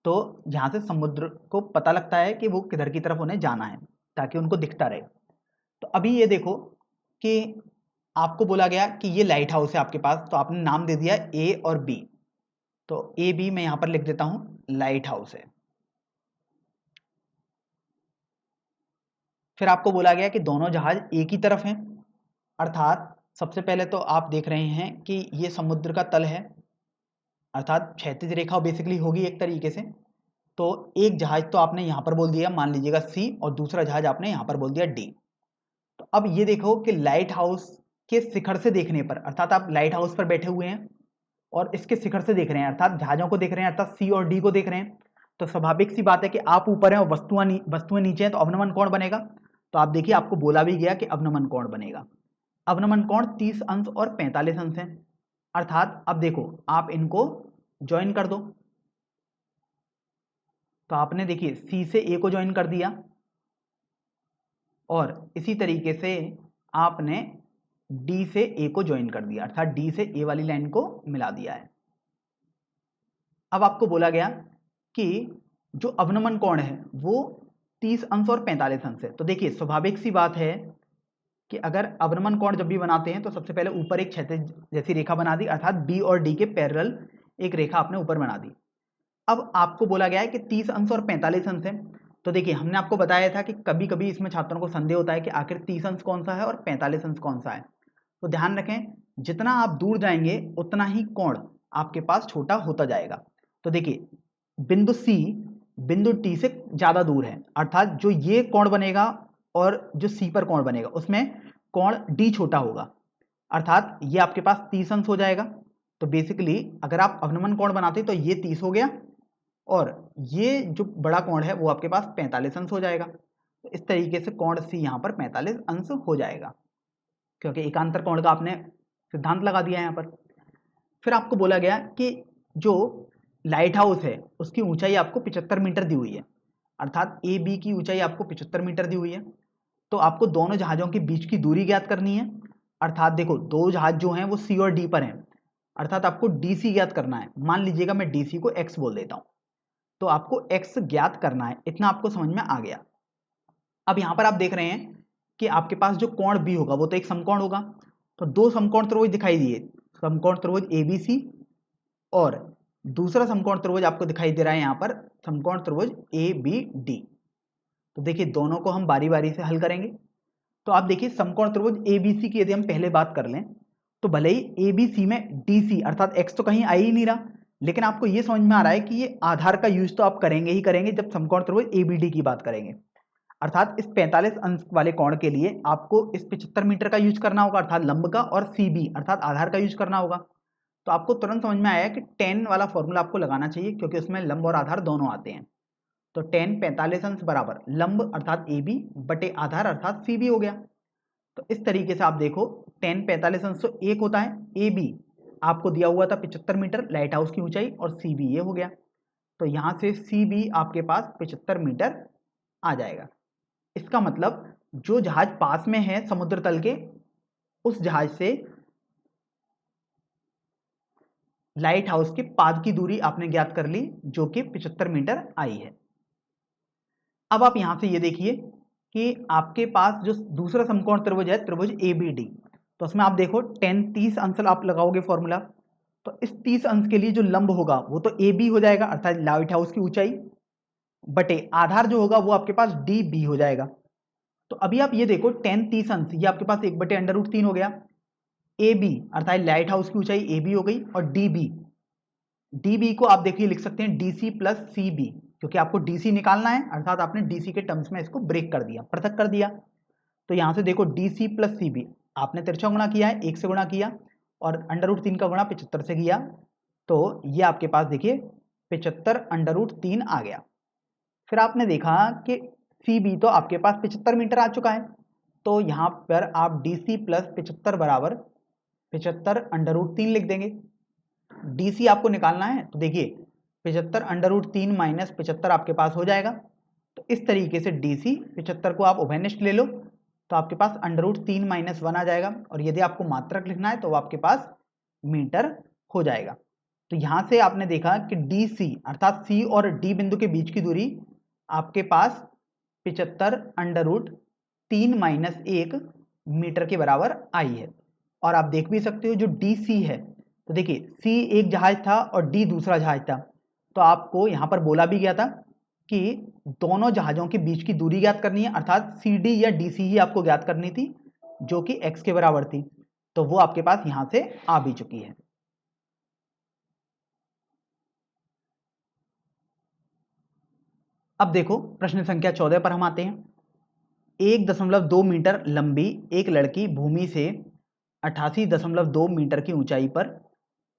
तो यहां से समुद्र को पता लगता है कि वो किधर की तरफ उन्हें जाना है ताकि उनको दिखता रहे। तो अभी ये देखो कि आपको बोला गया कि ये लाइट हाउस है आपके पास, तो आपने नाम दे दिया A और B। तो AB मैं यहां पर लिख देता हूं लाइट हाउस है। फिर आपको बोला गया कि दोनों जहाज एक ही तरफ हैं, अर्थात सबसे पहले तो आप देख रहे हैं कि ये समुद्र का तल है, अर्थात क्षैतिज रेखा बेसिकली होगी एक तरीके से। तो एक जहाज तो आपने यहां पर बोल दिया, मान लीजिएगा C, और दूसरा जहाज आपने यहां पर बोल दिया D। तो अब ये देखो कि लाइट हाउस के शिखर से देखने पर, अर्थात आप लाइट हाउस पर बैठे हुए हैं और इसके शिखर से देख रहे हैं, अर्थात जहाजों को देख रहे हैं, अर्थात C और D को देख रहे हैं। तो स्वाभाविक सी बात है कि आप ऊपर हैं और वस्तुएं नीचे हैं, तो अवनमन कोण बनेगा। तो आप देखिए आपको बोला भी गया कि अवनमन कोण बनेगा। अवनमन कोण 30 अंश और 45 अंश है। अर्थात अब देखो आप इनको ज्वाइन कर दो। तो आपने देखिए C से A को ज्वाइन कर दिया, और इसी तरीके से आपने D से A को ज्वाइन कर दिया, अर्थात D से A वाली लाइन को मिला दिया है। अब आपको बोला गया कि जो अवनमन कोण है वो 30 अंश और 45 अंश है। तो देखिए स्वाभाविक सी बात है कि अगर अवनमन कोण जब भी बनाते हैं तो सबसे पहले ऊपर एक क्षैतिज जैसी रेखा बना दी, अर्थात B और D के पैरेलल एक रेखा आपने ऊपर बना दी। अब आपको बोला गया है कि 30 अंश और 45 अंश है। तो देखिए हमने आपको बताया था कि कभी कभी इसमें छात्रों को संदेह होता है कि आखिर 30 अंश कौन सा है और 45 अंश कौन सा है। तो ध्यान रखें जितना आप दूर जाएंगे उतना ही कोण आपके पास छोटा होता जाएगा। तो देखिए बिंदु C बिंदु T से ज्यादा दूर है, अर्थात जो ये कोण बनेगा और जो C पर कोण बनेगा उसमें कोण D छोटा होगा, अर्थात ये आपके पास 30 अंश हो जाएगा। तो बेसिकली अगर आप अवनमन कोण बनाते तो ये 30 हो गया, और ये जो बड़ा कोण है वो आपके पास 45 अंश हो जाएगा। तो इस तरीके से कोण C यहाँ पर 45 अंश हो जाएगा, क्योंकि एकांतर कोण का आपने सिद्धांत लगा दिया है यहाँ पर। फिर आपको बोला गया कि जो लाइट हाउस है उसकी ऊंचाई आपको 75 मीटर दी हुई है, अर्थात ए बी की ऊंचाई आपको 75 मीटर दी हुई है। तो आपको दोनों जहाजों के बीच की दूरी ज्ञात करनी है, अर्थात देखो दो जहाज जो हैं वो सी और डी पर हैं, अर्थात आपको डी सी ज्ञात करना है। मान लीजिएगा मैं डी सी को एक्स बोल देता हूं, तो आपको एक्स ज्ञात करना है, इतना आपको समझ में आ गया। अब यहां पर आप देख रहे हैं कि आपके पास जो कोण बी होगा वो तो एक समकोण होगा, तो दो समकोण त्रिभुज दिखाई दिए, समकोण त्रिभुज एबीसी और दूसरा समकोण त्रिभुज आपको दिखाई दे रहा है यहां पर समकोण त्रिभुज ए बी डी। तो देखिए दोनों को हम बारी बारी से हल करेंगे। तो आप देखिए समकोण त्रिभुज एबीसी की यदि हम पहले बात कर लें, तो भले ही एबीसी में डीसी अर्थात एक्स तो कहीं आ ही नहीं रहा, लेकिन आपको यह समझ में आ रहा है कि ये आधार का यूज तो आप करेंगे ही करेंगे जब समकोण त्रिभुज एबीडी की बात करेंगे। अर्थात इस 45 अंश वाले कोण के लिए आपको इस 75 मीटर का यूज करना होगा, अर्थात लंब का, और सीबी अर्थात आधार का यूज करना होगा। तो आपको तुरंत समझ में आया कि tan वाला फॉर्मूला आपको लगाना चाहिए, क्योंकि उसमें लंब और आधार दोनों आते हैं। तो tan 45 अंश बराबर लंब अर्थात ए बी बटे आधार अर्थात सी बी हो गया। तो इस तरीके से आप देखो tan 45 अंश तो एक होता है, ए बी आपको दिया हुआ था 75 मीटर लाइट हाउस की ऊंचाई, और सी बी ये हो गया। तो यहां से सी बी आपके पास 75 मीटर आ जाएगा। इसका मतलब जो जहाज पास में है समुद्र तल के, उस जहाज से लाइट हाउस के पाद की दूरी आपने ज्ञात कर ली, जो कि 75 मीटर आई है। अब आप यहां से ये देखिए कि आपके पास जो दूसरा समकोण त्रिभुज है त्रिभुज ए बी डी, तो उसमें आप देखो tan 30 अंश आप लगाओगे फॉर्मूला, तो इस 30 अंश के लिए जो लंब होगा वो तो ए बी हो जाएगा अर्थात लाइट हाउस की ऊंचाई, बटे आधार जो होगा वो आपके पास डी बी हो जाएगा। तो अभी आप ये देखो tan 30 अंश ये आपके पास 1/√3 हो गया, ए बी अर्थात लाइट हाउस की ऊंचाई ए बी हो गई, और डी बी को आप देखिए लिख सकते हैं डी सी प्लस सी बी, क्योंकि आपको डी सी निकालना है, अर्थात आपने डी सी के टर्म्स में इसको ब्रेक कर दिया, पृथक कर दिया। तो यहां से देखो डी सी प्लस सी बी आपने तिरछा गुणा किया है, 1 से गुणा किया, और √3 का गुणा 75 से किया, तो ये आपके पास देखिए 75 √3 आ गया। फिर आपने देखा कि सी बी तो आपके पास 75 मीटर आ चुका है, तो यहां पर आप डी सी प्लस 75 बराबर 75 √3 लिख देंगे। डीसी आपको निकालना है, तो देखिए 75 √3 माइनस 75 आपके पास हो जाएगा। तो इस तरीके से डीसी 75 को आप उभयनिष्ठ ले लो, तो आपके पास √3 माइनस 1 आ जाएगा, और यदि आपको मात्रक लिखना है तो आपके पास मीटर हो जाएगा। तो यहां से आपने देखा कि डी सी अर्थात सी और डी बिंदु के बीच की दूरी आपके पास 75 √3 माइनस 1 मीटर के बराबर आई है। और आप देख भी सकते हो जो डी सी है, तो देखिए सी एक जहाज था और डी दूसरा जहाज था, तो आपको यहां पर बोला भी गया था कि दोनों जहाजों के बीच की दूरी ज्ञात करनी है, अर्थात सी डी या डी सी ही आपको ज्ञात करनी थी, जो कि एक्स के बराबर थी। तो वो आपके पास यहां से आ भी चुकी है। अब देखो प्रश्न संख्या 14 पर हम आते हैं। 1.2 मीटर लंबी एक लड़की भूमि से 88.2 मीटर की ऊंचाई पर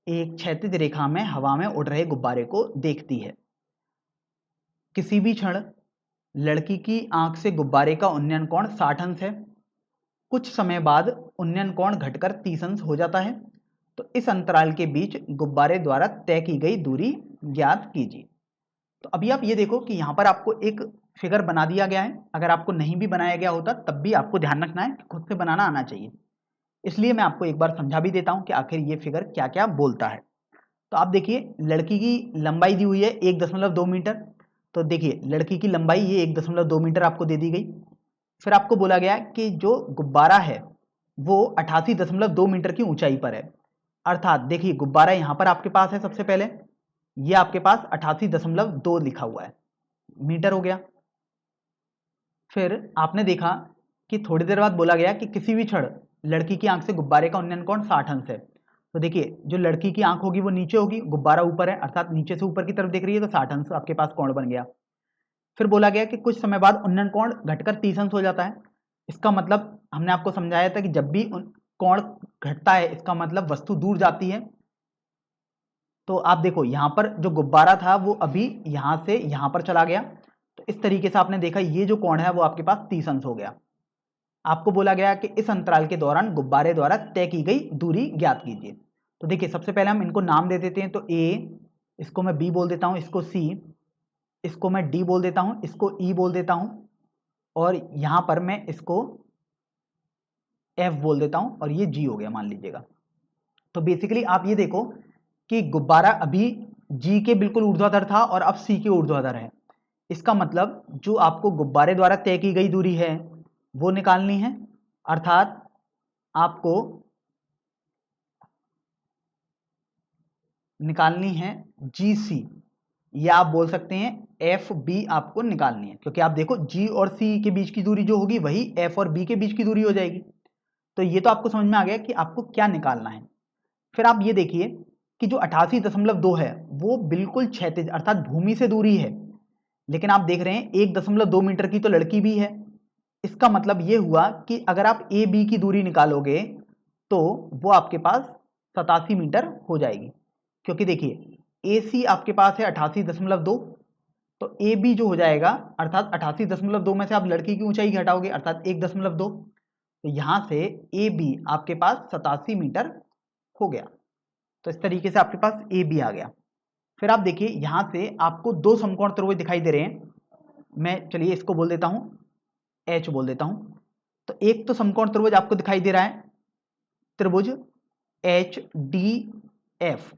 एक क्षैतिज रेखा में हवा में उड़ रहे गुब्बारे को देखती है। किसी भी क्षण लड़की की आंख से गुब्बारे का उन्नयन कोण 60 अंश है। कुछ समय बाद उन्नयन कोण घटकर 30 अंश हो जाता है। तो इस अंतराल के बीच गुब्बारे द्वारा तय की गई दूरी ज्ञात कीजिए। तो अभी आप ये देखो कि यहां पर आपको एक फिगर बना दिया गया है। अगर आपको नहीं भी बनाया गया होता तब भी आपको ध्यान रखना है कि खुद से बनाना आना चाहिए, इसलिए मैं आपको एक बार समझा भी देता हूं कि आखिर ये फिगर क्या क्या बोलता है। तो आप देखिए लड़की की लंबाई दी हुई है 1.2 मीटर, तो देखिए लड़की की लंबाई ये 1.2 मीटर आपको दे दी गई। फिर आपको बोला गया कि जो गुब्बारा है वो 88.2 मीटर की ऊंचाई पर है, अर्थात देखिए गुब्बारा यहां पर आपके पास है, सबसे पहले ये आपके पास 88.2 लिखा हुआ है, मीटर हो गया। फिर आपने देखा कि थोड़ी देर बाद बोला गया कि किसी भी क्षण लड़की की आंख से गुब्बारे का उन्नयन कोण 60 अंश है। तो देखिए जो लड़की की आंख होगी वो नीचे होगी, गुब्बारा ऊपर है, अर्थात नीचे से ऊपर की तरफ देख रही है, तो 60 अंश आपके पास कोण बन गया। फिर बोला गया कि कुछ समय बाद उन्नयन कोण घटकर 30 अंश हो जाता है। इसका मतलब हमने आपको समझाया था कि जब भी कोण घटता है इसका मतलब वस्तु दूर जाती है। तो आप देखो यहां पर जो गुब्बारा था वो अभी यहां से यहां पर चला गया, तो इस तरीके से आपने देखा ये जो कोण है वो आपके पास 30 अंश हो गया। आपको बोला गया कि इस अंतराल के दौरान गुब्बारे द्वारा तय की गई दूरी ज्ञात कीजिए। तो देखिए सबसे पहले हम इनको नाम दे देते हैं, तो ए इसको मैं बी बोल देता हूं, इसको सी, इसको मैं डी बोल देता हूं, इसको ई बोल देता हूं, और यहां पर मैं इसको एफ बोल देता हूं, और ये जी हो गया मान लीजिएगा। तो बेसिकली आप ये देखो कि गुब्बारा अभी जी के बिल्कुल ऊर्ध्वाधर था और अब सी के ऊर्ध्वाधर है। इसका मतलब जो आपको गुब्बारे द्वारा तय की गई दूरी है वो निकालनी है, अर्थात आपको निकालनी है जी सी, या आप बोल सकते हैं एफ बी आपको निकालनी है, क्योंकि आप देखो जी और सी के बीच की दूरी जो होगी वही एफ और बी के बीच की दूरी हो जाएगी। तो ये तो आपको समझ में आ गया कि आपको क्या निकालना है। फिर आप ये देखिए कि जो 88.2 है वो बिल्कुल क्षैतिज अर्थात भूमि से दूरी है, लेकिन आप देख रहे हैं 1.2 मीटर की तो लड़की भी है। इसका मतलब ये हुआ कि अगर आप ए बी की दूरी निकालोगे तो वो आपके पास 87 मीटर हो जाएगी, क्योंकि देखिए ए सी आपके पास है 88.2, तो ए बी जो हो जाएगा अर्थात 88.2 में से आप लड़की की ऊंचाई घटाओगे अर्थात 1.2, तो यहां से ए बी आपके पास 87 मीटर हो गया। तो इस तरीके से आपके पास ए बी आ गया। फिर आप देखिए यहां से आपको दो समकोण त्रिभुज दिखाई दे रहे हैं, मैं चलिए इसको बोल देता हूं एच बोल देता हूं। तो एक तो समकोण त्रिभुज आपको दिखाई दे रहा है त्रिभुज एच डी एफ,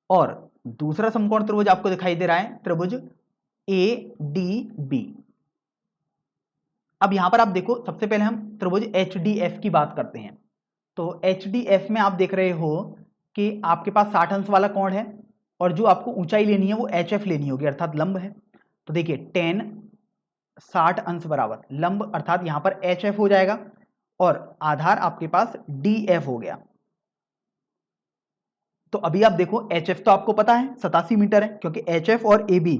और दूसरा समकोण त्रिभुज आपको दिखाई दे रहा है त्रिभुज ए डी बी। अब यहां पर आप देखो सबसे पहले हम त्रिभुज एच डी एफ की बात करते हैं। तो एच डी एफ में आप देख रहे हो कि आपके पास 60 अंश वाला कोण है, और जो आपको ऊंचाई लेनी है वो एच एफ लेनी होगी अर्थात लंब है। तो देखिए टेन 60 अंश बराबर लंब अर्थात यहां पर एच एफ हो जाएगा, और आधार आपके पास डी एफ हो गया। तो अभी आप देखो एच एफ तो आपको पता है 87 मीटर है, क्योंकि एच एफ और ए बी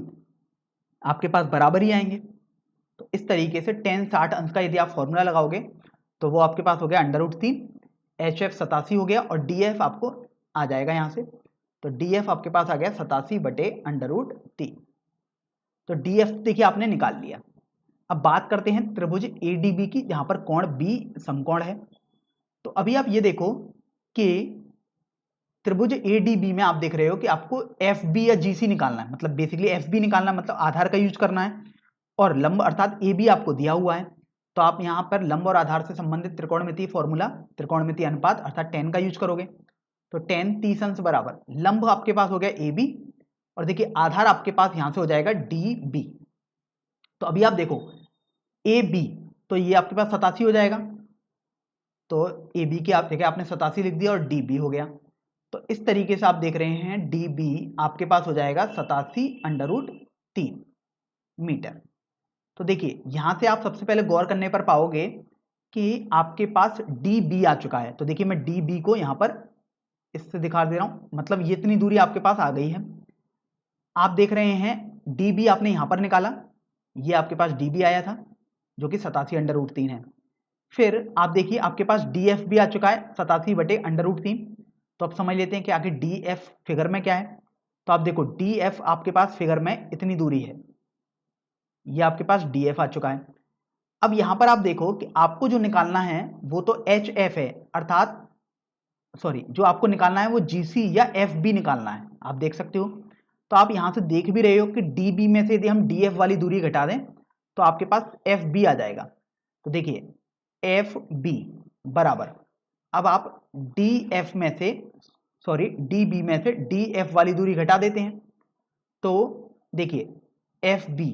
आपके पास बराबर ही आएंगे। तो इस तरीके से टेन 60 अंश का यदि आप फॉर्मूला लगाओगे तो वो आपके पास हो गया √3, एच एफ 87 हो गया, और डी एफ आपको आ जाएगा यहां से। तो डी एफ आपके पास आ गया 87/√3। तो डी एफ देखिए आपने निकाल लिया। अब बात करते हैं त्रिभुज एडीबी की, जहां पर कोण बी समकोण है। तो अभी आप ये देखो कि त्रिभुज एडीबी में आप देख रहे हो कि आपको एफ बी या जीसी निकालना है, मतलब बेसिकली एफ बी निकालना है, मतलब आधार का यूज करना है, और लंब अर्थात ए बी आपको दिया हुआ है। तो आप यहां पर लंब और आधार से संबंधित त्रिकोणमितीय फॉर्मूला त्रिकोणमितीय अनुपात अर्थात टेन का यूज करोगे। तो टेन 30 अंश बराबर लंब आपके पास हो गया ए बी, और देखिए आधार आपके पास यहां से हो जाएगा डी बी। तो अभी आप देखो ए बी, तो ये आपके पास 87 हो जाएगा, तो ए बी की आप देखिए आपने 87 लिख दिया, और डी बी हो गया। तो इस तरीके से आप देख रहे हैं डी बी आपके पास हो जाएगा 87/√3 मीटर। तो देखिए यहां से आप सबसे पहले गौर करने पर पाओगे कि आपके पास डी बी आ चुका है। तो देखिए मैं डी बी को यहां पर इससे दिखा दे रहा हूं, मतलब ये इतनी दूरी आपके पास आ गई है। आप देख रहे हैं डी बी आपने यहां पर निकाला, ये आपके पास डी बी आया था जो कि 87/√3 है। फिर आप देखिए आपके पास डी एफ भी आ चुका है 87/√3। तो अब समझ लेते हैं कि आगे डी एफ फिगर में क्या है। तो आप देखो डी एफ आपके पास फिगर में इतनी दूरी है, ये आपके पास डी एफ आ चुका है। अब यहां पर आप देखो कि आपको जो निकालना है वो तो एच एफ है, अर्थात सॉरी जो आपको निकालना है वो जीसी या एफ बी निकालना है, आप देख सकते हो। तो आप यहां से देख भी रहे हो कि डी बी में से यदि हम डी एफ वाली दूरी घटा दें तो आपके पास एफ बी आ जाएगा। तो देखिए एफ बी बराबर, अब आप डी एफ में से सॉरी डी बी में से डी एफ वाली दूरी घटा देते हैं। तो देखिए एफ बी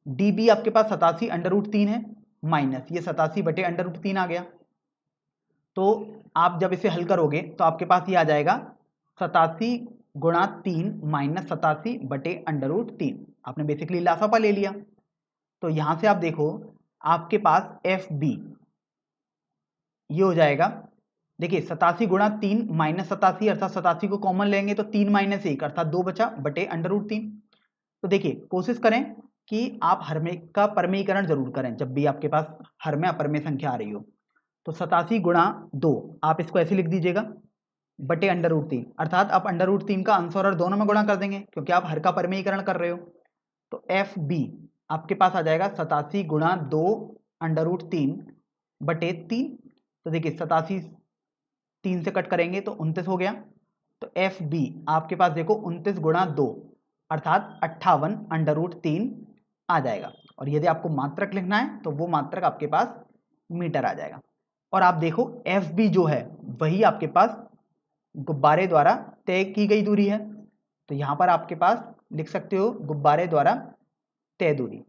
डी बी आपके पास 87/√3 है, माइनस ये 87/√3 आ गया। तो आप जब इसे हल करोगे तो आपके पास ये आ जाएगा 87 गुणा 3 माइनस 87/√3। आपने बेसिकली लासापा ले लिया। तो यहां से आप देखो आपके पास एफ बी ये हो जाएगा, देखिए 87 गुणा 3 माइनस 87 अर्थात 87 को कॉमन लेंगे तो 3 माइनस 1 अर्थात 2 बचा बटे √3। तो देखिए कोशिश करें कि आप हर में का परमेयीकरण जरूर करें जब भी आपके पास हर में अपरमेय संख्या आ रही हो। तो 87 गुणा 2 आप इसको ऐसे लिख दीजिएगा बटे √3, अर्थात आप √3 का अंश और हर दोनों में गुणा कर देंगे क्योंकि आप हर का परमेयीकरण कर रहे हो। तो एफ बी आपके पास आ जाएगा 87 गुणा 2 √3 बटे 3। तो देखिए 87 3 से कट करेंगे तो 29 हो गया, तो एफ बी आपके पास देखो 29 गुणा 2 अर्थात 58√3 आ जाएगा। और यदि आपको मात्रक लिखना है तो वो मात्रक आपके पास मीटर आ जाएगा। और आप देखो एफ बी जो है वही आपके पास गुब्बारे द्वारा तय की गई दूरी है, तो यहां पर आपके पास लिख सकते हो गुब्बारे द्वारा तय दूरी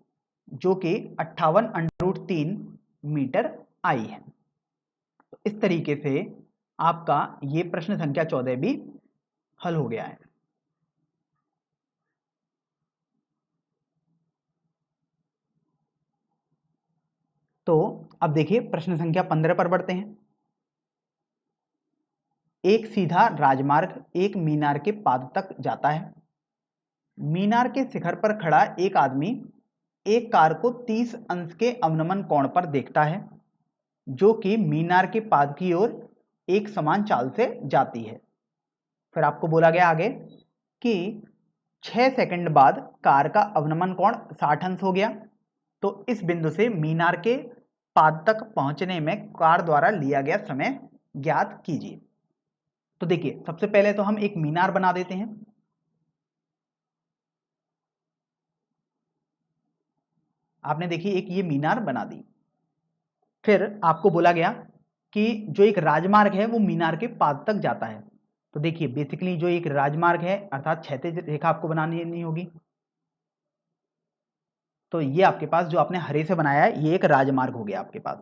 जो कि 58√3 मीटर आई है। तो इस तरीके से आपका ये प्रश्न संख्या 14 भी हल हो गया है। तो अब देखिए प्रश्न संख्या 15 पर बढ़ते हैं। एक सीधा राजमार्ग एक मीनार के पाद तक जाता है। मीनार के शिखर पर खड़ा एक आदमी एक कार को 30 अंश के अवनमन कोण पर देखता है जो कि मीनार के पाद की ओर एक समान चाल से जाती है। फिर आपको बोला गया आगे कि 6 सेकंड बाद कार का अवनमन कोण 60 अंश हो गया। तो इस बिंदु से मीनार के पाद तक पहुंचने में कार द्वारा लिया गया समय ज्ञात कीजिए। तो देखिए सबसे पहले तो हम एक मीनार बना देते हैं। आपने देखिए एक ये मीनार बना दी। फिर आपको बोला गया कि जो एक राजमार्ग है वो मीनार के पाद तक जाता है। तो देखिए बेसिकली जो एक राजमार्ग है अर्थात क्षैतिज रेखा आपको बनानी नहीं होगी। तो ये आपके पास जो आपने हरे से बनाया है ये एक राजमार्ग हो गया आपके पास।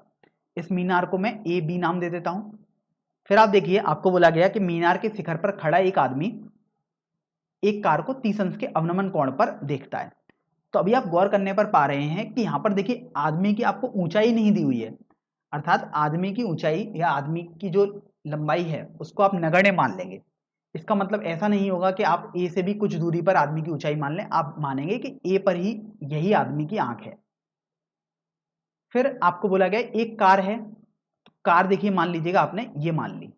इस मीनार को मैं ए बी नाम दे देता हूं। फिर आप देखिए आपको बोला गया कि मीनार के शिखर पर खड़ा एक आदमी एक कार को 30 अंश के अवनमन कोण पर देखता है। तो अभी आप गौर करने पर पा रहे हैं कि यहां पर देखिए आदमी की आपको ऊंचाई नहीं दी हुई है, अर्थात आदमी की ऊंचाई या आदमी की जो लंबाई है उसको आप नगण्य मान लेंगे। इसका मतलब ऐसा नहीं होगा कि आप ए से भी कुछ दूरी पर आदमी की ऊंचाई मान लें, आप मानेंगे कि ए पर ही यही आदमी की आंख है। फिर आपको बोला गया एक कार है, तो कार देखिए मान लीजिएगा आपने ये मान ली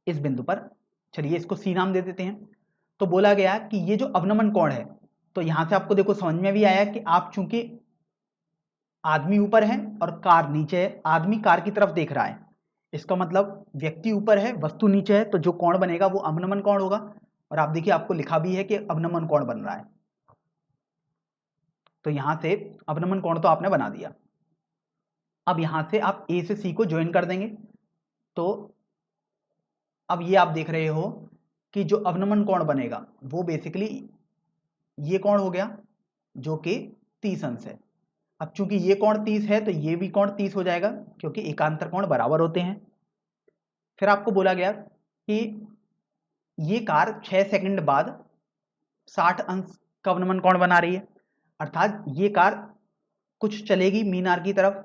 इस बिंदु पर। चलिए इसको सी नाम दे देते हैं। तो बोला गया कि ये जो अवनमन कोण है, तो यहां से आपको देखो समझ में भी आया कि आप चूंकि आदमी ऊपर है और कार नीचे है, आदमी कार की तरफ देख रहा है, इसका मतलब व्यक्ति ऊपर है वस्तु नीचे है, तो जो कोण बनेगा वो अवनमन कोण होगा। और आप देखिए आपको लिखा भी है कि अवनमन कोण बन रहा है। तो यहां से अवनमन कोण तो आपने बना दिया। अब यहां से आप ए से सी को ज्वाइन कर देंगे। तो अब ये आप देख रहे हो कि जो अवनमन कोण बनेगा वो बेसिकली ये कोण हो गया जो कि 30 अंश है। अब चूंकि ये कोण 30 है तो ये भी कोण 30 हो जाएगा क्योंकि एकांतर कोण बराबर होते हैं। फिर आपको बोला गया कि ये कार 6 सेकंड बाद 60 अंश का अवनमन कोण बना रही है, अर्थात ये कार कुछ चलेगी मीनार की तरफ।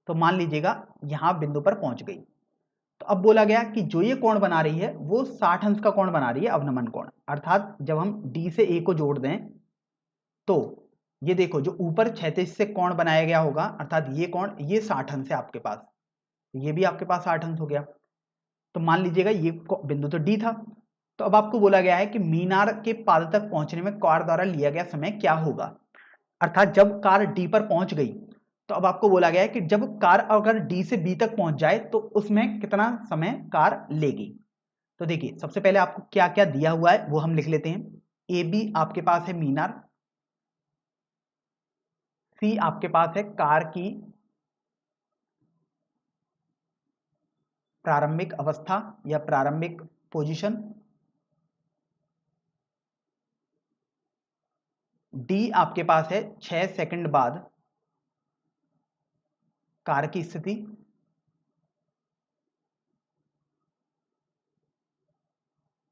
तो मान लीजिएगा यहां बिंदु पर पहुंच गई। तो अब बोला गया कि जो ये कोण बना रही है वो 60 अंश का कोण बना रही है अवनमन कोण, अर्थात जब हम डी से ए को जोड़ दें तो ये देखो जो ऊपर क्षैतिज से कोण बनाया गया होगा अर्थात ये कोण ये 60 अंश है आपके पास, ये भी आपके पास 60 अंश हो गया। तो मान लीजिएगा ये बिंदु तो डी था। तो अब आपको बोला गया है कि मीनार के पाद तक पहुंचने में कार द्वारा लिया गया समय क्या होगा, अर्थात जब कार डी पर पहुंच गई तो अब आपको बोला गया है कि जब कार अगर डी से बी तक पहुंच जाए तो उसमें कितना समय कार लेगी। तो देखिए सबसे पहले आपको क्या क्या दिया हुआ है वो हम लिख लेते हैं। ए बी आपके पास है मीनार, सी आपके पास है कार की प्रारंभिक अवस्था या प्रारंभिक पोजीशन, डी आपके पास है 6 सेकंड बाद कार की स्थिति,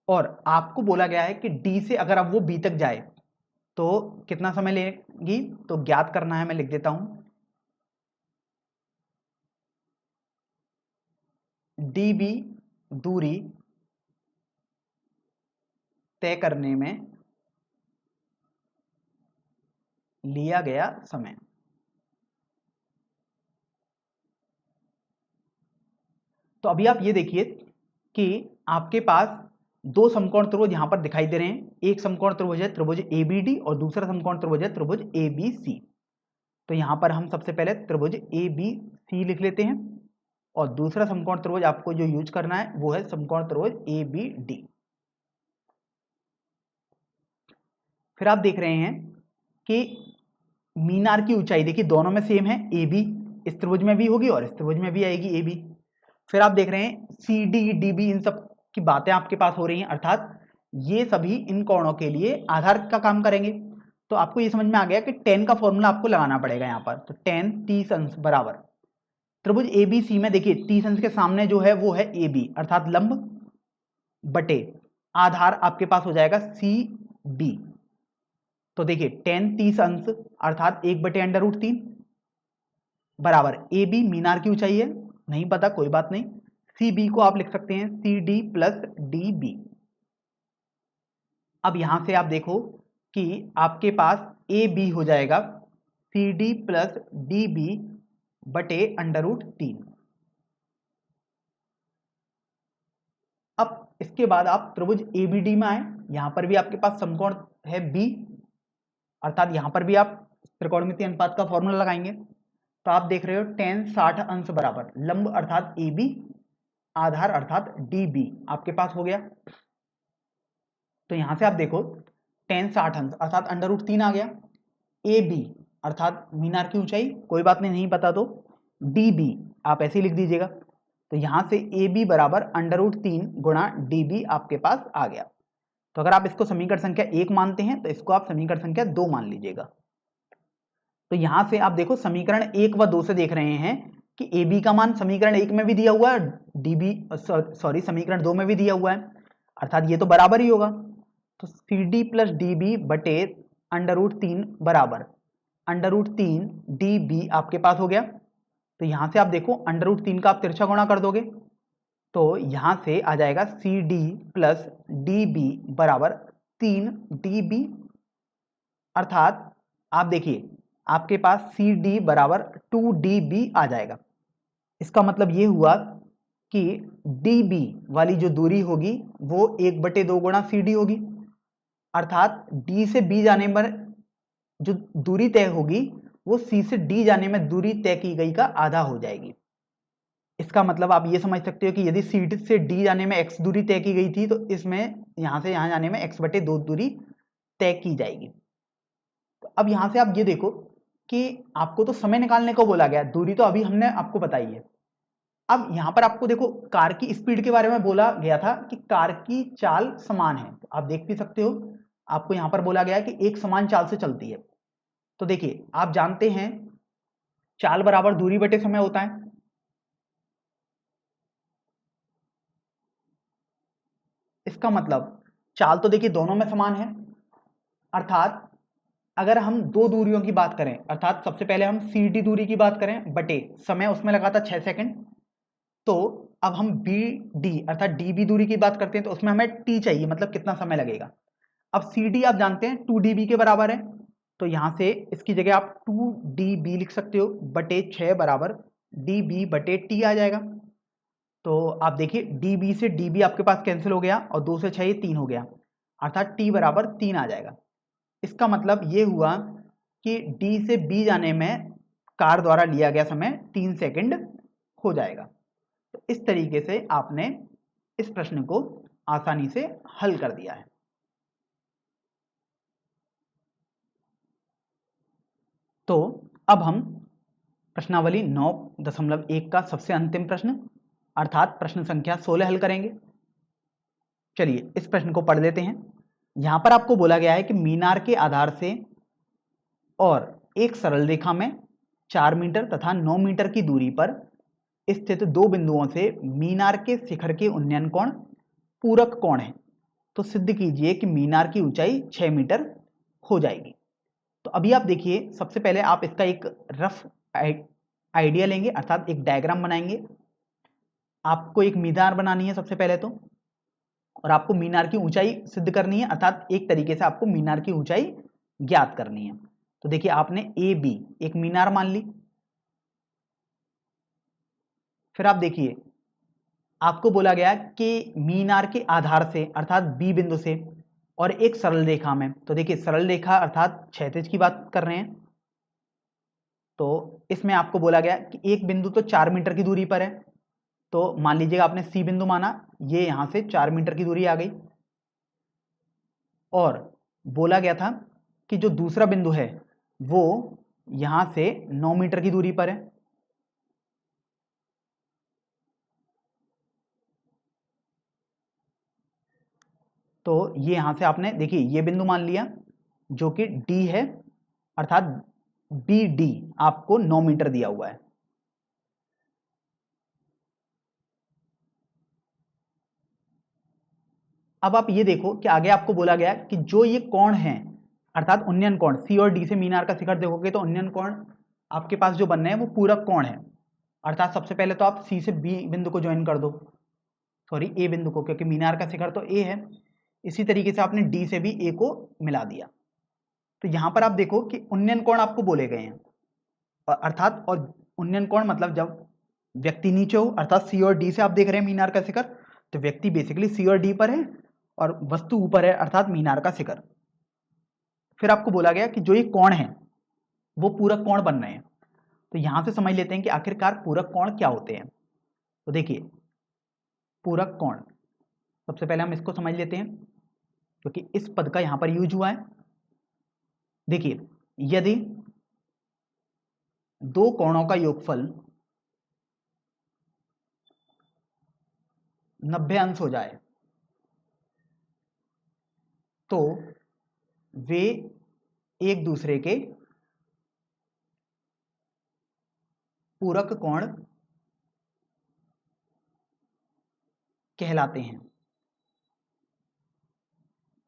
और आपको बोला गया है कि डी से अगर अब वो बी तक जाए तो कितना समय लेगी, तो ज्ञात करना है। मैं लिख देता हूं डी बी दूरी तय करने में लिया गया समय। तो अभी आप ये देखिए कि आपके पास दो समकोण त्रिभुज यहां पर दिखाई दे रहे हैं। एक समकोण त्रिभुज है त्रिभुज एबीडी और दूसरा समकोण त्रिभुज है त्रिभुज एबीसी। तो यहां पर हम सबसे पहले त्रिभुज एबीसी लिख लेते हैं और दूसरा समकोण त्रिभुज आपको जो यूज करना है वो है समकोण त्रिभुज एबीडी। फिर आप देख रहे हैं कि मीनार की ऊंचाई देखिए दोनों में सेम है, ए बी इस त्रिभुज में भी होगी और इस त्रिभुज में भी आएगी ए बी। फिर आप देख रहे हैं सी डी डी बी इन सब की बातें आपके पास हो रही हैं, अर्थात ये सभी इन कोणों के लिए आधार का काम करेंगे। तो आपको ये समझ में आ गया कि tan का फॉर्मूला आपको लगाना पड़ेगा यहाँ पर। तो tan 30 अंश बराबर त्रिभुज ए बी सी में देखिए 30 अंश के सामने जो है वो है ए बी अर्थात लंब बटे आधार आपके पास हो जाएगा सी डी। तो देखिए tan 30 अंश अर्थात 1/√3 बराबर ए बी मीनार की ऊंचाई है, नहीं पता कोई बात नहीं, सी बी को आप लिख सकते हैं c d plus d b. अब यहां से आप देखो कि आपके पास ए बी हो जाएगा c d plus d b बटे √3। अब इसके बाद आप त्रिभुज ए बी डी में आए, यहां पर भी आपके पास समकोण है बी अर्थात यहां पर भी आप त्रिकोणमितीय अनुपात का फॉर्मूला लगाएंगे। तो आप देख रहे हो tan 60 अंश बराबर लंब अर्थात ए बी आधार अर्थात डी बी आपके पास हो गया। तो यहां से आप देखो tan 60 अंश अर्थात √3 आ गया, ए बी अर्थात मीनार की ऊंचाई कोई बात नहीं पता तो डी बी आप ऐसे ही लिख दीजिएगा। तो यहां से ए बी बराबर √3 गुणा डी बी आपके पास आ गया। तो अगर आप इसको समीकरण संख्या 1 मानते हैं तो इसको आप समीकरण संख्या 2 मान लीजिएगा। तो यहां से आप देखो समीकरण 1 व 2 से देख रहे हैं कि ए बी का मान समीकरण 1 में भी दिया हुआ है, डी बी सॉरी समीकरण 2 में भी दिया हुआ है, अर्थात ये तो बराबर ही होगा। तो c d plus d b बटे √3 बराबर √3 डी बी आपके पास हो गया। तो यहां से आप देखो √3 का आप तिरछा गुणा कर दोगे तो यहां से आ जाएगा c d plus d b बराबर 3 डी बी अर्थात आप देखिए आपके पास सी डी बराबर 2 डी बी आ जाएगा। इसका मतलब ये हुआ कि डी बी वाली जो दूरी होगी वो 1/2 गुणा सी डी होगी, अर्थात डी से बी जाने पर जो दूरी तय होगी वो सी से डी जाने में दूरी तय की गई का आधा हो जाएगी। इसका मतलब आप ये समझ सकते हो कि यदि सी से डी जाने में x दूरी तय की गई थी तो इसमें यहां से यहां जाने में x/2 दूरी तय की जाएगी। तो अब यहां से आप ये देखो कि आपको तो समय निकालने को बोला गया, दूरी तो अभी हमने आपको बताई है। अब यहां पर आपको देखो कार की स्पीड के बारे में बोला गया था कि कार की चाल समान है, तो आप देख भी सकते हो आपको यहां पर बोला गया है कि एक समान चाल से चलती है। तो देखिए आप जानते हैं चाल बराबर दूरी बटे समय होता है। इसका मतलब चाल तो देखिए दोनों में समान है, अर्थात अगर हम दो दूरियों की बात करें अर्थात सबसे पहले हम सी डी दूरी की बात करें बटे समय उसमें लगा था 6 सेकंड, तो अब हम बी डी अर्थात डी बी दूरी की बात करते हैं तो उसमें हमें टी चाहिए, मतलब कितना समय लगेगा। अब सी डी आप जानते हैं 2 डी बी के बराबर है, तो यहां से इसकी जगह आप 2 डी बी लिख सकते हो बटे 6 बराबर डी बी बटे टी आ जाएगा। तो आप देखिए डी बी से डी बी आपके पास कैंसिल हो गया और 2 से 6 ये 3 हो गया, अर्थात टी बराबर 3 आ जाएगा। इसका मतलब ये हुआ कि डी से बी जाने में कार द्वारा लिया गया समय 3 सेकंड हो जाएगा। तो इस तरीके से आपने इस प्रश्न को आसानी से हल कर दिया है। तो अब हम प्रश्नावली 9.1 का सबसे अंतिम प्रश्न अर्थात प्रश्न संख्या 16 हल करेंगे। चलिए इस प्रश्न को पढ़ लेते हैं। यहां पर आपको बोला गया है कि मीनार के आधार से और एक सरल रेखा में 4 मीटर तथा 9 मीटर की दूरी पर स्थित दो बिंदुओं से मीनार के शिखर के उन्नयन कोण पूरक कोण है, तो सिद्ध कीजिए कि मीनार की ऊंचाई 6 मीटर हो जाएगी। तो अभी आप देखिए सबसे पहले आप इसका एक रफ आइडिया लेंगे अर्थात एक डायग्राम बनाएंगे। आपको एक मीनार बनानी है सबसे पहले तो, और आपको मीनार की ऊंचाई सिद्ध करनी है अर्थात एक तरीके से आपको मीनार की ऊंचाई ज्ञात करनी है। तो देखिए आपने ए बी एक मीनार मान ली। फिर आप देखिए आपको बोला गया कि मीनार के आधार से अर्थात बी बिंदु से और एक सरल रेखा में, तो देखिए सरल रेखा अर्थात क्षैतिज की बात कर रहे हैं, तो इसमें आपको बोला गया कि एक बिंदु तो 4 मीटर की दूरी पर है, तो मान लीजिएगा आपने सी बिंदु माना, ये यहां से 4 मीटर की दूरी आ गई। और बोला गया था कि जो दूसरा बिंदु है वो यहां से 9 मीटर की दूरी पर है। तो ये यहां से आपने देखिए ये बिंदु मान लिया जो कि डी है, अर्थात बी डी आपको 9 मीटर दिया हुआ है। अब आप ये देखो कि आगे आपको बोला गया कि जो ये कोण है अर्थात उन्नयन कोण, सी और डी से मीनार का शिखर देखोगे तो उन्नयन कोण आपके पास जो बन रहे हैं वो पूरक कोण है। अर्थात सबसे पहले तो आप सी से बी बिंदु को ज्वाइन कर दो, सॉरी ए बिंदु को, क्योंकि मीनार का शिखर तो ए है। इसी तरीके से आपने डी से भी ए को मिला दिया। तो यहां पर आप देखो कि उन्नयन कोण आपको बोले गए हैं, अर्थात और उन्नयन कोण मतलब जब व्यक्ति नीचे हो, अर्थात सी और डी से आप देख रहे हैं मीनार का शिखर, तो व्यक्ति बेसिकली सी और डी पर है और वस्तु ऊपर है अर्थात मीनार का शिखर। फिर आपको बोला गया कि जो ये कोण है वो पूरक कोण बन रहे हैं। तो यहां से समझ लेते हैं कि आखिरकार पूरक कोण क्या होते हैं। तो देखिए पूरक कोण, सबसे पहले हम इसको समझ लेते हैं क्योंकि इस पद का यहां पर यूज हुआ है। देखिए यदि दो कोणों का योगफल 90 अंश हो जाए तो वे एक दूसरे के पूरक कोण कहलाते हैं।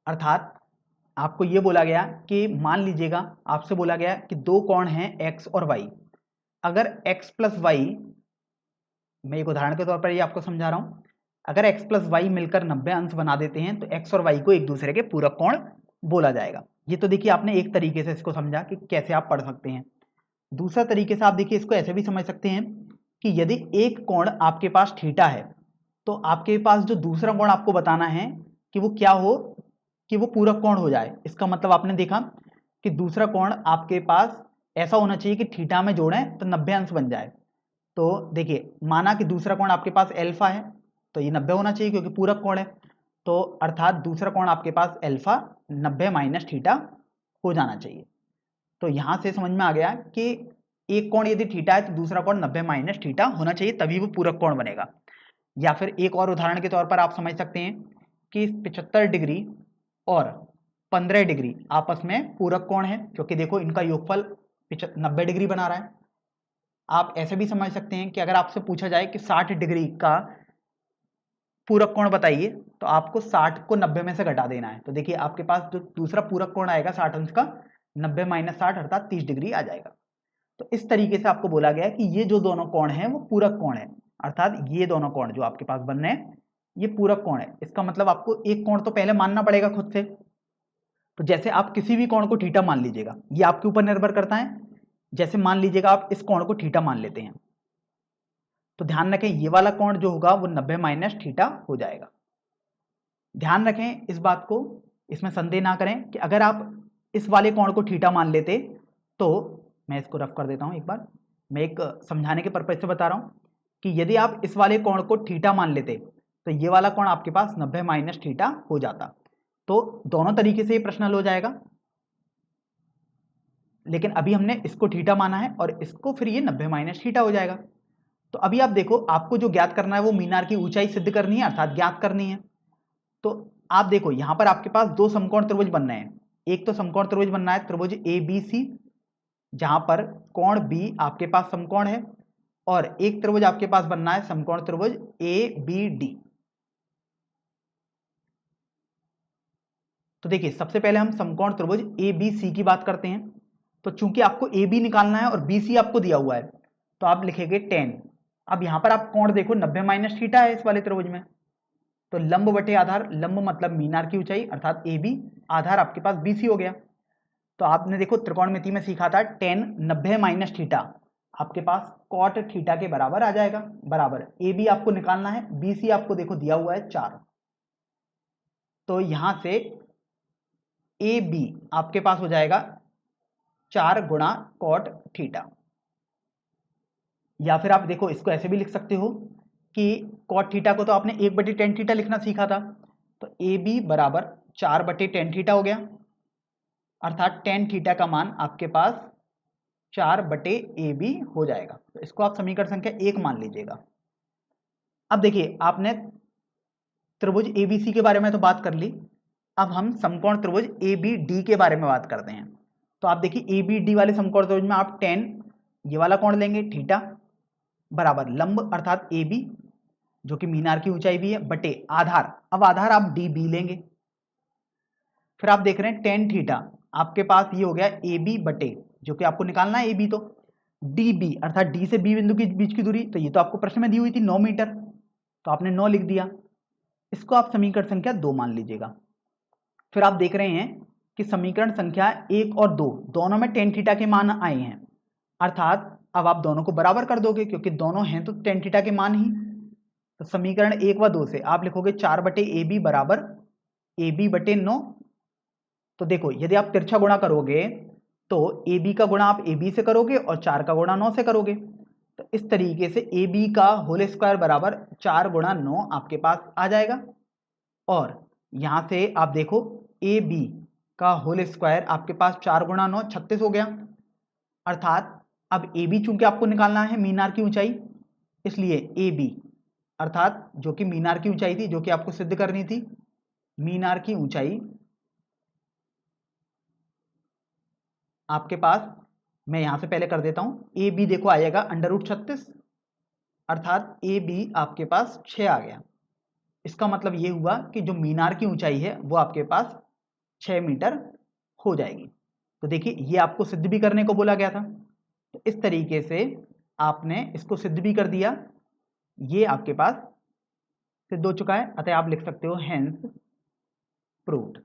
अर्थात आपको यह बोला गया कि मान लीजिएगा आपसे बोला गया कि दो कोण हैं x और y, अगर x प्लस वाई, मैं एक उदाहरण के तौर पर ये आपको समझा रहा हूं, अगर x प्लस वाई मिलकर 90 अंश बना देते हैं तो x और y को एक दूसरे के पूरक कोण बोला जाएगा। ये तो देखिए आपने एक तरीके से इसको समझा कि कैसे आप पढ़ सकते हैं। दूसरा तरीके से आप देखिए इसको ऐसे भी समझ सकते हैं कि यदि एक कोण आपके पास थीटा है तो आपके पास जो दूसरा कोण आपको बताना है कि वो क्या हो, कि वो पूरक कोण हो जाए। इसका मतलब आपने देखा कि दूसरा कोण आपके पास ऐसा होना चाहिए कि थीटा में जोड़ें तो 90 अंश बन जाए। तो देखिए माना कि दूसरा कोण आपके पास एल्फा है तो ये 90 होना चाहिए क्योंकि पूरक कोण है। तो अर्थात दूसरा कोण आपके पास एल्फा 90 माइनस थीटा हो जाना चाहिए। तो यहां से समझ में आ गया कि एक कोण यदि थीटा है तो दूसरा कोण 90 माइनस थीटा होना चाहिए, तभी वो पूरक कोण बनेगा। या फिर एक और उदाहरण के तौर पर आप समझ सकते हैं कि 75 डिग्री और 15 डिग्री आपस में पूरक कोण है क्योंकि देखो इनका योगफल 90 डिग्री बना रहा है। आप ऐसे भी समझ सकते हैं कि अगर आपसे पूछा जाए कि 60 डिग्री का पूरक कोण बताइए तो आपको 60 को 90 में से घटा देना है। तो देखिए आपके पास जो दूसरा पूरक कोण आएगा 60 अंश का, 90 माइनस 60 अर्थात 30 डिग्री आ जाएगा। तो इस तरीके से आपको बोला गया है कि ये जो दोनों कोण हैं वो पूरक कोण है, अर्थात ये दोनों कोण जो आपके पास बन रहे हैं ये पूरक कोण है। इसका मतलब आपको एक कोण तो पहले मानना पड़ेगा खुद से। तो जैसे आप किसी भी कोण को थीटा मान लीजिएगा, ये आपके ऊपर निर्भर करता है। जैसे मान लीजिएगा आप इस कोण को थीटा मान लेते हैं तो ध्यान रखें ये वाला कोण जो होगा वो 90 माइनस थीटा हो जाएगा। ध्यान रखें इस बात को, इसमें संदेह ना करें कि अगर आप इस वाले कोण को थीटा मान लेते तो, मैं इसको रफ कर देता हूं एक बार, मैं एक समझाने के पर्पज से बता रहा हूं कि यदि आप इस वाले कोण को थीटा मान लेते तो ये वाला कोण आपके पास 90 माइनस थीटा हो जाता। तो दोनों तरीके से ये प्रश्न हल हो जाएगा, लेकिन अभी हमने इसको थीटा माना है और इसको फिर ये 90 माइनस थीटा हो जाएगा। तो अभी आप देखो आपको जो ज्ञात करना है वो मीनार की ऊंचाई सिद्ध करनी है अर्थात ज्ञात करनी है। तो आप देखो यहां पर आपके पास दो समकोण त्रिभुज बन रहे हैं। एक तो समकोण त्रिभुज बनना है त्रिभुज ए बी सी, जहां पर कोण बी आपके पास समकोण है, और एक त्रिभुज आपके पास बनना है समकोण त्रिभुज ए बी डी। तो देखिए सबसे पहले हम समकोण त्रिभुज ए बी सी की बात करते हैं। तो चूंकि आपको ए बी निकालना है और बी सी आपको दिया हुआ है तो आप लिखेंगे 10। अब यहां पर आप कोण देखो 90 माइनस थीटा है इस वाले त्रिभुज में, तो लंब बटे आधार, लंब मतलब मीनार की ऊंचाई अर्थात ए बी, आधार आपके पास बी सी हो गया। तो आपने देखो त्रिकोणमिति में सीखा था 10 90 माइनस थीटा आपके पास कॉट थीटा के बराबर आ जाएगा, बराबर ए बी आपको निकालना है, बी सी आपको देखो दिया हुआ है 4। तो यहां से ए बी आपके पास हो जाएगा 4 गुणा कॉट थीटा। या फिर आप देखो इसको ऐसे भी लिख सकते हो कि कॉट थीटा को तो आपने 1/10 थीटा लिखना सीखा था, तो ए बी बराबर 4/10 थीटा हो गया। अर्थात टेन थीटा का मान आपके पास 4/AB हो जाएगा। तो इसको आप समीकरण संख्या 1 मान लीजिएगा। अब देखिए, आपने त्रिभुज ABC के बारे में तो बात कर ली, अब हम समकोण त्रिभुज ABD के बारे में बात करते हैं। तो आप देखिए ABD वाले समकोण त्रिभुज में आप टेन ये वाला कोण लेंगे थीटा बराबर लंब अर्थात AB जो कि मीनार की ऊंचाई भी है बटे आधार, अब आधार आप DB लेंगे। फिर आप देख रहे हैं टेन थीटा आपके पास ये हो गया AB बटे जो कि आपको निकालना है AB, तो DB अर्थात D से B बिंदु के बीच की दूरी, तो ये तो आपको प्रश्न में दी हुई थी 9 मीटर, तो आपने 9 लिख दिया। इसको आप समीकरण संख्या 2 मान लीजिएगा। फिर आप देख रहे हैं कि समीकरण संख्या 1 और 2 दोनों में टेन थीटा के मान आए हैं, अर्थात अब आप दोनों को बराबर कर दोगे क्योंकि दोनों हैं तो टेन थीटा के मान ही। तो समीकरण 1 व 2 से आप लिखोगे 4/AB बराबर AB बटे 9। तो देखो यदि आप तिरछा गुणा करोगे तो AB का गुणा आप AB से करोगे और 4 का गुणा 9 से करोगे, तो इस तरीके से AB का होल स्क्वायर बराबर 4 गुणा 9 आपके पास आ जाएगा। और यहां से आप देखो AB का होल स्क्वायर आपके पास 4 गुणा 9 36 हो गया, अर्थात अब AB चूंकि आपको निकालना है मीनार की ऊंचाई, इसलिए AB अर्थात जो कि मीनार की ऊंचाई थी, जो कि आपको सिद्ध करनी थी, मीनार की ऊंचाई आपके पास, मैं यहां से पहले कर देता हूं, AB देखो आएगा √36, अर्थात AB आपके पास 6 आ गया। इसका मतलब ये हुआ कि जो मीनार की ऊंचाई है वो आपके पास 6 मीटर हो जाएगी। तो देखिए ये आपको सिद्ध भी करने को बोला गया था, तो इस तरीके से आपने इसको सिद्ध भी कर दिया, ये आपके पास सिद्ध हो चुका है। अतः आप लिख सकते हो हेंस प्रूव्ड।